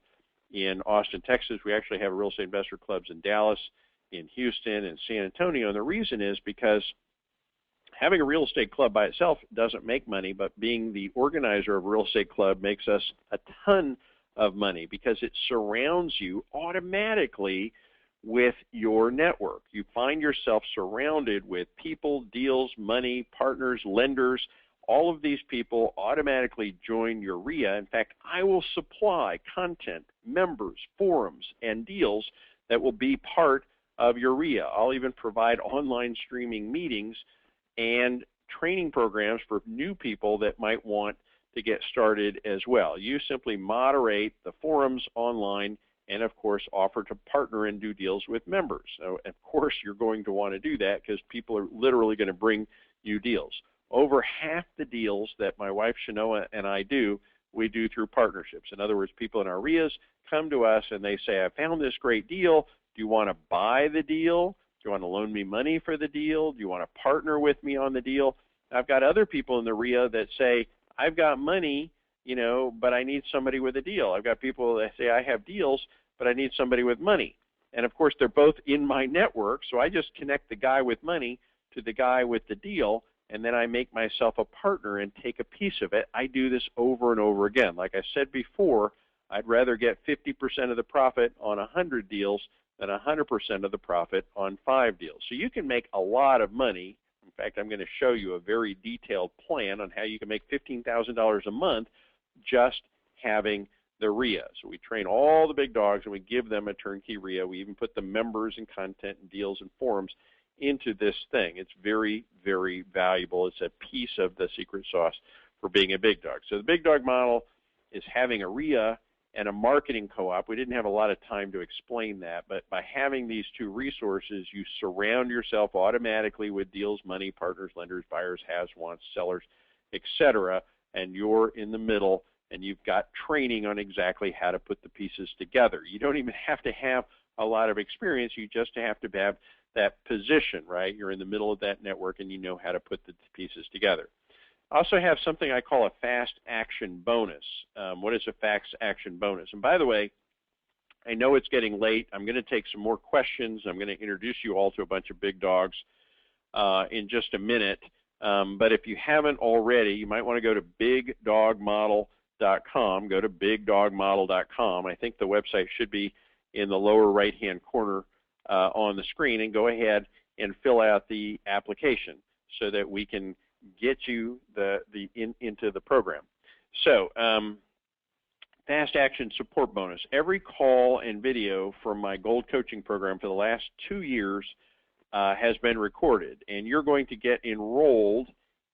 in Austin, Texas. We actually have real estate investor clubs in Dallas, in Houston, and San Antonio. And the reason is because having a real estate club by itself doesn't make money, but being the organizer of a real estate club makes us a ton of money because it surrounds you automatically with your network. You find yourself surrounded with people, deals, money, partners, lenders. All of these people automatically join your REIA. In fact, I will supply content, members, forums, and deals that will be part of your REIA. I'll even provide online streaming meetings and training programs for new people that might want to get started as well. You simply moderate the forums online and, of course, offer to partner and do deals with members. So, of course, you're going to want to do that because people are literally going to bring you deals. Over half the deals that my wife Shanoa and I do, we do through partnerships. In other words, people in our REIAs come to us and they say, I found this great deal. Do you want to buy the deal? Do you want to loan me money for the deal? Do you want to partner with me on the deal? I've got other people in the REIA that say, I've got money, you know, but I need somebody with a deal. I've got people that say, I have deals, but I need somebody with money. And, of course, they're both in my network, so I just connect the guy with money to the guy with the deal, and then I make myself a partner and take a piece of it. I do this over and over again. Like I said before, I'd rather get 50% of the profit on 100 deals than 100% of the profit on 5 deals. So you can make a lot of money. In fact, I'm going to show you a very detailed plan on how you can make $15,000 a month just having the RIA. So we train all the big dogs and we give them a turnkey RIA. We even put the members and content and deals and forums into this thing. It's very, very valuable. It's a piece of the secret sauce for being a big dog. So the big dog model is having a RIA and a marketing co-op. We didn't have a lot of time to explain that, but by having these two resources, you surround yourself automatically with deals, money, partners, lenders, buyers, has, wants, sellers, etc., and you're in the middle, and you've got training on exactly how to put the pieces together. You don't even have to have a lot of experience. You just have to have that position, right? You're in the middle of that network, and you know how to put the pieces together. I also have something I call a fast action bonus. What is a fast action bonus? And by the way, I know it's getting late. I'm going to take some more questions. I'm going to introduce you all to a bunch of big dogs in just a minute. But if you haven't already, you might want to go to bigdogmodel.com. Go to bigdogmodel.com. I think the website should be in the lower right-hand corner on the screen, and go ahead and fill out the application so that we can get you into the program. So fast action support bonus. Every call and video from my Gold Coaching Program for the last 2 years has been recorded, and you're going to get enrolled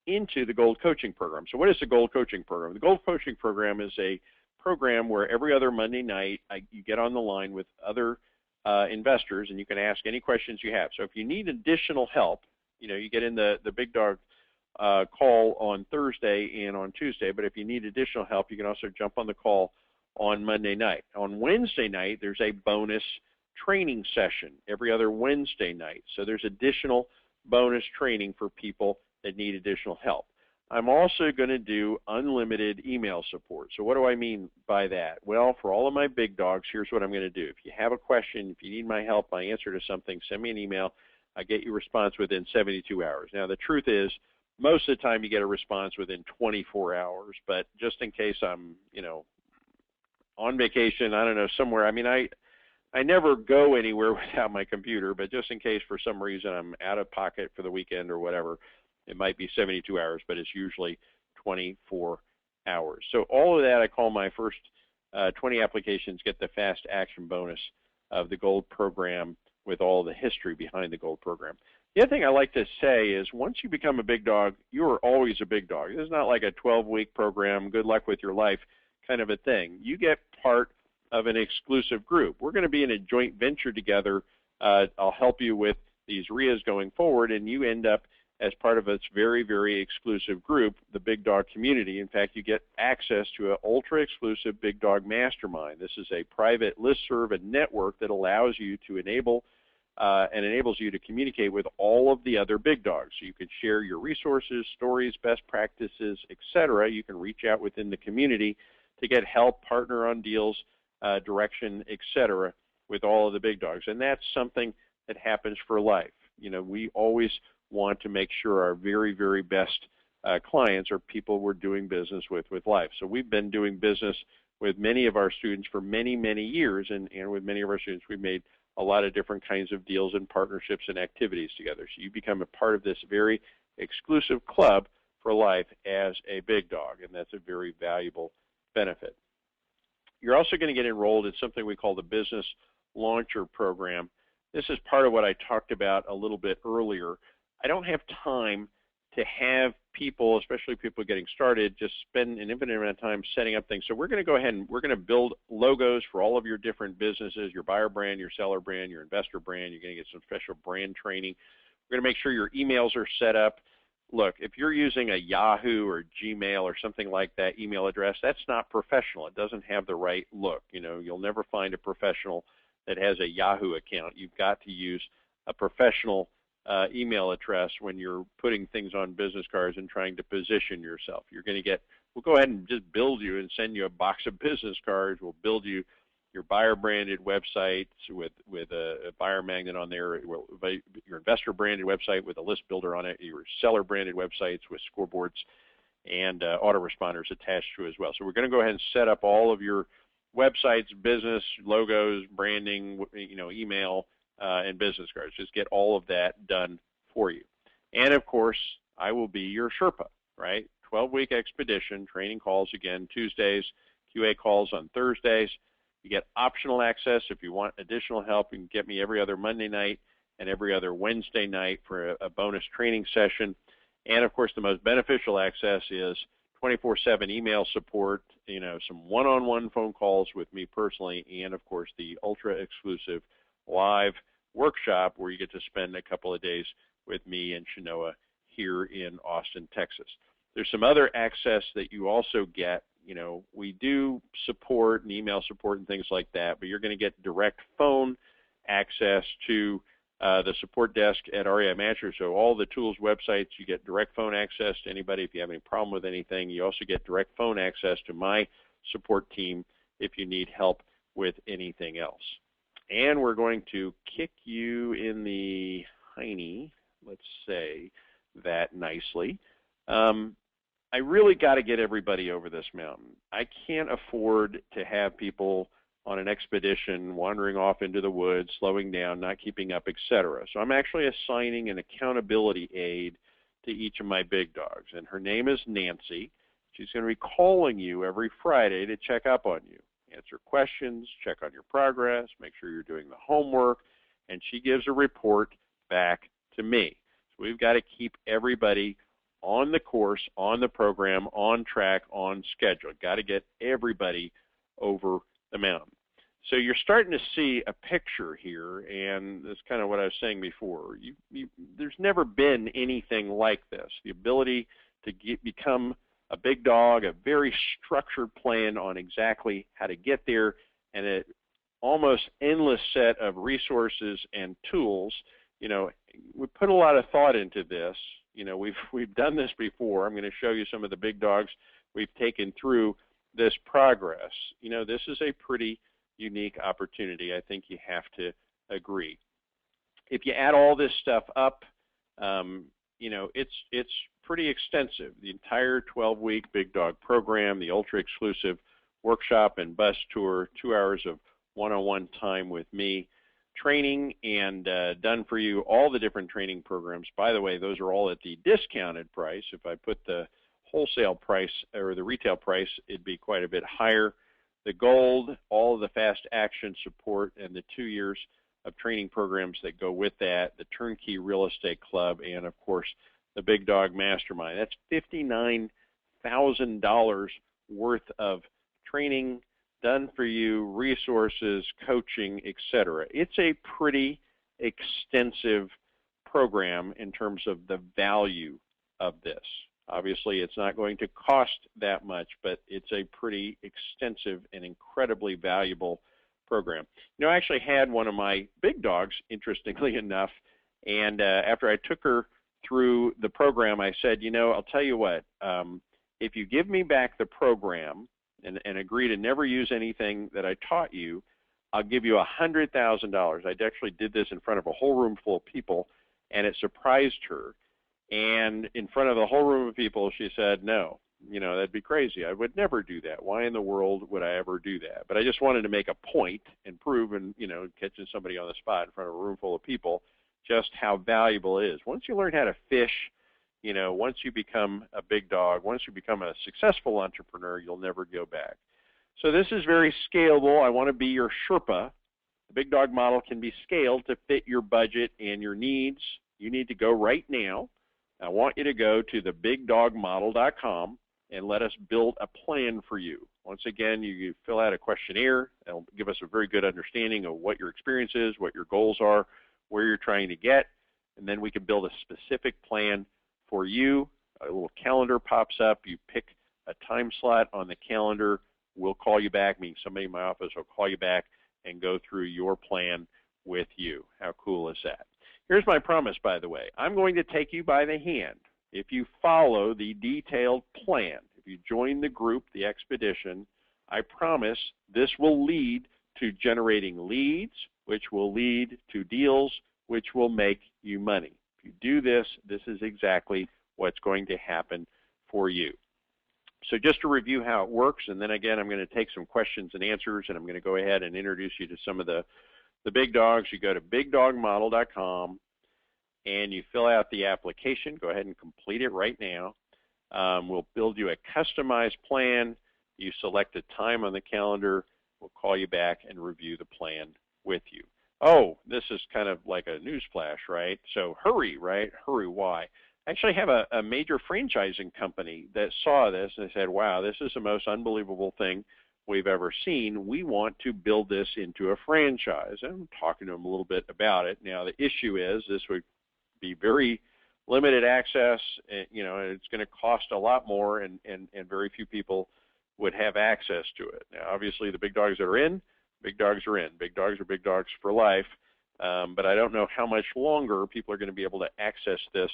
into the Gold Coaching Program. So what is the Gold Coaching Program? The Gold Coaching Program is a program where every other Monday night you get on the line with other investors, and you can ask any questions you have. So if you need additional help, you get in the big dog call on Thursday and on Tuesday, but if you need additional help, you can also jump on the call on Monday night. On Wednesday night, there's a bonus training session every other Wednesday night. So there's additional bonus training for people that need additional help. I'm also going to do unlimited email support. So what do I mean by that? Well, for all of my big dogs, here's what I'm going to do. If you have a question, if you need my help, my answer to something, send me an email. I get your response within 72 hours. Now, the truth is, most of the time you get a response within 24 hours, but just in case I'm, on vacation, I don't know, somewhere. I mean, I never go anywhere without my computer, but just in case for some reason I'm out of pocket for the weekend or whatever, it might be 72 hours, but it's usually 24 hours. So all of that, I call my first 20 applications get the fast action bonus of the Gold program with all the history behind the Gold program. The other thing I like to say is once you become a big dog, you are always a big dog. This is not like a 12-week program, good luck with your life kind of a thing. You get part of an exclusive group. We're going to be in a joint venture together. I'll help you with these RIAs going forward, and you end up as part of its very, very exclusive group, the Big Dog Community. In fact, you get access to an ultra-exclusive Big Dog Mastermind. This is a private listserv and network that allows you to enable and enables you to communicate with all of the other big dogs. So you can share your resources, stories, best practices, etc. You can reach out within the community to get help, partner on deals, direction, etc. with all of the big dogs. And that's something that happens for life. We always want to make sure our very, very best clients are people we're doing business with life. So we've been doing business with many of our students for many, many years, and with many of our students we've made a lot of different kinds of deals and partnerships and activities together. So you become a part of this very exclusive club for life as a big dog, and that's a very valuable benefit. You're also going to get enrolled in something we call the Business Launcher Program. This is part of what I talked about a little bit earlier. I don't have time to have people, especially people getting started, just spend an infinite amount of time setting up things. So we're going to go ahead and we're going to build logos for all of your different businesses, your buyer brand, your seller brand, your investor brand. You're going to get some special brand training. We're going to make sure your emails are set up. Look, if you're using a Yahoo or Gmail or something like that email address, that's not professional. It doesn't have the right look. You'll never find a professional that has a Yahoo account. You've got to use a professional email address when you're putting things on business cards and trying to position yourself. You're going to get, we'll go ahead and just build you and send you a box of business cards. We'll build you your buyer branded website with a buyer magnet on there, your investor branded website with a list builder on it, your seller branded websites with scoreboards and autoresponders attached to it as well. So we're going to go ahead and set up all of your websites, business, logos, branding, email, and business cards. Just get all of that done for you. And of course, I will be your Sherpa, right? 12-week expedition, training calls again, Tuesdays, QA calls on Thursdays. You get optional access if you want additional help. You can get me every other Monday night and every other Wednesday night for a bonus training session. And of course, the most beneficial access is 24/7 email support, some one-on-one phone calls with me personally, and of course the ultra exclusive live workshop where you get to spend a couple of days with me and Shanoa here in Austin, Texas. There's some other access that you also get. We do support and email support and things like that, but you're going to get direct phone access to the support desk at REI Master. So all the tools websites, you get direct phone access to anybody if you have any problem with anything. You also get direct phone access to my support team if you need help with anything else. And we're going to kick you in the hiney, let's say that nicely. I really got to get everybody over this mountain. I can't afford to have people on an expedition wandering off into the woods, slowing down, not keeping up, etc. So I'm actually assigning an accountability aide to each of my big dogs, and her name is Nancy. She's going to be calling you every Friday to check up on you, answer questions, check on your progress, make sure you're doing the homework, and she gives a report back to me. So we've got to keep everybody on the course, on the program, on track, on schedule. Got to get everybody over the mountain. So you're starting to see a picture here, and that's kind of what I was saying before. There's never been anything like this. The ability to become a big dog, a very structured plan on exactly how to get there, and an almost endless set of resources and tools. We put a lot of thought into this. We've done this before. I'm going to show you some of the big dogs we've taken through this progress. This is a pretty unique opportunity. I think you have to agree. If you add all this stuff up, it's pretty extensive. The entire 12-week Big Dog program, the ultra-exclusive workshop and bus tour, 2 hours of one-on-one time with me, training and done for you, all the different training programs. By the way, those are all at the discounted price. If I put the wholesale price or the retail price, it'd be quite a bit higher. The gold, all of the fast action support, and the 2 years of training programs that go with that, the turnkey real estate club, and of course the Big Dog Mastermind. That's $59,000 worth of training done for you, resources, coaching, etc. It's a pretty extensive program in terms of the value of this. Obviously, it's not going to cost that much, but it's a pretty extensive and incredibly valuable program. I actually had one of my big dogs, interestingly enough, and after I took her through the program, I said, I'll tell you what, if you give me back the program and agree to never use anything that I taught you, I'll give you $100,000. I actually did this in front of a whole room full of people, and it surprised her. And in front of the whole room of people, she said, no, that'd be crazy. I would never do that. Why in the world would I ever do that? But I just wanted to make a point and prove, and, catching somebody on the spot in front of a room full of people, just how valuable it is. Once you learn how to fish, once you become a big dog, once you become a successful entrepreneur, you'll never go back. So this is very scalable. I want to be your Sherpa. The Big Dog model can be scaled to fit your budget and your needs. You need to go right now. I want you to go to thebigdogmodel.com and let us build a plan for you. Once again, you fill out a questionnaire. It'll give us a very good understanding of what your experience is, what your goals are, where you're trying to get, and then we can build a specific plan for you. A little calendar pops up. You pick a time slot on the calendar. We'll call you back, meaning somebody in my office will call you back and go through your plan with you. How cool is that? Here's my promise, by the way. I'm going to take you by the hand. If you follow the detailed plan, if you join the group, the expedition, I promise this will lead to generating leads, which will lead to deals, which will make you money. If you do this, this is exactly what's going to happen for you. So just to review how it works, and then again, I'm going to take some questions and answers, and I'm going to go ahead and introduce you to some of the big dogs. You go to bigdogmodel.com, and you fill out the application. Go ahead and complete it right now. We'll build you a customized plan. You select a time on the calendar. We'll call you back and review the plan with you. Oh, this is kind of like a news flash, right? So hurry, right? Hurry, why? I actually have a major franchising company that saw this and they said, wow, this is the most unbelievable thing we've ever seen. We want to build this into a franchise. And I'm talking to them a little bit about it. Now, the issue is this would be very limited access, and it's going to cost a lot more, and very few people would have access to it. Now, obviously, the big dogs that are in, big dogs are in. Big dogs are big dogs for life, but I don't know how much longer people are going to be able to access this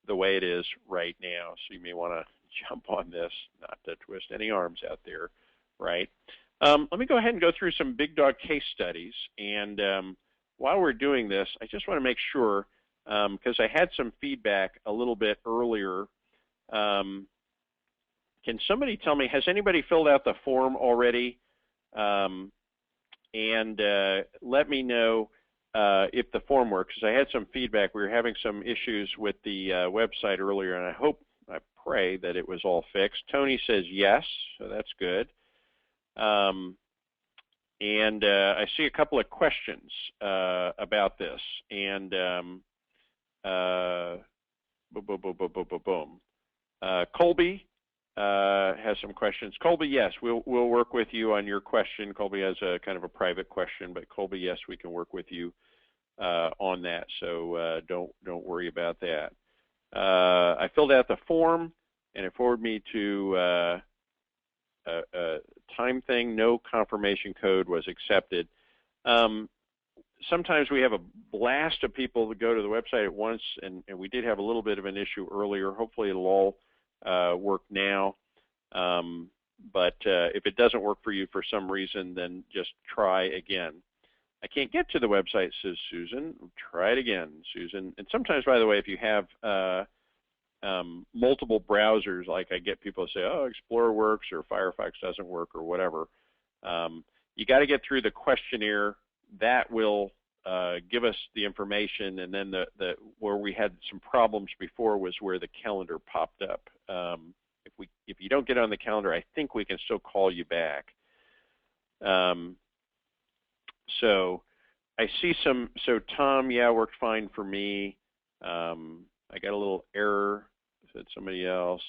the way it is right now. So you may want to jump on this, not to twist any arms out there, right? Let me go ahead and go through some big dog case studies, and while we're doing this, I just want to make sure, because I had some feedback a little bit earlier. Can somebody tell me, has anybody filled out the form already? And let me know if the form works, because I had some feedback. We were having some issues with the website earlier, and I pray that it was all fixed. Tony says yes, so that's good. And I see a couple of questions about this, and boom. Colby has some questions. Colby, yes, we'll work with you on your question. Colby has a kind of a private question, but Colby, yes, we can work with you on that. So don't worry about that. I filled out the form, and it forwarded me to a time thing. No confirmation code was accepted. Sometimes we have a blast of people that go to the website at once, and we did have a little bit of an issue earlier. Hopefully it'll all work now. But if it doesn't work for you for some reason, then just try again. I can't get to the website, says Susan. Try it again, Susan. And sometimes, by the way, if you have multiple browsers, like I get people to say, oh, Explorer works or Firefox doesn't work or whatever, you got to get through the questionnaire. That will give us the information, and then where we had some problems before was where the calendar popped up. If you don't get on the calendar, I think we can still call you back. So I see so Tom, yeah, worked fine for me. I got a little error, said somebody else.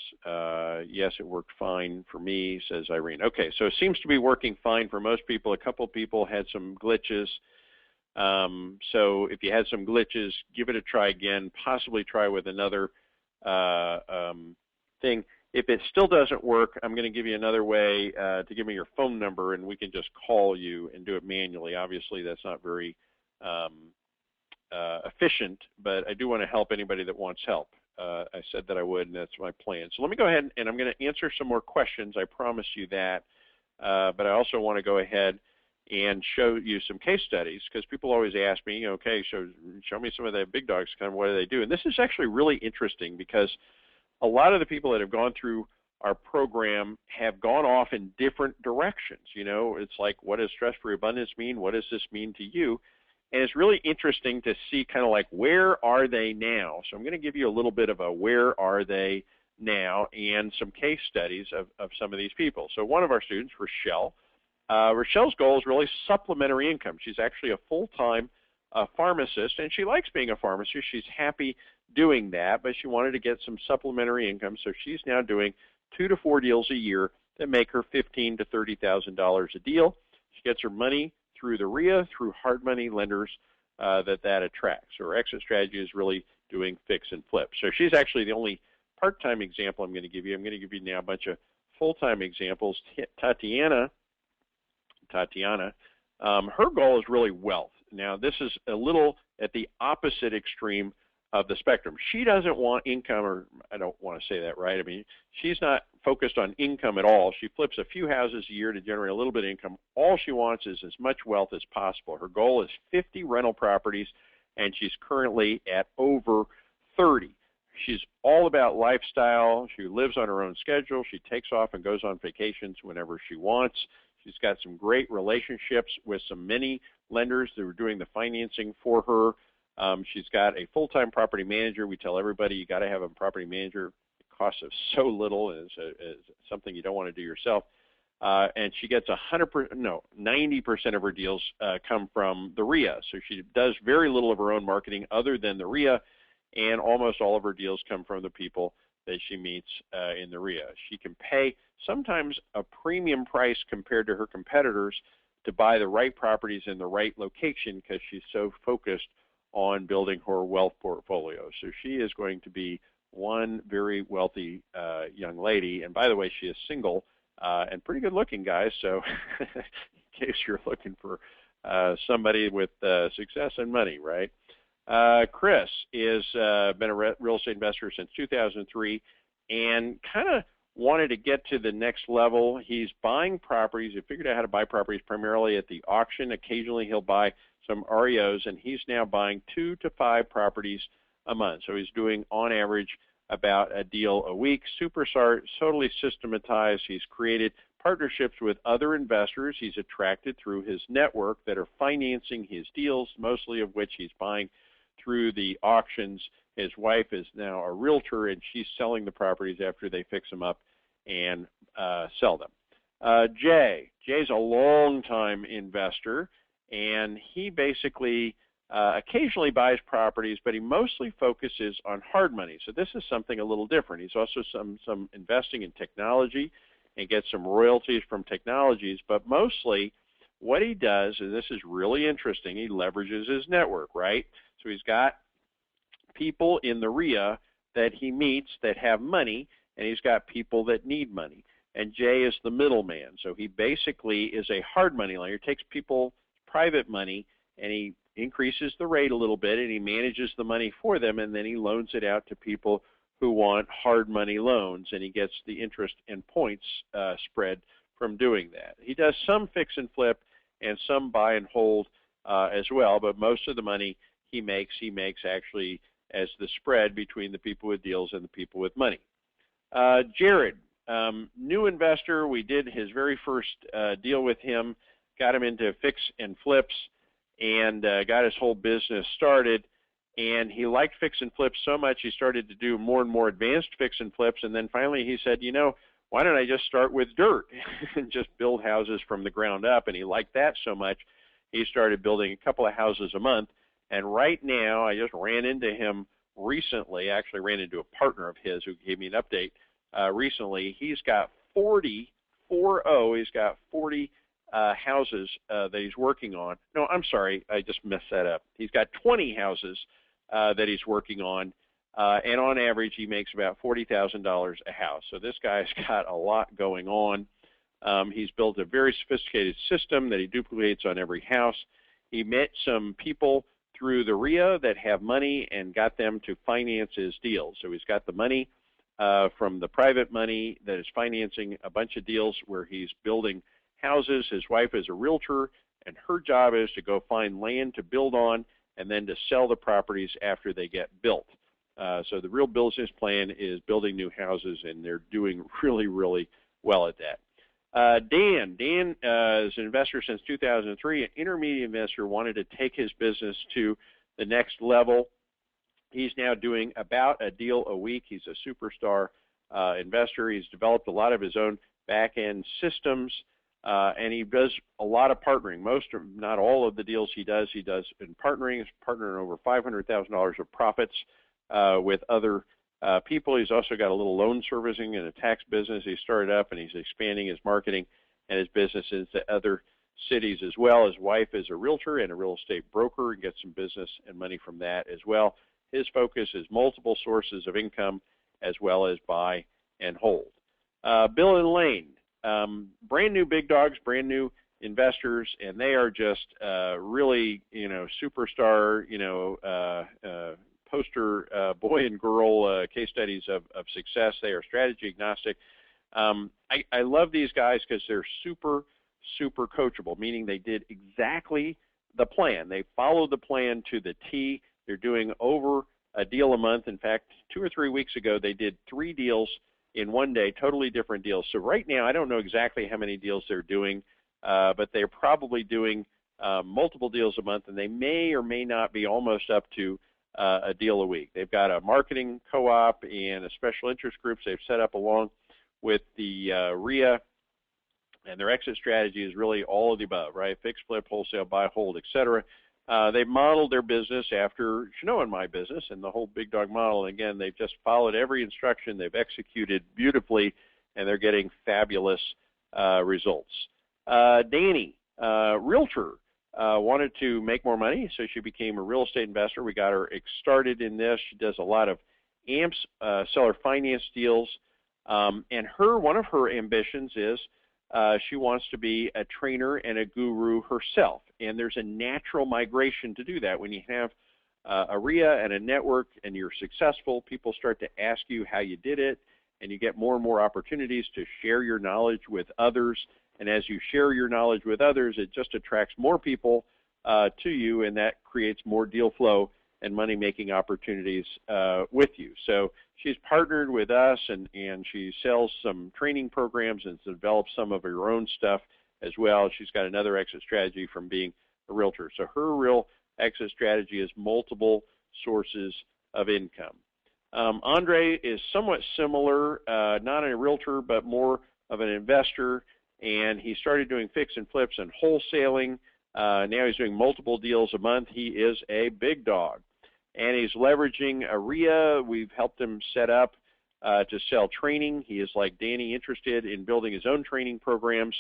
Yes, it worked fine for me, says Irene. Okay, so it seems to be working fine for most people. A couple people had some glitches. So if you had some glitches, give it a try again, possibly try with another thing. If it still doesn't work, I'm going to give you another way to give me your phone number, and we can just call you and do it manually. Obviously, that's not very efficient, but I do want to help anybody that wants help. I said that I would, and that's my plan. So let me go ahead, and I'm going to answer some more questions. I promise you that. But I also want to go ahead and show you some case studies, because people always ask me, okay, show me some of the big dogs, kind of what do they do? And this is actually really interesting, because a lot of the people that have gone through our program have gone off in different directions. It's like, what does stress-free abundance mean? What does this mean to you? And it's really interesting to see kind of like, where are they now? So I'm going to give you a little bit of a where are they now and some case studies of some of these people. So one of our students, Rochelle, Rochelle's goal is really supplementary income. She's actually a full-time pharmacist, and she likes being a pharmacist. She's happy doing that, but she wanted to get some supplementary income, so she's now doing 2 to 4 deals a year that make her $15,000 to $30,000 a deal. She gets her money through the RIA, through hard money lenders that attracts. So her exit strategy is really doing fix and flip. So she's actually the only part-time example I'm going to give you. I'm going to give you now a bunch of full-time examples. Tatiana, her goal is really wealth. Now, this is a little at the opposite extreme of the spectrum. She doesn't want income, or I don't want to say that right. I mean, she's not focused on income at all. She flips a few houses a year to generate a little bit of income. All she wants is as much wealth as possible. Her goal is 50 rental properties, and she's currently at over 30. She's all about lifestyle. She lives on her own schedule. She takes off and goes on vacations whenever she wants. She's got some great relationships with many lenders that are doing the financing for her. She's got a full-time property manager. We tell everybody you got to have a property manager. It costs us so little, and it's something you don't want to do yourself. and she gets 100%, no, 90% of her deals come from the RIA. So she does very little of her own marketing other than the RIA, and almost all of her deals come from the people that she meets in the RIA. She can pay sometimes a premium price compared to her competitors to buy the right properties in the right location because she's so focused on building her wealth portfolio. So she is going to be one very wealthy young lady. And by the way, she is single and pretty good looking, guys. So in case you're looking for somebody with success and money, right? Chris is been a real estate investor since 2003 and kind of wanted to get to the next level. He's buying properties. He figured out how to buy properties primarily at the auction. Occasionally he'll buy some REOs, and he's now buying 2 to 5 properties a month. So he's doing on average about a deal a week. Superstar, totally systematized. He's created partnerships with other investors he's attracted through his network that are financing his deals, mostly of which he's buying through the auctions. His wife is now a realtor, and she's selling the properties after they fix them up and sell them. Jay's a long-time investor, and he basically occasionally buys properties, but he mostly focuses on hard money. So this is something a little different. He's also some investing in technology and gets some royalties from technologies, but mostly what he does, and this is really interesting, he leverages his network, right? So he's got people in the RIA that he meets that have money, and he's got people that need money. And Jay is the middleman. So he basically is a hard money lender. He takes people's private money and he increases the rate a little bit, and he manages the money for them, and then he loans it out to people who want hard money loans, and he gets the interest and points spread from doing that. He does some fix and flip and some buy and hold as well, but most of the money he makes actually as the spread between the people with deals and the people with money. Jared, new investor. We did his very first deal with him, got him into fix and flips, and got his whole business started. And he liked fix and flips so much he started to do more and more advanced fix and flips. And then finally he said, you know, why don't I just start with dirt and just build houses from the ground up? And he liked that so much he started building a couple of houses a month. And right now, I just ran into him recently, actually ran into a partner of his who gave me an update recently. He's got 40 houses that he's working on. No, I'm sorry, I just messed that up. He's got 20 houses that he's working on, and on average, he makes about $40,000 a house. So this guy's got a lot going on. He's built a very sophisticated system that he duplicates on every house. He met some people through the RIA that have money and got them to finance his deals. So he's got the money from the private money that is financing a bunch of deals where he's building houses. His wife is a realtor, and her job is to go find land to build on and then to sell the properties after they get built. So the real business plan is building new houses, and they're doing really, really well at that. Dan is an investor since 2003, an intermediate investor, wanted to take his business to the next level. He's now doing about a deal a week. He's a superstar investor. He's developed a lot of his own back-end systems, and he does a lot of partnering. Most, not all of the deals he does in partnering. He's partnering over $500,000 of profits with other people. He's also got a little loan servicing and a tax business he started up, and he's expanding his marketing and his business into other cities as well. His wife is a realtor and a real estate broker and gets some business and money from that as well. His focus is multiple sources of income as well as buy and hold. Bill and Lane, brand new big dogs, brand new investors, and they are just really, superstar, poster boy and girl case studies of success. They are strategy agnostic. I love these guys because they're super, super coachable, meaning they did exactly the plan. They followed the plan to the T. They're doing over a deal a month. In fact, 2 or 3 weeks ago, they did 3 deals in one day, totally different deals. So right now, I don't know exactly how many deals they're doing, but they're probably doing multiple deals a month, and they may or may not be almost up to a deal a week. They've got a marketing co-op and a special interest groups they've set up along with the RIA, And their exit strategy is really all of the above, right? Fix, flip, wholesale, buy, hold, etc. They've modeled their business after Chinoa and my business and the whole Big Dog model. And again, they've just followed every instruction. They've executed beautifully, and they're getting fabulous results. Danny, realtor, wanted to make more money, so she became a real estate investor. We got her started in this. She does a lot of AMPS, seller finance deals. And one of her ambitions is she wants to be a trainer and a guru herself. And there's a natural migration to do that. When you have a RIA and a network and you're successful, people start to ask you how you did it, and you get more and more opportunities to share your knowledge with others. And as you share your knowledge with others, it just attracts more people to you, and that creates more deal flow and money-making opportunities with you. So she's partnered with us, and she sells some training programs and develops some of her own stuff as well. She's got another exit strategy from being a realtor. So her real exit strategy is multiple sources of income. Andre is somewhat similar, not a realtor, but more of an investor, and he started doing fix and flips and wholesaling. Now he's doing multiple deals a month. He is a big dog. And he's leveraging a RIA. We've helped him set up to sell training. He is, like Danny, interested in building his own training programs.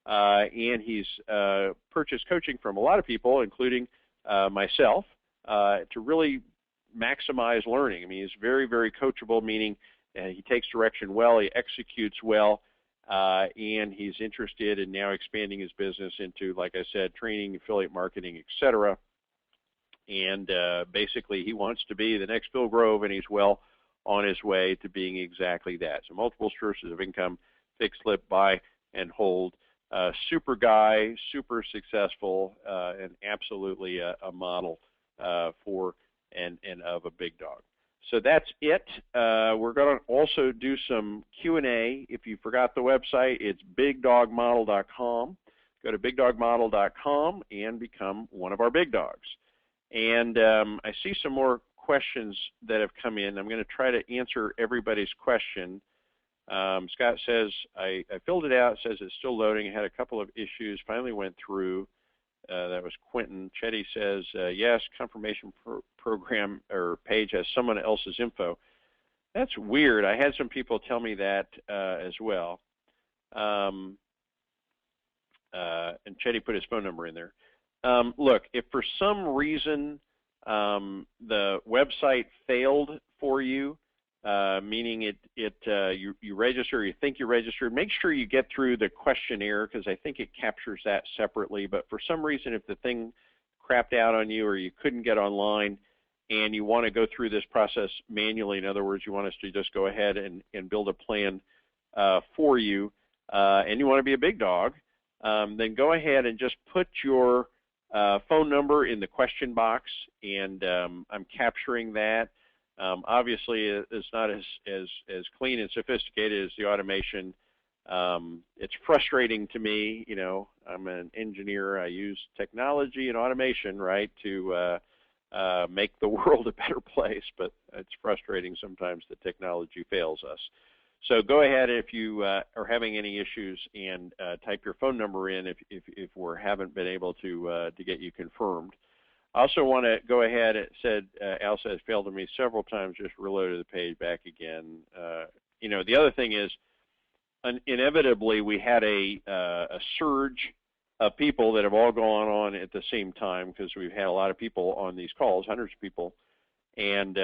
And he's purchased coaching from a lot of people, including myself, to really maximize learning. I mean, he's very, very coachable, meaning he takes direction well, he executes well, and he's interested in now expanding his business into, like I said, training, affiliate marketing, etc. And basically, he wants to be the next Phil Grove, and he's well on his way to being exactly that. So multiple sources of income, fix, flip, buy, and hold. Super guy, super successful, and absolutely a model for and of a big dog. So that's it. We're going to also do some Q&A. If you forgot the website, it's bigdogmodel.com. Go to bigdogmodel.com and become one of our big dogs. And I see some more questions that have come in. I'm going to try to answer everybody's question. Scott says, I filled it out. It says it's still loading. I had a couple of issues. Finally went through. That was Quentin. Chetty says, yes, confirmation program or page has someone else's info. That's weird. I had some people tell me that as well. And Chetty put his phone number in there. Look, if for some reason the website failed for you, meaning you register, or you think you registered, make sure you get through the questionnaire, because I think it captures that separately. But for some reason, if the thing crapped out on you or you couldn't get online and you want to go through this process manually, in other words, you want us to just go ahead and build a plan for you, and you want to be a big dog, then go ahead and just put your phone number in the question box, and I'm capturing that. Obviously, it's not as clean and sophisticated as the automation. It's frustrating to me. You know, I'm an engineer. I use technology and automation, right, to make the world a better place, but it's frustrating sometimes that technology fails us. So go ahead if you are having any issues, and type your phone number in if we haven't been able to get you confirmed. I also want to go ahead. It said, Al says, failed to me several times, just reloaded the page back again. You know, the other thing is, inevitably, we had a surge of people that have all gone on at the same time, because we've had a lot of people on these calls, hundreds of people. And,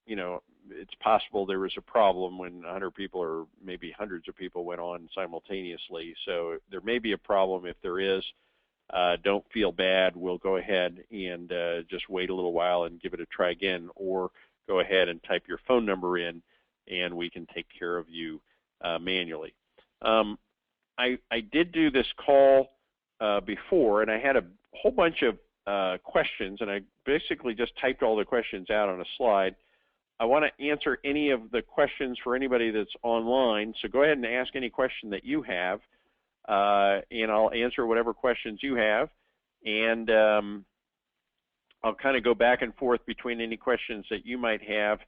you know, it's possible there was a problem when 100 people or maybe hundreds of people went on simultaneously. So there may be a problem. If there is, don't feel bad. We'll go ahead and just wait a little while and give it a try again, or go ahead and type your phone number in, and we can take care of you manually. I did do this call before, and I had a whole bunch of questions, and I basically just typed all the questions out on a slide. I want to answer any of the questions for anybody that's online, so go ahead and ask any question that you have. And I'll answer whatever questions you have, and I'll kind of go back and forth between any questions that you might have,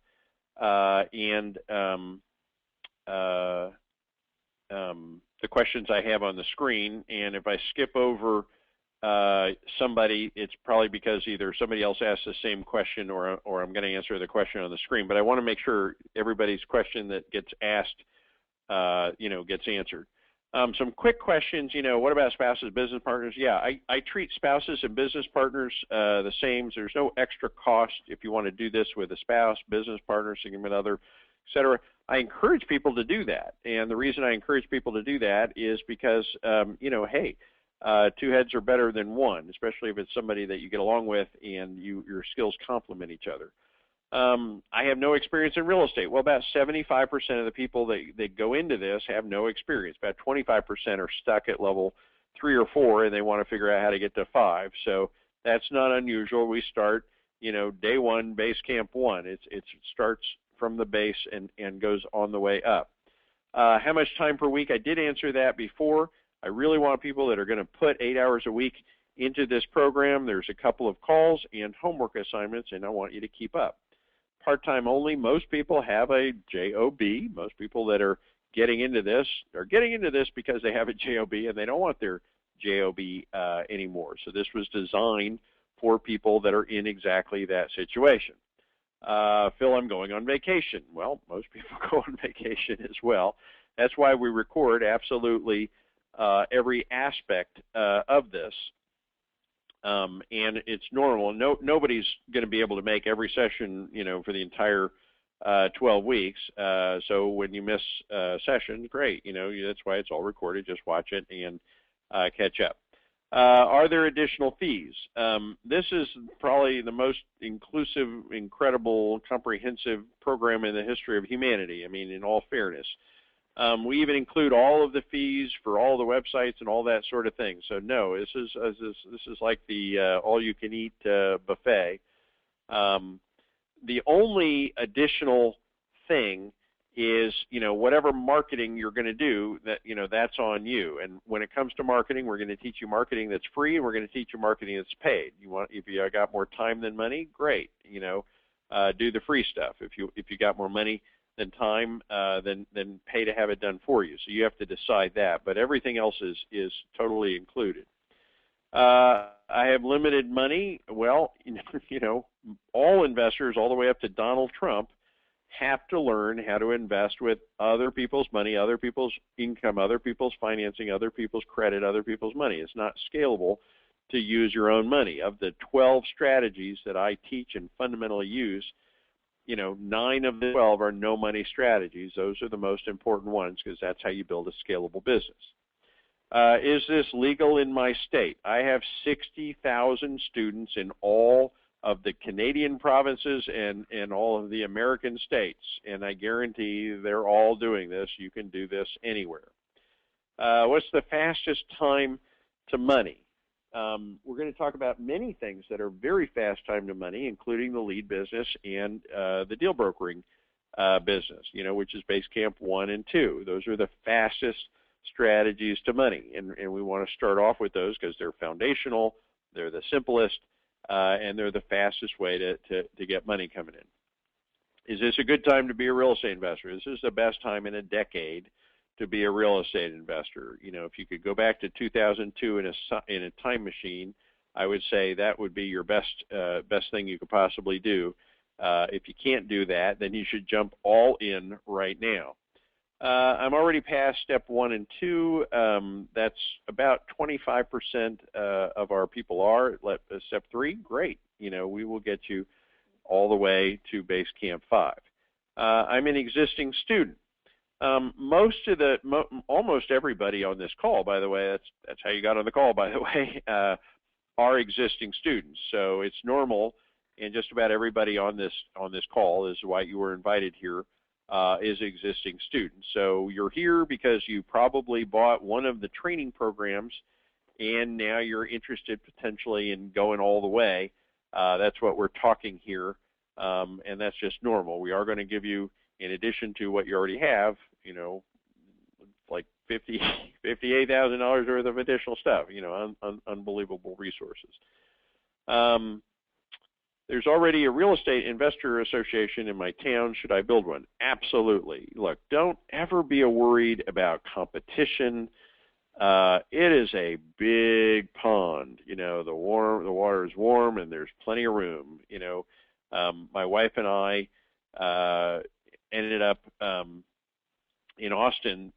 the questions I have on the screen, and if I skip over somebody, it's probably because either somebody else asked the same question or I'm going to answer the question on the screen. But I want to make sure everybody's question that gets asked, gets answered. Some quick questions, what about spouses, business partners? Yeah, I treat spouses and business partners the same. There's no extra cost if you want to do this with a spouse, business partner, significant other, et cetera. I encourage people to do that. And the reason I encourage people to do that is because, hey, two heads are better than one, especially if it's somebody that you get along with and your skills complement each other. I have no experience in real estate. Well, about 75% of the people that go into this have no experience. About 25% are stuck at level 3 or 4, and they want to figure out how to get to 5. So that's not unusual. We start, day 1, base camp 1. It starts from the base and goes on the way up. How much time per week? I did answer that before. I really want people that are going to put 8 hours a week into this program. There's a couple of calls and homework assignments, and I want you to keep up. Part-time only. Most people have a JOB. Most people that are getting into this are getting into this because they have a JOB and they don't want their JOB anymore. So this was designed for people that are in exactly that situation. Phil, I'm going on vacation. Well, most people go on vacation as well. That's why we record absolutely every aspect of this. And it's normal. Nobody's going to be able to make every session, for the entire 12 weeks. So when you miss a session, great. That's why it's all recorded. Just watch it and catch up. Are there additional fees? This is probably the most inclusive, incredible, comprehensive program in the history of humanity. I mean, in all fairness. We even include all of the fees for all the websites and all that sort of thing. So no, this is like the all-you-can-eat buffet. The only additional thing is, whatever marketing you're going to do, that's on you. And when it comes to marketing, we're going to teach you marketing that's free, and we're going to teach you marketing that's paid. If you got more time than money, great. Do the free stuff. If you got more money than time, then pay to have it done for you. So you have to decide that. But everything else is totally included. I have limited money. Well, all investors, all the way up to Donald Trump, have to learn how to invest with other people's money, other people's income, other people's financing, other people's credit, other people's money. It's not scalable to use your own money. Of the 12 strategies that I teach and fundamentally use, 9 of the 12 are no money strategies. Those are the most important ones because that's how you build a scalable business. Is this legal in my state? I have 60,000 students in all of the Canadian provinces and all of the American states, and I guarantee they're all doing this. You can do this anywhere. What's the fastest time to money? We're going to talk about many things that are very fast time to money, including the lead business and the deal brokering business, which is base camp 1 and 2. Those are the fastest strategies to money, and we want to start off with those because they're foundational, they're the simplest, and they're the fastest way to get money coming in. Is this a good time to be a real estate investor? This is the best time in a decade to be a real estate investor. If you could go back to 2002 in a time machine, I would say that would be your best thing you could possibly do. If you can't do that, then you should jump all in right now. I'm already past step 1 and 2. That's about 25% of our people are. Step 3, great. We will get you all the way to base camp 5. I'm an existing student. Almost everybody on this call, by the way, that's how you got on the call, by the way, are existing students. So it's normal, and just about everybody on this call is why you were invited here. Is existing students. So you're here because you probably bought one of the training programs and now you're interested potentially in going all the way. That's what we're talking here, and that's just normal. We are going to give you, in addition to what you already have, like $58,000 worth of additional stuff, unbelievable resources. there's already a real estate investor association in my town. Should I build one? Absolutely. Look, don't ever be worried about competition. It is a big pond. The water is warm, and there's plenty of room. My wife and I ended up in Austin.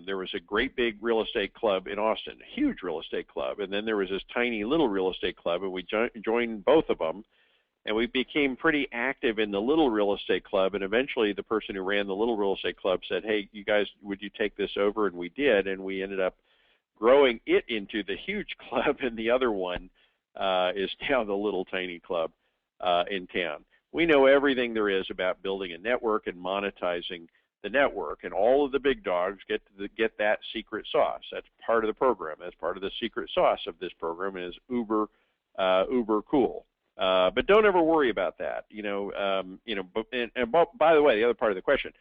There was a great big real estate club in Austin, a huge real estate club, and then there was this tiny little real estate club, and we joined both of them. And we became pretty active in the little real estate club, and eventually the person who ran the little real estate club said, hey, you guys, would you take this over? And we did, and we ended up growing it into the huge club, and the other one is now the little tiny club in town. We know everything there is about building a network and monetizing the network, and all of the big dogs get that secret sauce. That's part of the program. That's part of the secret sauce of this program, and is uber cool. But don't ever worry about that. By the way, the other part of the question,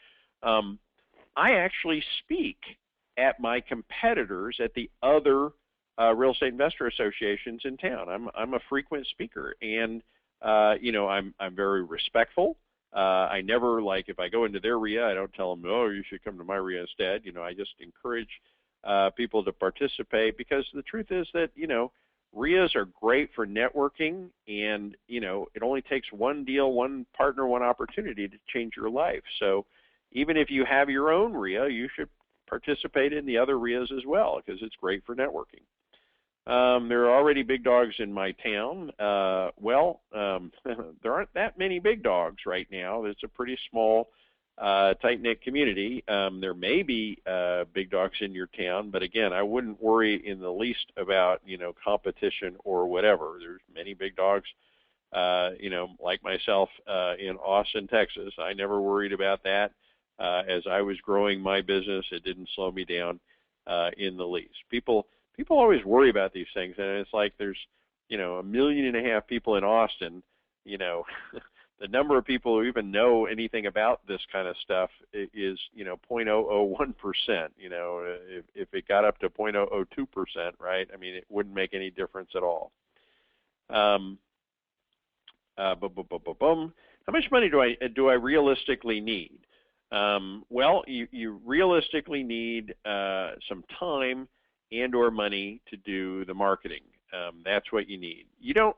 I actually speak at my competitors at the other real estate investor associations in town. I'm a frequent speaker, and I'm very respectful. I never, like, if I go into their RIA, I don't tell them, oh, you should come to my RIA instead. I just encourage people to participate, because the truth is that RIAs are great for networking, and it only takes one deal, one partner, one opportunity to change your life. So even if you have your own RIA, you should participate in the other RIAs as well, because it's great for networking. There are already big dogs in my town. There aren't that many big dogs right now. It's a pretty small, tight-knit community. There may be big dogs in your town, but again, I wouldn't worry in the least about competition or whatever. There's many big dogs, like myself in Austin, Texas. I never worried about that. As I was growing my business, it didn't slow me down in the least. People always worry about these things, and it's like there's 1.5 million people in Austin. The number of people who even know anything about this kind of stuff is 0.001%. If it got up to 0.002%, right? I mean, it wouldn't make any difference at all. How much money do I realistically need? Well, you realistically need some time and or money to do the marketing. That's what you need. You don't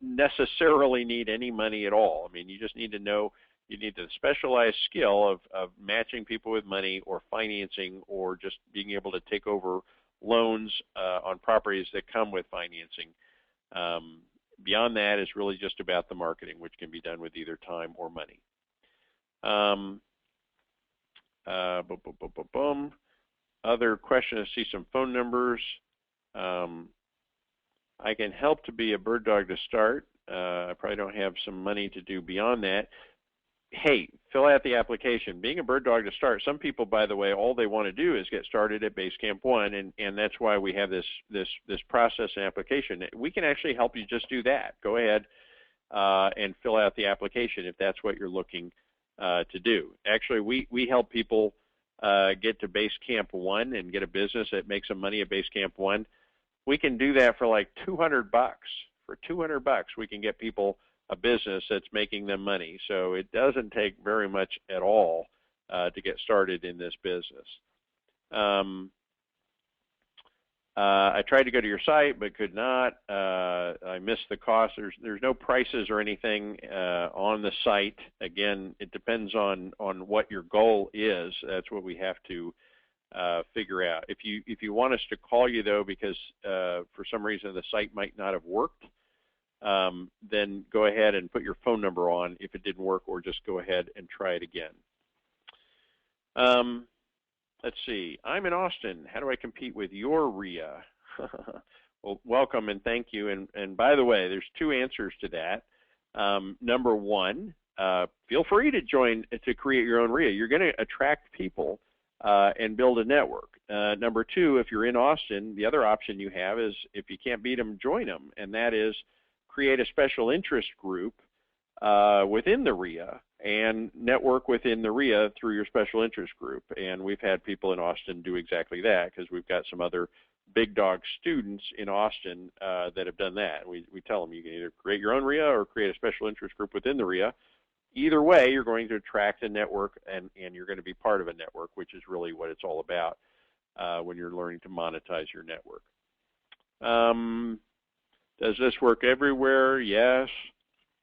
necessarily need any money at all. I mean, you just need to know, you need the specialized skill of matching people with money or financing, or just being able to take over loans on properties that come with financing. Beyond that, it's really just about the marketing, which can be done with either time or money. Other questions, I see some phone numbers. I can help to be a bird dog to start. I probably don't have some money to do beyond that. Hey, fill out the application. Being a bird dog to start, some people, by the way, all they want to do is get started at Base Camp 1, and that's why we have this process and application. We can actually help you just do that. Go ahead and fill out the application if that's what you're looking to do. Actually, we help people get to Base Camp 1 and get a business that makes some money at Base Camp 1. We can do that for like $200. For $200, we can get people a business that's making them money. So it doesn't take very much at all to get started in this business. I tried to go to your site but could not. I missed the cost. There's no prices or anything on the site. Again, it depends on what your goal is. That's what we have to figure out. If you want us to call you, though, because for some reason the site might not have worked, then go ahead and put your phone number on if it didn't work, or just go ahead and try it again. Let's see. I'm in Austin. How do I compete with your RIA? Well, welcome and thank you. And by the way, there's two answers to that. Number one, feel free to create your own RIA. You're going to attract people and build a network. Number two, if you're in Austin, the other option you have is, if you can't beat them, join them, and that is create a special interest group within the RIA and network within the RIA through your special interest group. And we've had people in Austin do exactly that, because we've got some other big dog students in Austin that have done that. We tell them you can either create your own RIA or create a special interest group within the RIA. Either way, you're going to attract a network, and you're going to be part of a network, which is really what it's all about when you're learning to monetize your network. Does this work everywhere? Yes.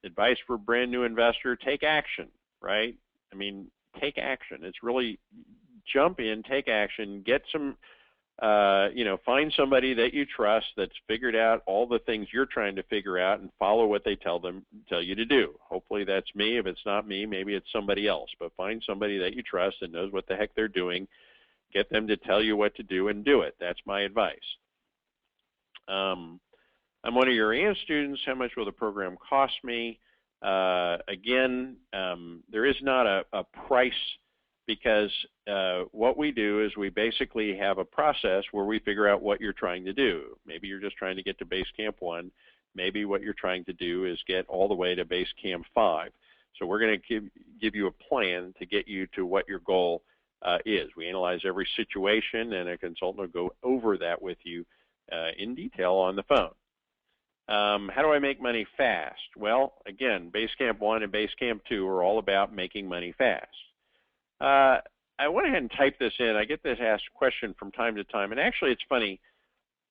Advice for a brand new investor, take action, right? I mean, take action. It's really jump in, take action, get some, find somebody that you trust that's figured out all the things you're trying to figure out and follow what they tell you to do. Hopefully that's me. If it's not me, maybe it's somebody else. But find somebody that you trust and knows what the heck they're doing. Get them to tell you what to do and do it. That's my advice. I'm one of your AND students. How much will the program cost me? Again, there is not a price, because what we do is we basically have a process where we figure out what you're trying to do. Maybe you're just trying to get to base camp 1. Maybe what you're trying to do is get all the way to base camp 5. So we're going to give you a plan to get you to what your goal is. We analyze every situation, and a consultant will go over that with you in detail on the phone. How do I make money fast? Well, again, base camp 1 and base camp 2 are all about making money fast. I went ahead and typed this in. I get this asked question from time to time, and actually it's funny.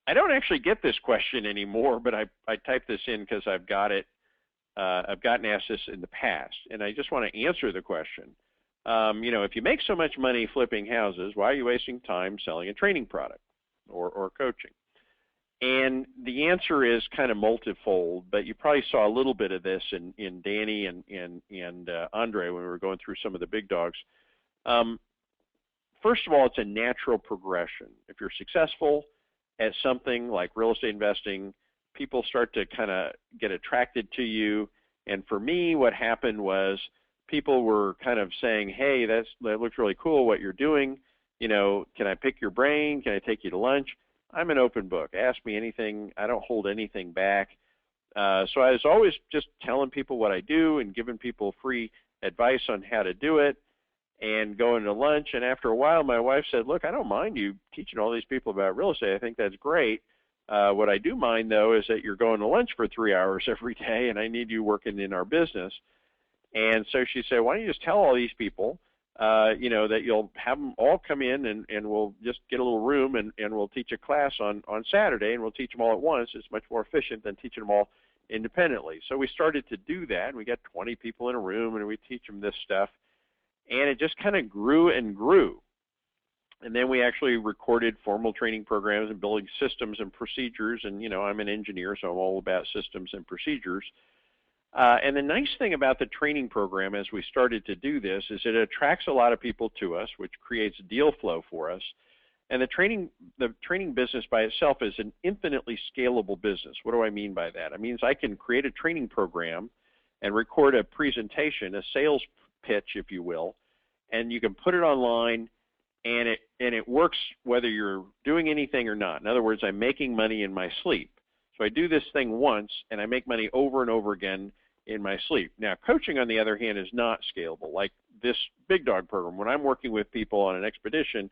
I don't actually get this question anymore, but I typed this in because I've gotten asked this in the past, and I just want to answer the question. If you make so much money flipping houses, why are you wasting time selling a training product or coaching? And the answer is kind of multifold, but you probably saw a little bit of this in Danny and Andre when we were going through some of the big dogs. First of all, it's a natural progression. If you're successful at something like real estate investing, people start to kind of get attracted to you. And for me, what happened was people were kind of saying, hey, that looks really cool what you're doing. Can I pick your brain? Can I take you to lunch? I'm an open book. Ask me anything. I don't hold anything back. So I was always just telling people what I do and giving people free advice on how to do it and going to lunch. And after a while, my wife said, look, I don't mind you teaching all these people about real estate. I think that's great. What I do mind, though, is that you're going to lunch for 3 hours every day, and I need you working in our business. And so she said, why don't you just tell all these people that you'll have them all come in and we'll just get a little room and we'll teach a class on Saturday, and we'll teach them all at once. It's much more efficient than teaching them all independently. So we started to do that, and we got 20 people in a room, and we teach them this stuff. And it just kind of grew and grew. And then we actually recorded formal training programs and building systems and procedures. And, I'm an engineer, so I'm all about systems and procedures. And the nice thing about the training program as we started to do this is it attracts a lot of people to us, which creates deal flow for us. And the training business by itself is an infinitely scalable business. What do I mean by that? It means I can create a training program and record a presentation, a sales pitch, if you will, and you can put it online, and it works whether you're doing anything or not. In other words, I'm making money in my sleep. So I do this thing once, and I make money over and over again in my sleep. Now, coaching, on the other hand, is not scalable. Like this big dog program, when I'm working with people on an expedition,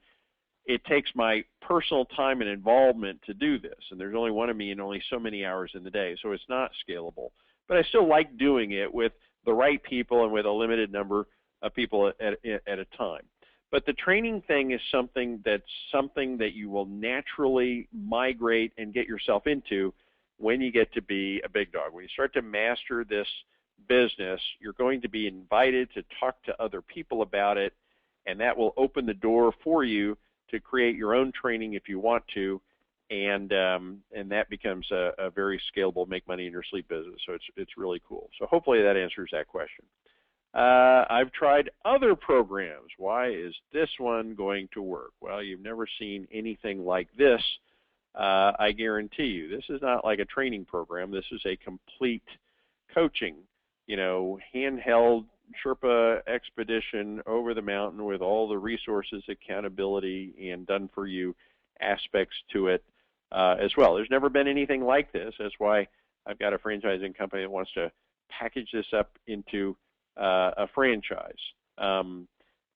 it takes my personal time and involvement to do this, and there's only one of me and only so many hours in the day, so it's not scalable. But I still like doing it with the right people and with a limited number of people at a time. But the training thing is something that you will naturally migrate and get yourself into when you get to be a big dog. When you start to master this business, you're going to be invited to talk to other people about it, and that will open the door for you to create your own training if you want to, and that becomes a very scalable make money in your sleep business. So it's really cool. So hopefully that answers that question. I've tried other programs. Why is this one going to work? Well, you've never seen anything like this. I guarantee you, this is not like a training program. This is a complete coaching, handheld Sherpa expedition over the mountain with all the resources, accountability, and done-for-you aspects to it as well. There's never been anything like this. That's why I've got a franchising company that wants to package this up into a franchise.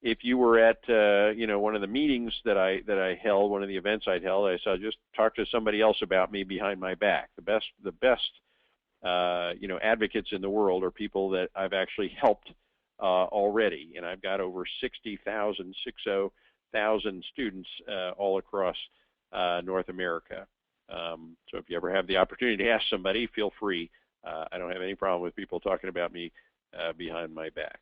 if you were at one of the meetings that I held, one of the events I'd held, I said just talk to somebody else about me behind my back. The best advocates in the world are people that I've actually helped already, and I've got over 60,000 students all across North America. So if you ever have the opportunity to ask somebody, feel free. I don't have any problem with people talking about me behind my back.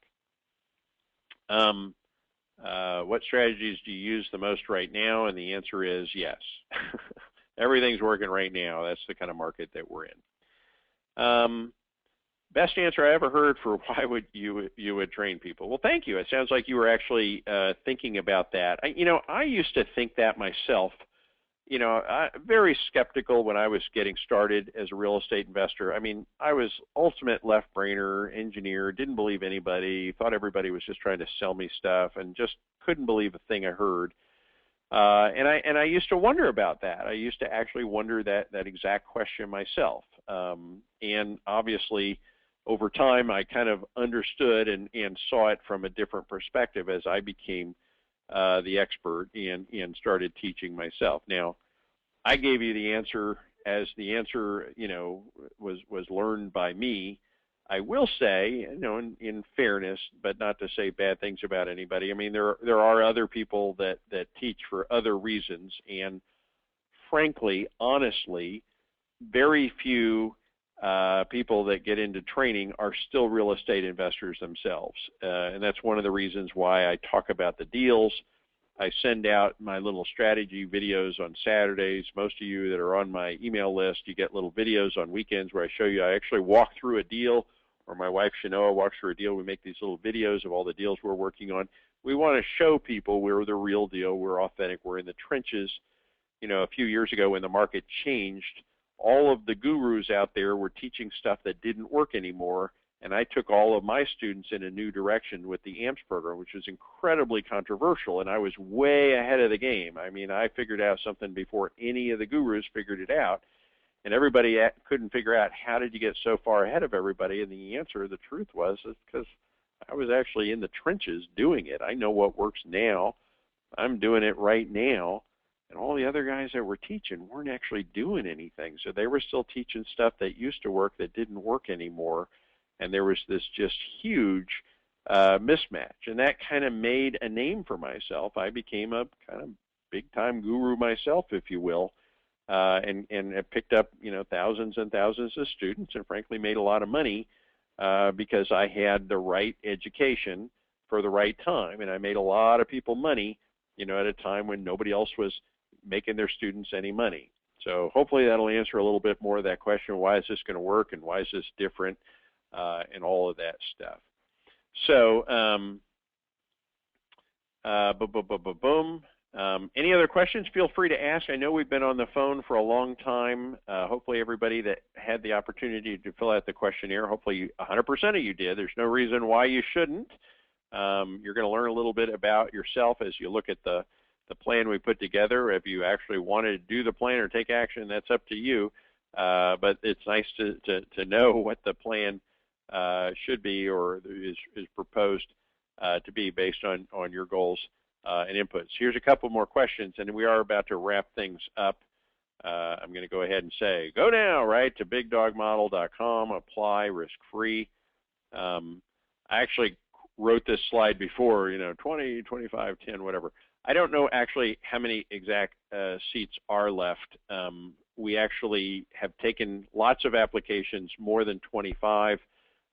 What strategies do you use the most right now? And the answer is yes. Everything's working right now. That's the kind of market that we're in. Best answer I ever heard for why would you would train people. Well, thank you. It sounds like you were actually thinking about that. I used to think that myself. Very skeptical when I was getting started as a real estate investor. I mean, I was ultimate left-brainer, engineer, didn't believe anybody, thought everybody was just trying to sell me stuff, and just couldn't believe a thing I heard. And I used to wonder about that. I used to actually wonder that exact question myself. And obviously, over time, I kind of understood and saw it from a different perspective as I became the expert and started teaching myself. Now, I gave you the answer as the answer, was learned by me. I will say, in fairness, but not to say bad things about anybody. I mean, there are other people that teach for other reasons, and frankly, honestly, very few people that get into training are still real estate investors themselves. And that's one of the reasons why I talk about the deals. I send out my little strategy videos on Saturdays. Most of you that are on my email list, you get little videos on weekends where I show you, I actually walk through a deal, or my wife Shanoa walks through a deal. We make these little videos of all the deals we're working on. We want to show people we're the real deal, we're authentic, we're in the trenches. A few years ago when the market changed, all of the gurus out there were teaching stuff that didn't work anymore, and I took all of my students in a new direction with the AMPS program, which was incredibly controversial, and I was way ahead of the game. I mean, I figured out something before any of the gurus figured it out, and everybody couldn't figure out how did you get so far ahead of everybody, and the answer, the truth was, is because I was actually in the trenches doing it. I know what works now. I'm doing it right now. And all the other guys that were teaching weren't actually doing anything. So they were still teaching stuff that used to work that didn't work anymore. And there was this just huge mismatch. And that kind of made a name for myself. I became a kind of big-time guru myself, if you will, and picked up thousands and thousands of students and frankly made a lot of money because I had the right education for the right time. And I made a lot of people money at a time when nobody else was making their students any money. So hopefully that'll answer a little bit more of that question, why is this going to work and why is this different, and all of that stuff. So, boom. Any other questions? Feel free to ask. I know we've been on the phone for a long time. Hopefully everybody that had the opportunity to fill out the questionnaire, hopefully 100% of you did. There's no reason why you shouldn't. You're going to learn a little bit about yourself as you look at the plan we put together. If you actually want to do the plan or take action, that's up to you. But it's nice to know what the plan should be or is proposed to be based on your goals and inputs. Here's a couple more questions, and we are about to wrap things up. I'm going to go ahead and say, go now, right, to bigdogmodel.com, apply risk-free. I actually wrote this slide before, 20, 25, 10, whatever. I don't know actually how many exact seats are left. We actually have taken lots of applications, more than 25.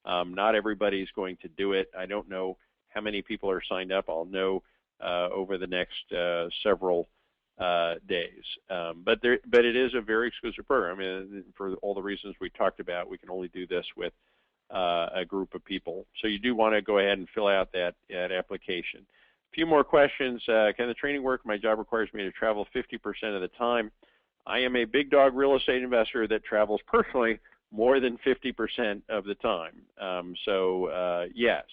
Not everybody's going to do it. I don't know how many people are signed up. I'll know over the next several days. But it is a very exclusive program. I mean, for all the reasons we talked about, we can only do this with a group of people. So you do want to go ahead and fill out that application. A few more questions. Can the training work? My job requires me to travel 50% of the time. I am a big dog real estate investor that travels personally more than 50% of the time. Yes,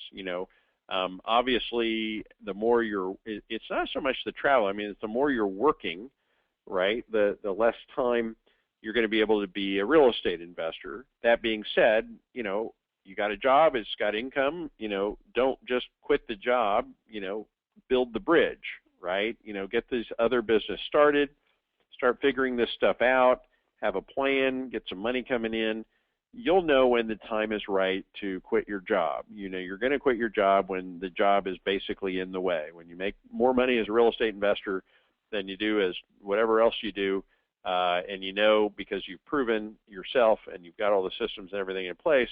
obviously the more it's not so much the travel. I mean, it's the more you're working, right? The less time you're going to be able to be a real estate investor. That being said, you got a job, it's got income, don't just quit the job, build the bridge, right? Get this other business started, start figuring this stuff out, have a plan, get some money coming in. You'll know when the time is right to quit your job. You're going to quit your job when the job is basically in the way. When you make more money as a real estate investor than you do as whatever else you do, and because you've proven yourself and you've got all the systems and everything in place,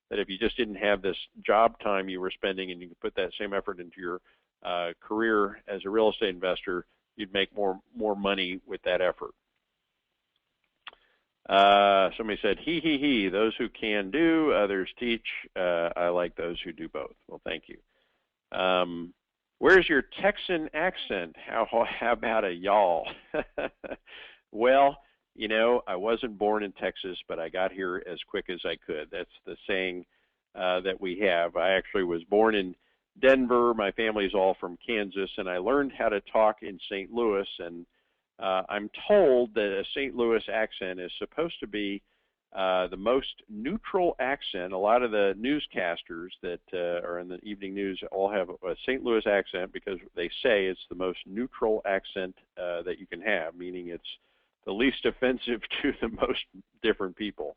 that if you just didn't have this job time you were spending and you could put that same effort into your career as a real estate investor, you'd make more money with that effort. Somebody said, he, those who can do, others teach. I like those who do both. Well, thank you. Where's your Texan accent? How about a y'all? Well, I wasn't born in Texas, but I got here as quick as I could. That's the saying that we have. I actually was born in Denver. My family's all from Kansas, and I learned how to talk in St. Louis, and I'm told that a St. Louis accent is supposed to be the most neutral accent. A lot of the newscasters that are in the evening news all have a St. Louis accent because they say it's the most neutral accent that you can have, meaning it's the least offensive to the most different people.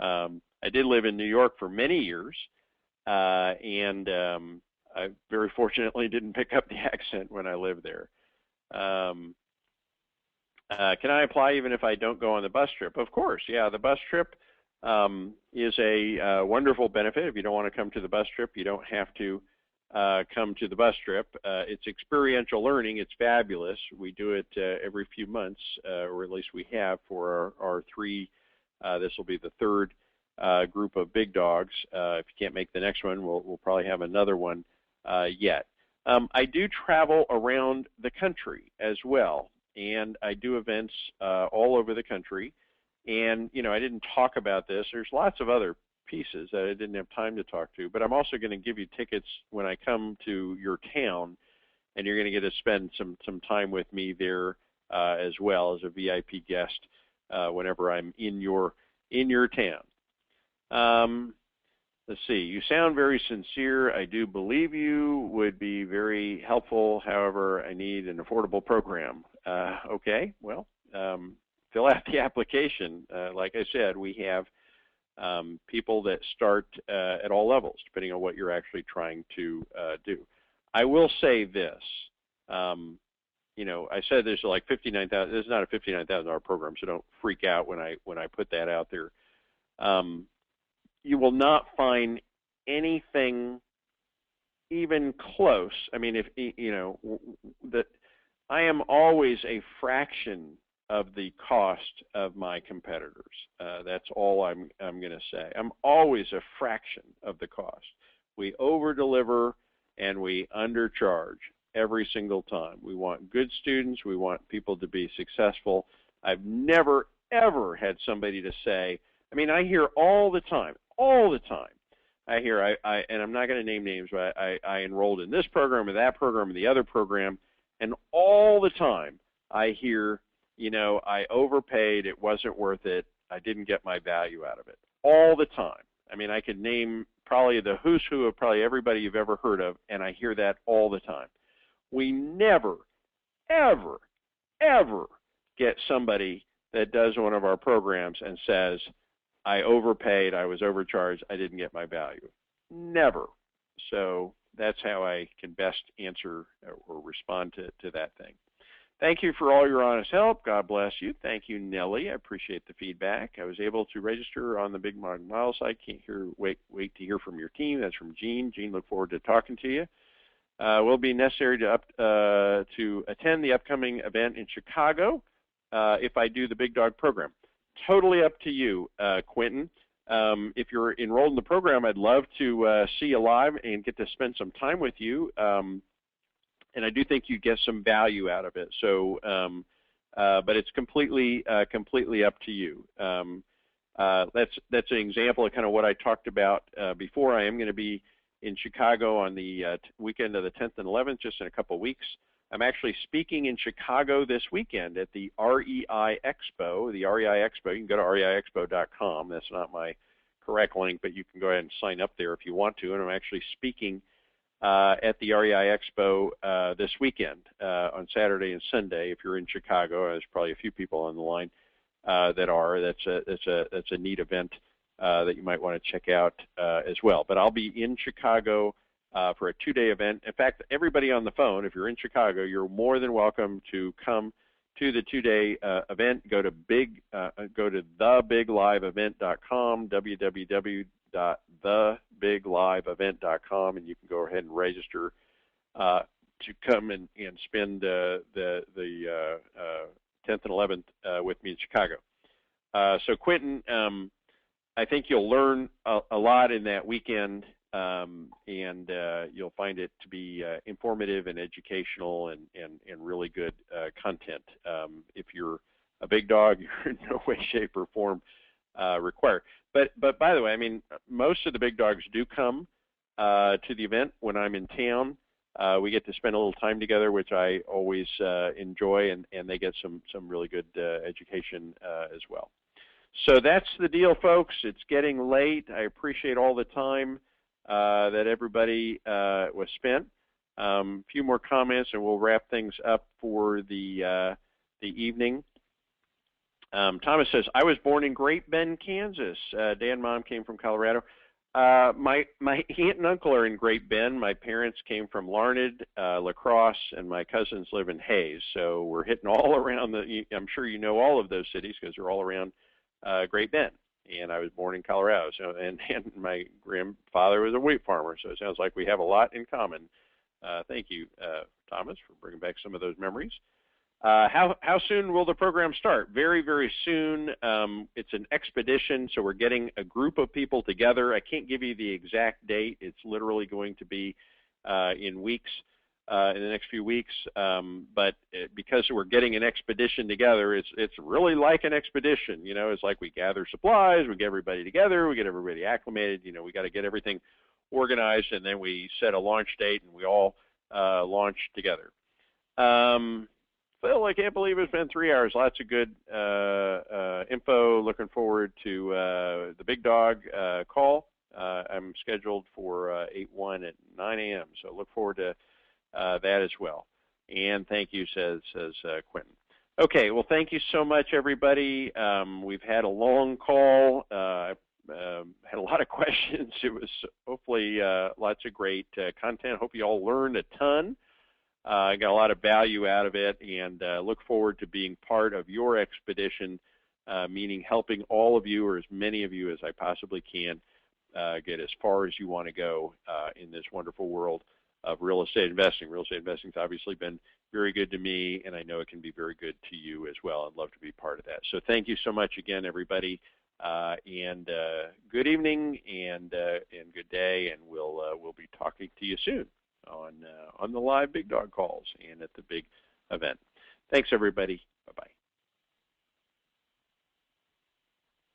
I did live in New York for many years, and I very fortunately didn't pick up the accent when I lived there. Can I apply even if I don't go on the bus trip? Of course, yeah. The bus trip is a wonderful benefit. If you don't want to come to the bus trip, you don't have to come to the bus trip. It's experiential learning. It's fabulous. We do it every few months, or at least we have for our three. This will be the third group of big dogs. If you can't make the next one, we'll probably have another one yet. I do travel around the country as well, and I do events all over the country. And, I didn't talk about this. There's lots of other pieces that I didn't have time to talk to, but I'm also going to give you tickets when I come to your town, and you're going to get to spend some time with me there as well as a VIP guest whenever I'm in your town. Let's see. You sound very sincere. I do believe you would be very helpful. However, I need an affordable program. Okay. Well, fill out the application. Like I said, we have people that start at all levels, depending on what you're actually trying to do. I will say this. I said there's like $59,000. This is not a $59,000 program, so don't freak out when I put that out there. You will not find anything even close. I mean, if that I am always a fraction of the cost of my competitors. That's all I'm going to say. I'm always a fraction of the cost. We over-deliver and we undercharge every single time. We want good students. We want people to be successful. I've never, ever had somebody to say, I hear all the time, I hear, and I'm not going to name names, but I enrolled in this program or that program or the other program, and all the time I hear, I overpaid, it wasn't worth it, I didn't get my value out of it. All the time. I could name probably the who's who of probably everybody you've ever heard of, and I hear that all the time. We never, ever, ever get somebody that does one of our programs and says, I overpaid, I was overcharged, I didn't get my value. Never. So that's how I can best answer or respond to that thing. Thank you for all your honest help. God bless you. Thank you, Nellie. I appreciate the feedback. I was able to register on the Big Mile site. Wait to hear from your team. That's from Gene. Gene, look forward to talking to you. Will be necessary to attend the upcoming event in Chicago if I do the Big Dog program. Totally up to you, Quentin. If you're enrolled in the program, I'd love to see you live and get to spend some time with you. And I do think you get some value out of it. So, but it's completely up to you. That's an example of kind of what I talked about before. I am going to be in Chicago on the weekend of the 10th and 11th, just in a couple of weeks. I'm actually speaking in Chicago this weekend at the REI Expo. The REI Expo, you can go to reixpo.com. That's not my correct link, but you can go ahead and sign up there if you want to. And I'm actually speaking at the REI Expo this weekend on Saturday and Sunday. If you're in Chicago, there's probably a few people on the line that are. That's a neat event that you might want to check out as well. But I'll be in Chicago for a 2-day event. In fact, everybody on the phone, if you're in Chicago, you're more than welcome to come to the 2-day event. Go to thebigliveevent.com, www.thebigliveevent.com, and you can go ahead and register to come and spend the 10th and 11th with me in Chicago. So Quentin, I think you'll learn a lot in that weekend, and you'll find it to be informative and educational and really good content. If you're a big dog, you're in no way, shape, or form required. But by the way, I mean, most of the big dogs do come to the event when I'm in town. We get to spend a little time together, which I always enjoy, and they get some really good education as well. So that's the deal, folks. It's getting late. I appreciate all the time that everybody was spent. A few more comments, and we'll wrap things up for the evening. Thomas says, I was born in Great Bend, Kansas. Dad and Mom came from Colorado. My aunt and uncle are in Great Bend. My parents came from Larned, La Crosse, and my cousins live in Hayes. So we're hitting all around I'm sure you know all of those cities because they're all around Great Bend. And I was born in Colorado. So and my grandfather was a wheat farmer. So it sounds like we have a lot in common. Thank you, Thomas, for bringing back some of those memories. How soon will the program start? Very, very soon. It's an expedition, so we're getting a group of people together. I can't give you the exact date. It's literally going to be in weeks, in the next few weeks. But because we're getting an expedition together, it's really like an expedition. You know, it's like we gather supplies, we get everybody together, we get everybody acclimated. You know, we got to get everything organized, and then we set a launch date, and we all launch together. Phil, I can't believe it's been 3 hours. Lots of good info. Looking forward to the big dog call. I'm scheduled for 8/1 at 9 a.m., so look forward to that as well. And thank you, says Quentin. Okay, well, thank you so much, everybody. We've had a long call. Had a lot of questions. It was hopefully lots of great content. Hope you all learned a ton. I got a lot of value out of it, and look forward to being part of your expedition, meaning helping all of you, or as many of you as I possibly can, get as far as you want to go in this wonderful world of real estate investing. Real estate investing has obviously been very good to me, and I know it can be very good to you as well. I'd love to be part of that. So thank you so much again, everybody, and good evening and good day, and we'll be talking to you soon on the live Big Dog calls and at the big event. Thanks, everybody.